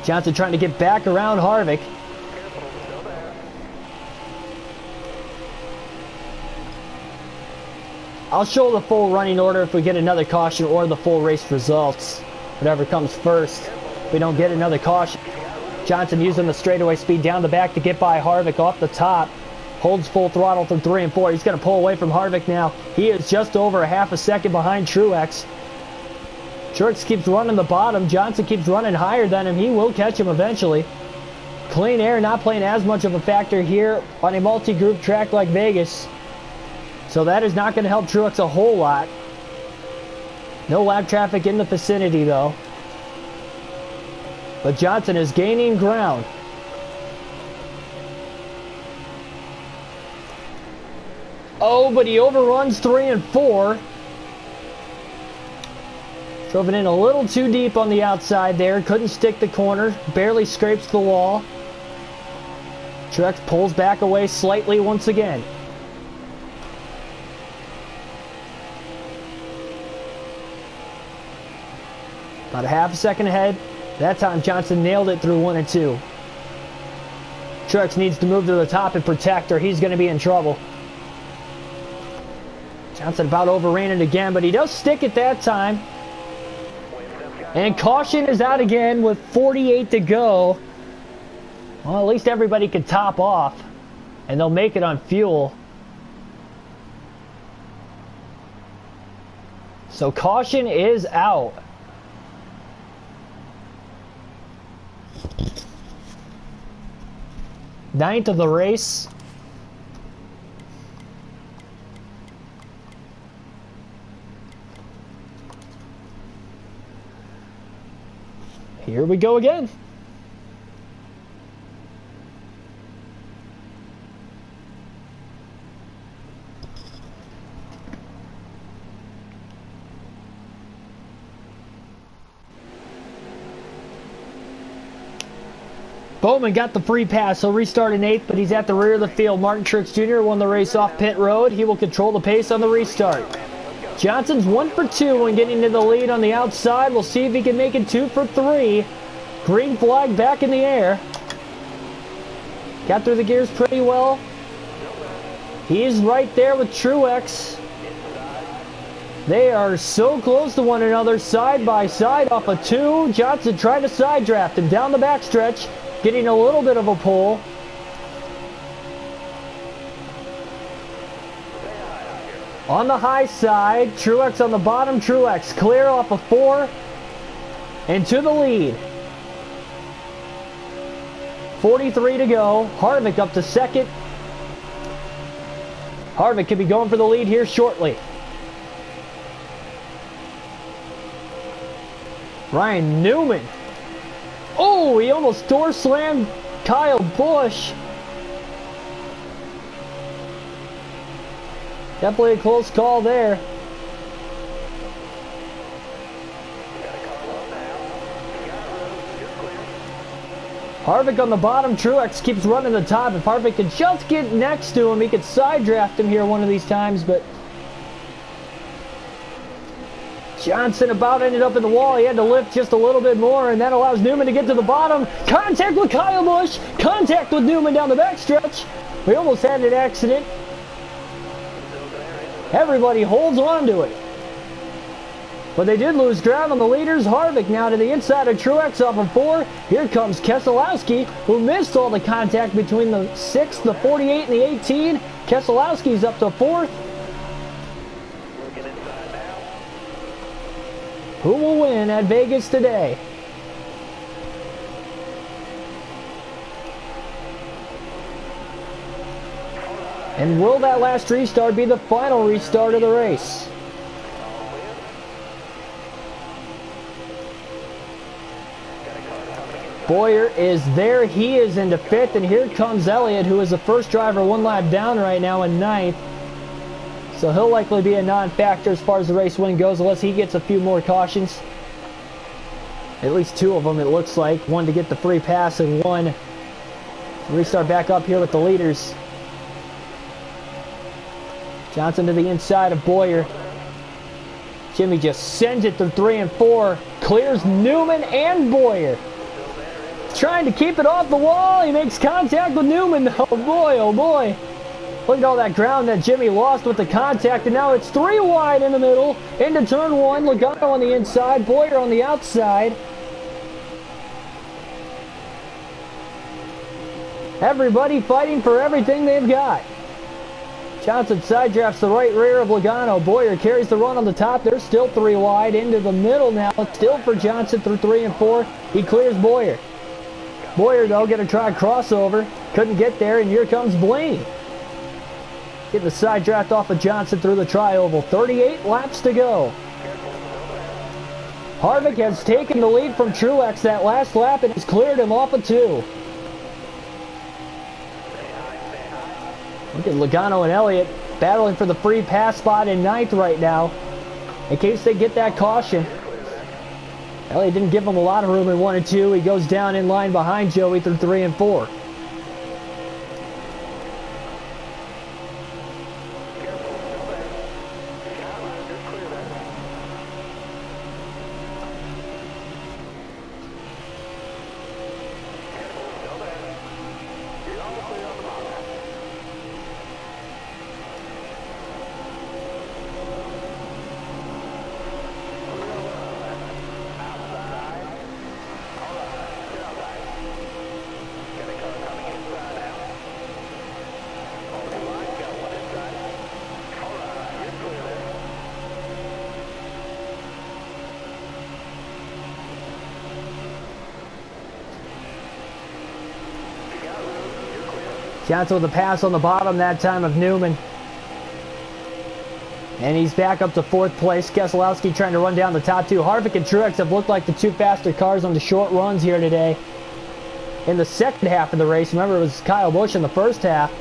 Johnson trying to get back around Harvick. I'll show the full running order if we get another caution or the full race results. Whatever comes first. If we don't get another caution. Johnson using the straightaway speed down the back to get by Harvick off the top. Holds full throttle through 3 and 4. He's going to pull away from Harvick now. He is just over a half a second behind Truex. Truex keeps running the bottom. Johnson keeps running higher than him. He will catch him eventually. Clean air not playing as much of a factor here on a multi-group track like Vegas. So that is not going to help Truex a whole lot. No lap traffic in the vicinity though. But Johnson is gaining ground. Oh, but he overruns 3 and 4. Drove it in a little too deep on the outside there. Couldn't stick the corner. Barely scrapes the wall. Truex pulls back away slightly once again. About a half a second ahead. That time Johnson nailed it through 1 and 2. Truex needs to move to the top and protect or he's going to be in trouble. Johnson about overran it again, but he does stick it that time. And caution is out again with 48 to go. Well, at least everybody can top off. And they'll make it on fuel. So caution is out. Ninth of the race. Here we go again. Bowman got the free pass. He'll restart in 8th, but he's at the rear of the field. Martin Truex Jr. won the race off pit road. He will control the pace on the restart. Johnson's 1 for 2 when getting to the lead on the outside. We'll see if he can make it 2 for 3. Green flag back in the air. Got through the gears pretty well. He's right there with Truex. They are so close to one another, side by side off of 2. Johnson trying to side draft him down the backstretch, getting a little bit of a pull. On the high side, Truex on the bottom. Truex clear off of 4 and to the lead. 43 to go. Harvick up to second. Harvick could be going for the lead here shortly. Ryan Newman. Oh, he almost door slammed Kyle Busch. Definitely a close call there. Harvick on the bottom. Truex keeps running the top. If Harvick could just get next to him, he could side draft him here one of these times, but Johnson about ended up in the wall. He had to lift just a little bit more, and that allows Newman to get to the bottom. Contact with Kyle Busch. Contact with Newman down the backstretch. We almost had an accident. Everybody holds on to it. But they did lose ground on the leaders. Harvick now to the inside of Truex off of 4. Here comes Keselowski, who missed all the contact between the 6, the 48, and the 18. Keselowski's up to 4th. Who will win at Vegas today? And will that last restart be the final restart of the race? Boyer is there. He is into 5th, and here comes Elliott, who is the first driver 1 lap down right now in 9th. So he'll likely be a non-factor as far as the race win goes, unless he gets a few more cautions. At least 2 of them, it looks like. 1 to get the free pass, and 1 to restart back up here with the leaders. Johnson to the inside of Boyer. Jimmy just sends it through 3 and 4. Clears Newman and Boyer. Trying to keep it off the wall. He makes contact with Newman. Oh boy, oh boy. Look at all that ground that Jimmy lost with the contact, and now it's 3 wide in the middle. Into turn 1. Logano on the inside. Boyer on the outside. Everybody fighting for everything they've got. Johnson side drafts the right rear of Logano. Boyer carries the run on the top. They're still 3 wide. Into the middle now. Still for Johnson through 3 and 4. He clears Boyer. Boyer, though, going to try a crossover. Couldn't get there, and here comes Blaney. Get the side draft off of Johnson through the tri-oval. 38 laps to go. Harvick has taken the lead from Truex that last lap and has cleared him off of 2. Look at Logano and Elliott battling for the free pass spot in 9th right now, in case they get that caution. Elliott didn't give him a lot of room in 1 and 2. He goes down in line behind Joey through 3 and 4. Johnson with a pass on the bottom that time of Newman. And he's back up to 4th place. Keselowski trying to run down the top 2. Harvick and Truex have looked like the 2 faster cars on the short runs here today. In the second half of the race, remember it was Kyle Busch in the first half.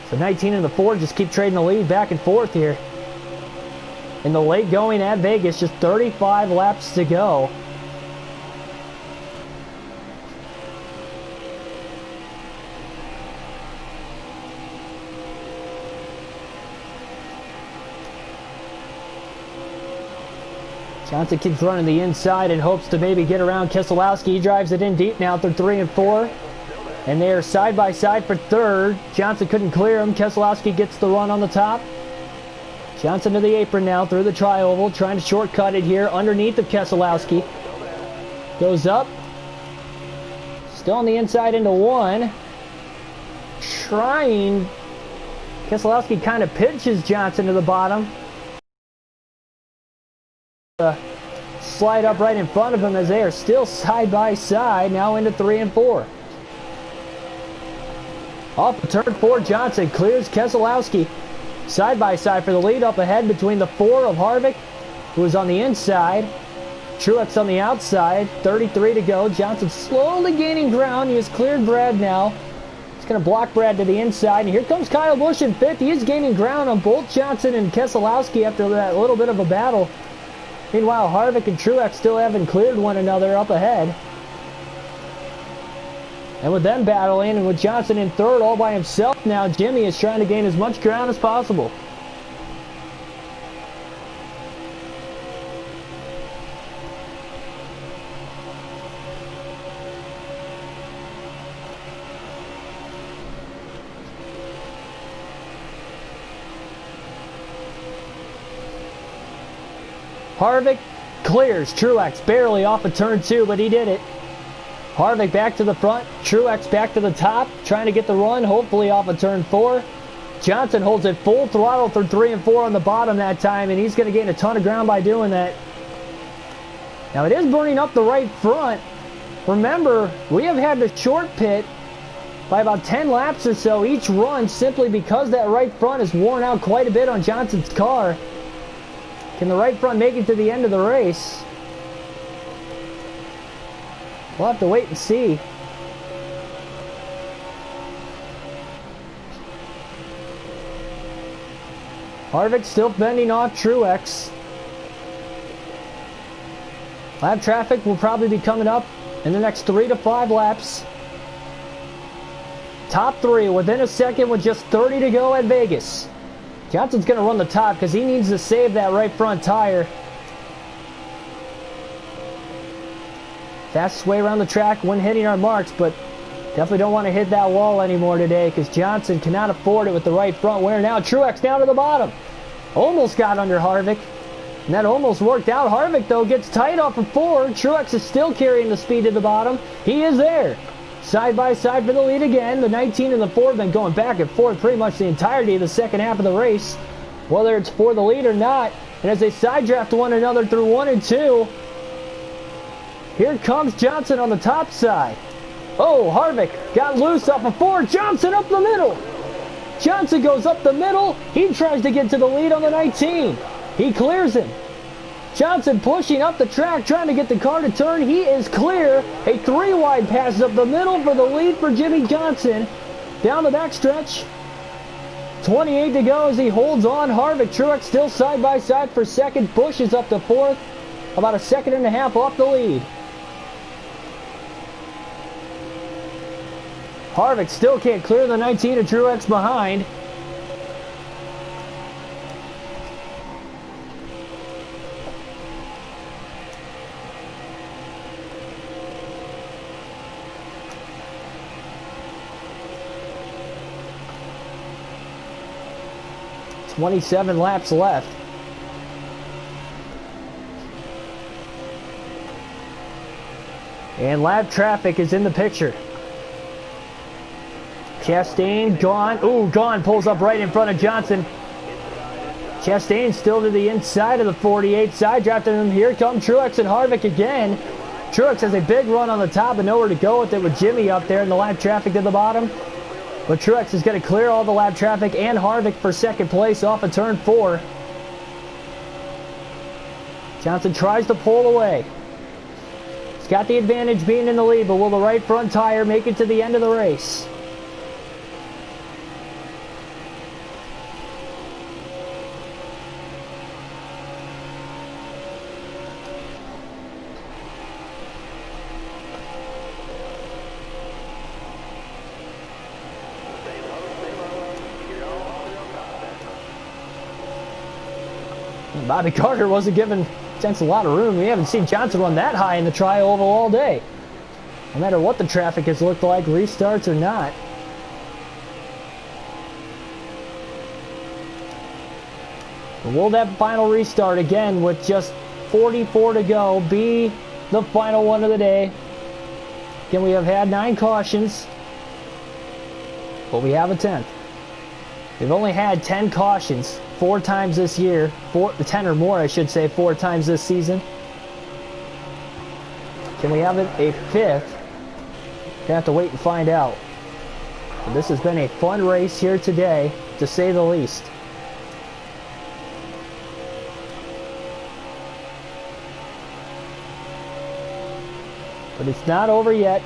So 19 and the 4 just keep trading the lead back and forth here. In the late going at Vegas, just 35 laps to go. Johnson keeps running the inside and hopes to maybe get around Keselowski. He drives it in deep now through 3 and 4. And they are side by side for 3rd. Johnson couldn't clear him. Keselowski gets the run on the top. Johnson to the apron now through the tri-oval, trying to shortcut it here underneath of Keselowski. Goes up. Still on the inside into 1. Trying. Keselowski kind of pinches Johnson to the bottom. Slide up right in front of him as they are still side by side, now into 3 and 4. Off of turn 4, Johnson clears Keselowski. Side by side for the lead up ahead between the 4 of Harvick, who is on the inside. Truex on the outside, 33 to go. Johnson slowly gaining ground. He has cleared Brad now. He's going to block Brad to the inside. And here comes Kyle Busch in 5th. He is gaining ground on both Johnson and Keselowski after that little bit of a battle. Meanwhile, Harvick and Truex still haven't cleared one another up ahead. And with them battling, and with Johnson in 3rd all by himself now, Jimmy is trying to gain as much ground as possible. Harvick clears. Truex barely off of turn 2, but he did it. Harvick back to the front. Truex back to the top, trying to get the run, hopefully off of turn 4. Johnson holds it full throttle through 3 and 4 on the bottom that time, and he's going to gain a ton of ground by doing that. Now it is burning up the right front. Remember, we have had the short pit by about 10 laps or so each run, simply because that right front is worn out quite a bit on Johnson's car. Can the right front make it to the end of the race? We'll have to wait and see. Harvick still bending off Truex. Lap traffic will probably be coming up in the next 3 to 5 laps. Top 3 within a second with just 30 to go at Vegas. Johnson's going to run the top because he needs to save that right front tire. Fastest way around the track when hitting our marks, but definitely don't want to hit that wall anymore today because Johnson cannot afford it with the right front wear. Now Truex down to the bottom. Almost got under Harvick. And that almost worked out. Harvick, though, gets tight off of 4. Truex is still carrying the speed to the bottom. He is there. Side by side for the lead again. The 19 and the 4 have been going back and forth pretty much the entirety of the second half of the race, whether it's for the lead or not. And as they side draft one another through 1 and 2, here comes Johnson on the top side. Oh, Harvick got loose off of 4. Johnson up the middle. Johnson goes up the middle. He tries to get to the lead on the 19. He clears him. Johnson pushing up the track, trying to get the car to turn. He is clear. A 3-wide pass up the middle for the lead for Jimmy Johnson. Down the backstretch. 28 to go as he holds on. Harvick, Truex still side by side for second. Busch is up to 4th. About a second and a half off the lead. Harvick still can't clear the 19 of Truex behind. .27 laps left. And lap traffic is in the picture. Chastain gone. Ooh, gone. Pulls up right in front of Johnson. Chastain still to the inside of the 48. Side drafting him. Here come Truex and Harvick again. Truex has a big run on the top and nowhere to go with it with Jimmy up there in the lap traffic to the bottom. But Truex is going to clear all the lap traffic and Harvick for second place off of turn 4. Johnson tries to pull away. He's got the advantage being in the lead, but will the right front tire make it to the end of the race? Bobby Carter wasn't giving Jensen a lot of room. We haven't seen Johnson run that high in the tri-oval all day. No matter what the traffic has looked like, restarts or not. But will that final restart again with just 44 to go be the final one of the day? Again, we have had 9 cautions, but we have a 10th. We've only had 10 cautions 4 times this year, 10 or more I should say, 4 times this season. Can we have it a 5th? Gonna have to wait and find out. But this has been a fun race here today, to say the least. But it's not over yet.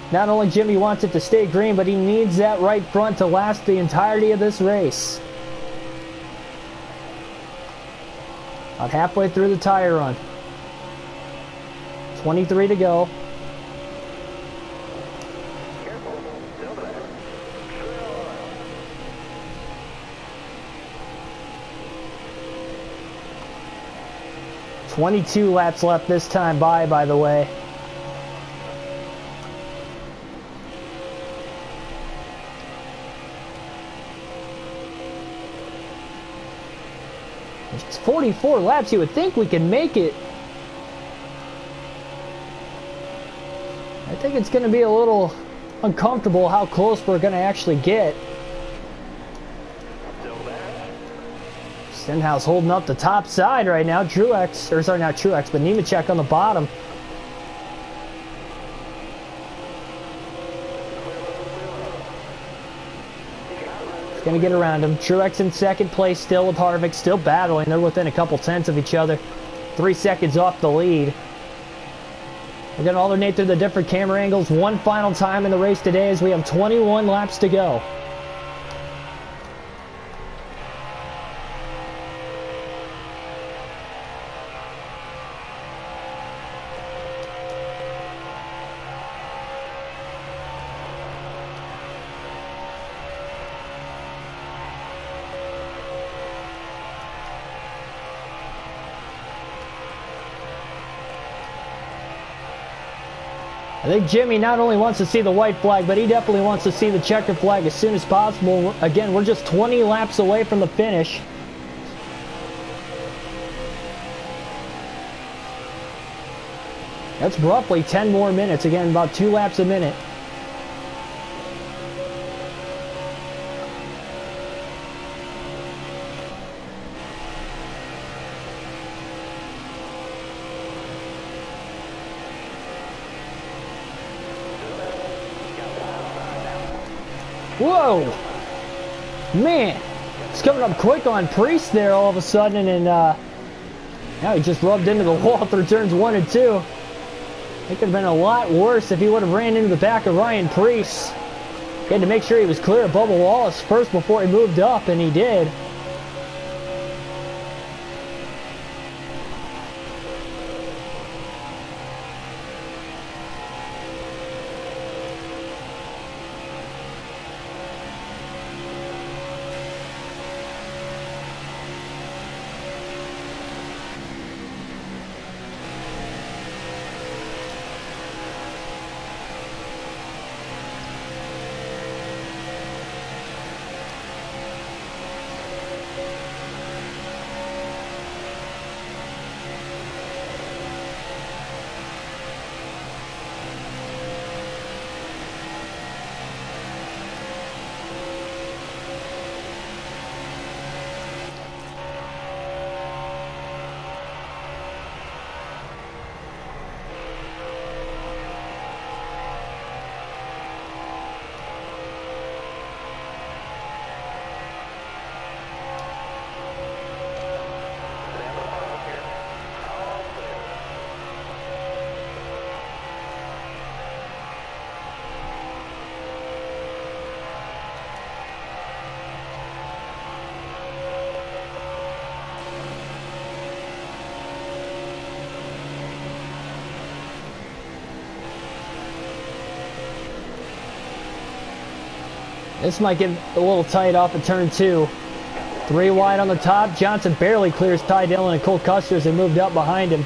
Not only Jimmy wants it to stay green, but he needs that right front to last the entirety of this race. About halfway through the tire run. 23 to go. Careful. Still there. 22 laps left this time by the way. It's 44 laps. You would think we can make it. I think it's going to be a little uncomfortable how close we're going to actually get. Stenhouse holding up the top side right now. Truex, or sorry, not Truex, but Nemechek on the bottom. Gonna get around him. Truex in second place still with Harvick, still battling. They're within a couple tenths of each other. 3 seconds off the lead. We're gonna alternate through the different camera angles one final time in the race today as we have 21 laps to go. I think Jimmy not only wants to see the white flag, but he definitely wants to see the checker flag as soon as possible. Again, we're just 20 laps away from the finish. That's roughly 10 more minutes. Again, about 2 laps a minute. Whoa! Man! It's coming up quick on Priest there all of a sudden, and now he just rubbed into the wall through turns 1 and 2. It could have been a lot worse if he would have ran into the back of Ryan Priest. He had to make sure he was clear of Bubba Wallace first before he moved up, and he did. This might get a little tight off of turn 2. 3 wide on the top. Johnson barely clears Ty Dillon and Cole Custer as they moved up behind him.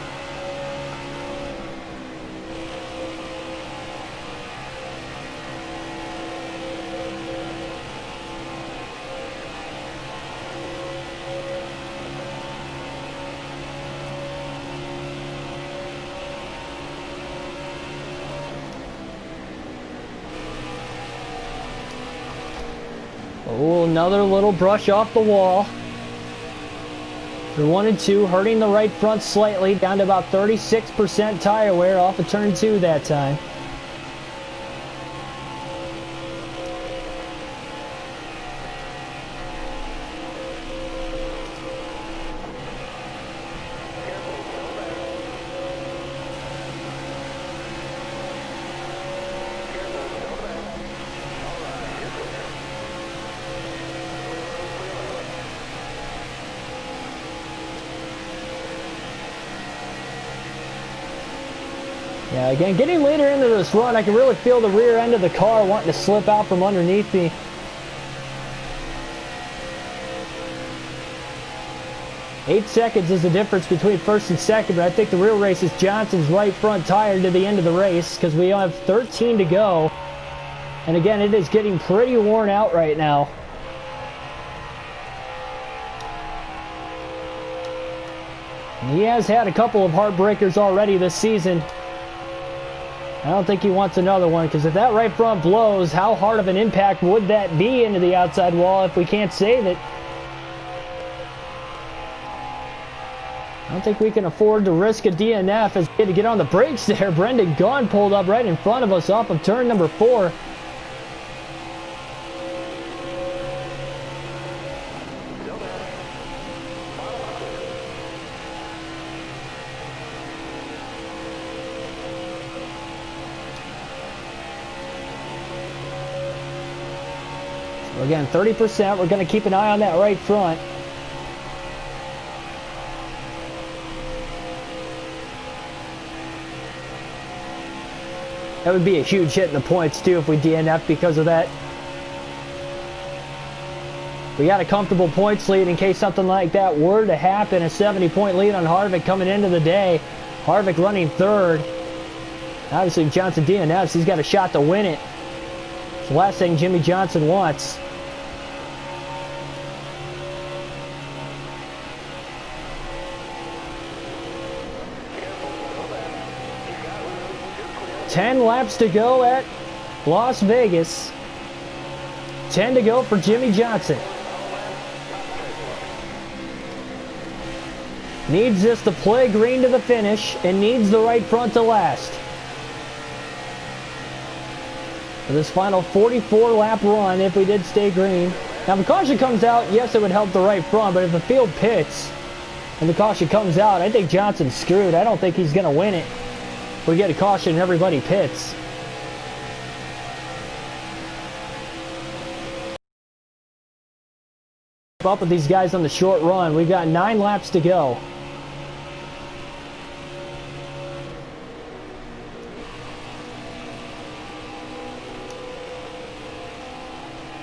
Oh, another little brush off the wall. Through 1 and 2, hurting the right front slightly, down to about 36% tire wear off of turn 2 that time. Yeah, again, getting later into this run, I can really feel the rear end of the car wanting to slip out from underneath me. Eight seconds is the difference between first and second, but I think the real race is Johnson's right front tire to the end of the race because we have 13 to go. And again, it is getting pretty worn out right now. He has had a couple of heartbreakers already this season. I don't think he wants another one, because if that right front blows, how hard of an impact would that be into the outside wall if we can't save it? I don't think we can afford to risk a DNF as we had to get on the brakes there. Brendan Gaughan pulled up right in front of us off of turn number 4. Again, 30%. We're going to keep an eye on that right front. That would be a huge hit in the points, too, if we DNF because of that. We got a comfortable points lead in case something like that were to happen. A 70-point lead on Harvick coming into the day. Harvick running third. Obviously, if Johnson DNFs, he's got a shot to win it. It's the last thing Jimmy Johnson wants. Ten laps to go at Las Vegas. 10 to go for Jimmy Johnson. Needs this to play green to the finish and needs the right front to last. For this final 44-lap run, if we did stay green. Now, if the caution comes out, yes, it would help the right front, but if the field pits and the caution comes out, I think Johnson's screwed. I don't think he's going to win it. We get a caution and everybody pits. Up with these guys on the short run. We've got 9 laps to go.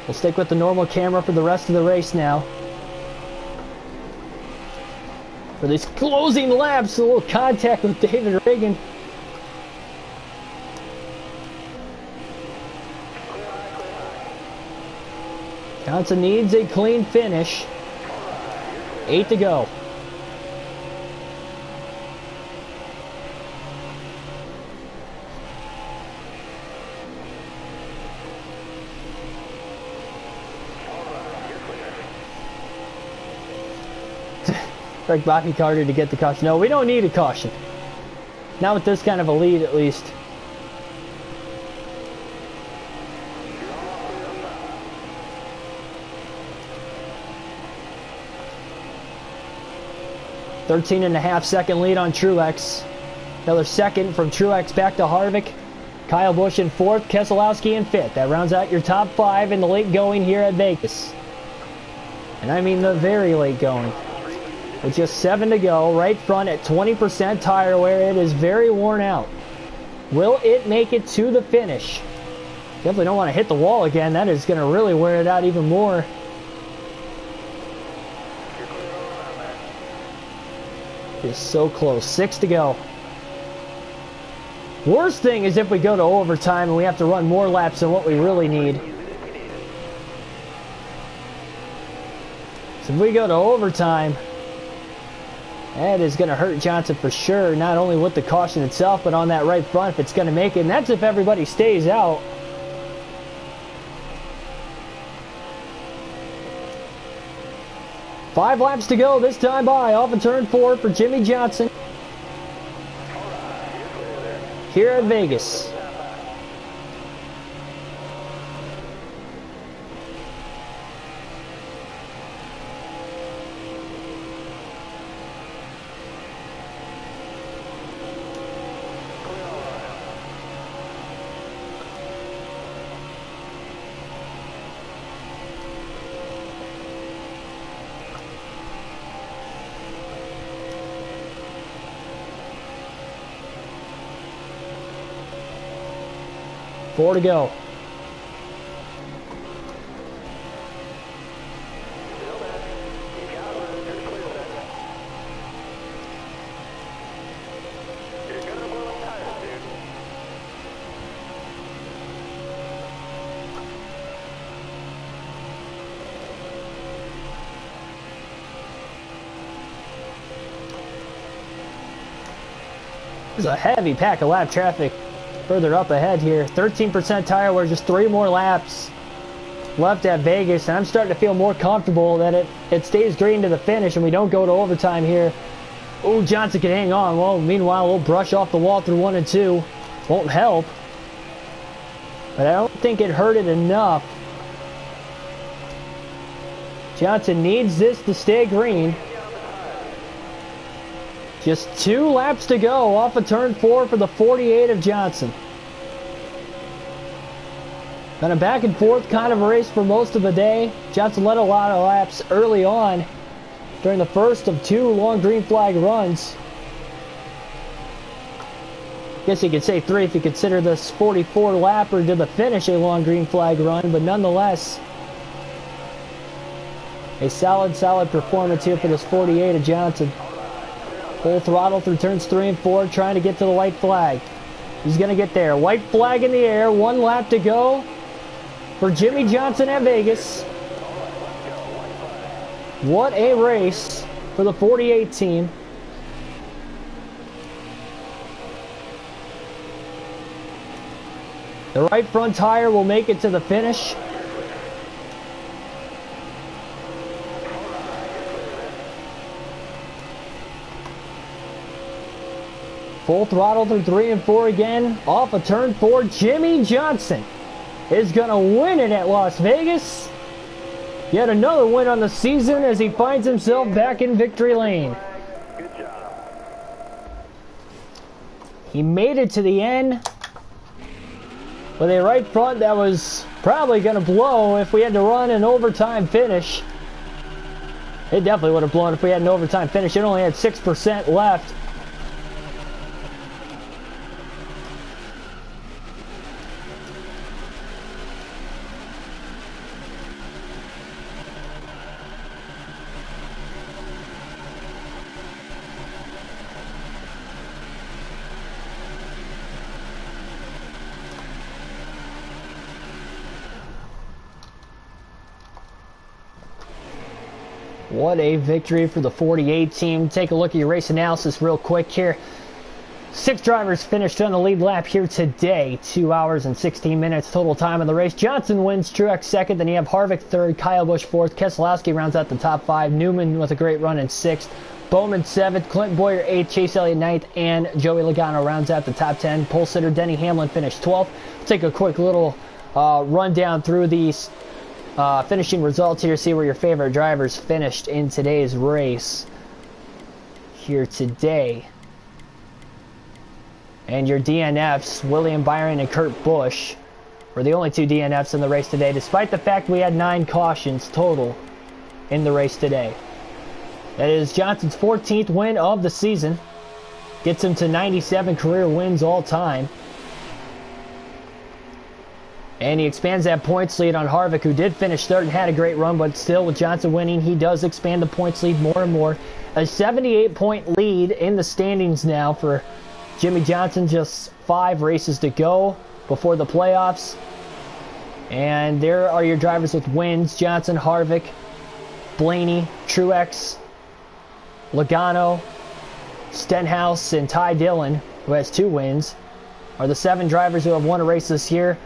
We'll stick with the normal camera for the rest of the race now. For these closing laps, a little contact with David Reagan. Johnson needs a clean finish. 8 to go. Greg Bobby Carter to get the caution. No, we don't need a caution. Not with this kind of a lead, at least. .13.5-second lead on Truex. Another second from Truex back to Harvick. Kyle Busch in 4th, Keselowski in 5th. That rounds out your top 5 in the late going here at Vegas. And I mean the very late going. With just 7 to go, right front at 20% tire wear. It is very worn out. Will it make it to the finish? Definitely don't want to hit the wall again. That is going to really wear it out even more. Just so close. 6 to go. Worst thing is if we go to overtime and we have to run more laps than what we really need. So if we go to overtime, that is going to hurt Johnson for sure. Not only with the caution itself, but on that right front if it's going to make it. And that's if everybody stays out. Five laps to go this time by off of turn 4 for Jimmy Johnson here at Vegas. Four to go. There's a heavy pack of lap traffic further up ahead here. 13% tire wear, just 3 more laps left at Vegas, and I'm starting to feel more comfortable that it stays green to the finish and we don't go to overtime here. Oh, Johnson can hang on. Well, meanwhile, we'll brush off the wall through 1 and 2. Won't help, but I don't think it hurt it enough. Johnson needs this to stay green. Just 2 laps to go off of turn 4 for the 48 of Johnson. Been a back and forth kind of race for most of the day. Johnson led a lot of laps early on during the first of 2 long green flag runs. I guess you could say 3 if you consider this 44 lapper to the finish a long green flag run, but nonetheless, a solid performance here for this 48 of Johnson. Full throttle through turns 3 and 4, trying to get to the white flag. He's going to get there. White flag in the air, 1 lap to go for Jimmy Johnson at Vegas. What a race for the 48 team. The right front tire will make it to the finish. Full throttle through 3 and 4 again. Off of turn 4, Jimmy Johnson is going to win it at Las Vegas. Yet another win on the season as he finds himself back in victory lane. Good job. He made it to the end with a right front that was probably going to blow if we had to run an overtime finish. It definitely would have blown if we had an overtime finish. It only had 6% left. What a victory for the 48 team. Take a look at your race analysis real quick here. 6 drivers finished on the lead lap here today. 2 hours and 16 minutes total time in the race. Johnson wins, Truex second, then you have Harvick third, Kyle Busch fourth, Keselowski rounds out the top 5, Newman with a great run in 6th, Bowman 7th, Clint Boyer 8th, Chase Elliott 9th, and Joey Logano rounds out the top 10. Pole sitter Denny Hamlin finished 12th. Take a quick little rundown through these finishing results here, see where your favorite drivers finished in today's race here today. And your DNFs, William Byron and Kurt Busch, were the only 2 DNFs in the race today, despite the fact we had 9 cautions total in the race today. That is Johnson's 14th win of the season. Gets him to 97 career wins all time. And he expands that points lead on Harvick, who did finish third and had a great run, but still with Johnson winning, he does expand the points lead more and more. A 78-point lead in the standings now for Jimmy Johnson, just 5 races to go before the playoffs. And there are your drivers with wins: Johnson, Harvick, Blaney, Truex, Logano, Stenhouse, and Ty Dillon, who has 2 wins, are the 7 drivers who have won a race this year.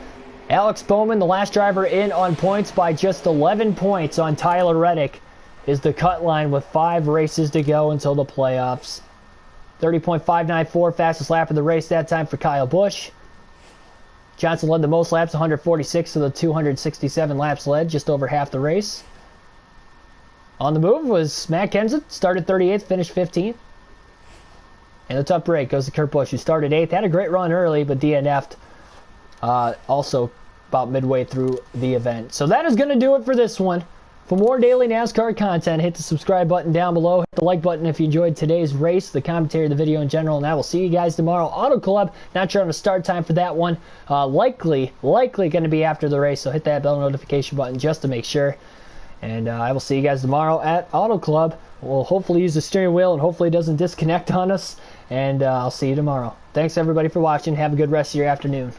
Alex Bowman, the last driver in on points by just 11 points on Tyler Reddick, is the cut line with 5 races to go until the playoffs. 30.594, fastest lap of the race that time for Kyle Busch. Johnson led the most laps, 146 of the 267 laps led, just over half the race. On the move was Matt Kenseth, started 38th, finished 15th. And the tough break goes to Kurt Busch, who started 8th, had a great run early, but DNF'd also about midway through the event. So that is going to do it for this one. For more daily NASCAR content, hit the subscribe button down below. Hit the like button if you enjoyed today's race, the commentary, the video in general, and I will see you guys tomorrow. Auto Club, not sure on the start time for that one. Likely going to be after the race, so hit that bell notification button just to make sure. And I will see you guys tomorrow at Auto Club. We'll hopefully use the steering wheel and hopefully it doesn't disconnect on us. And I'll see you tomorrow. Thanks everybody for watching. Have a good rest of your afternoon.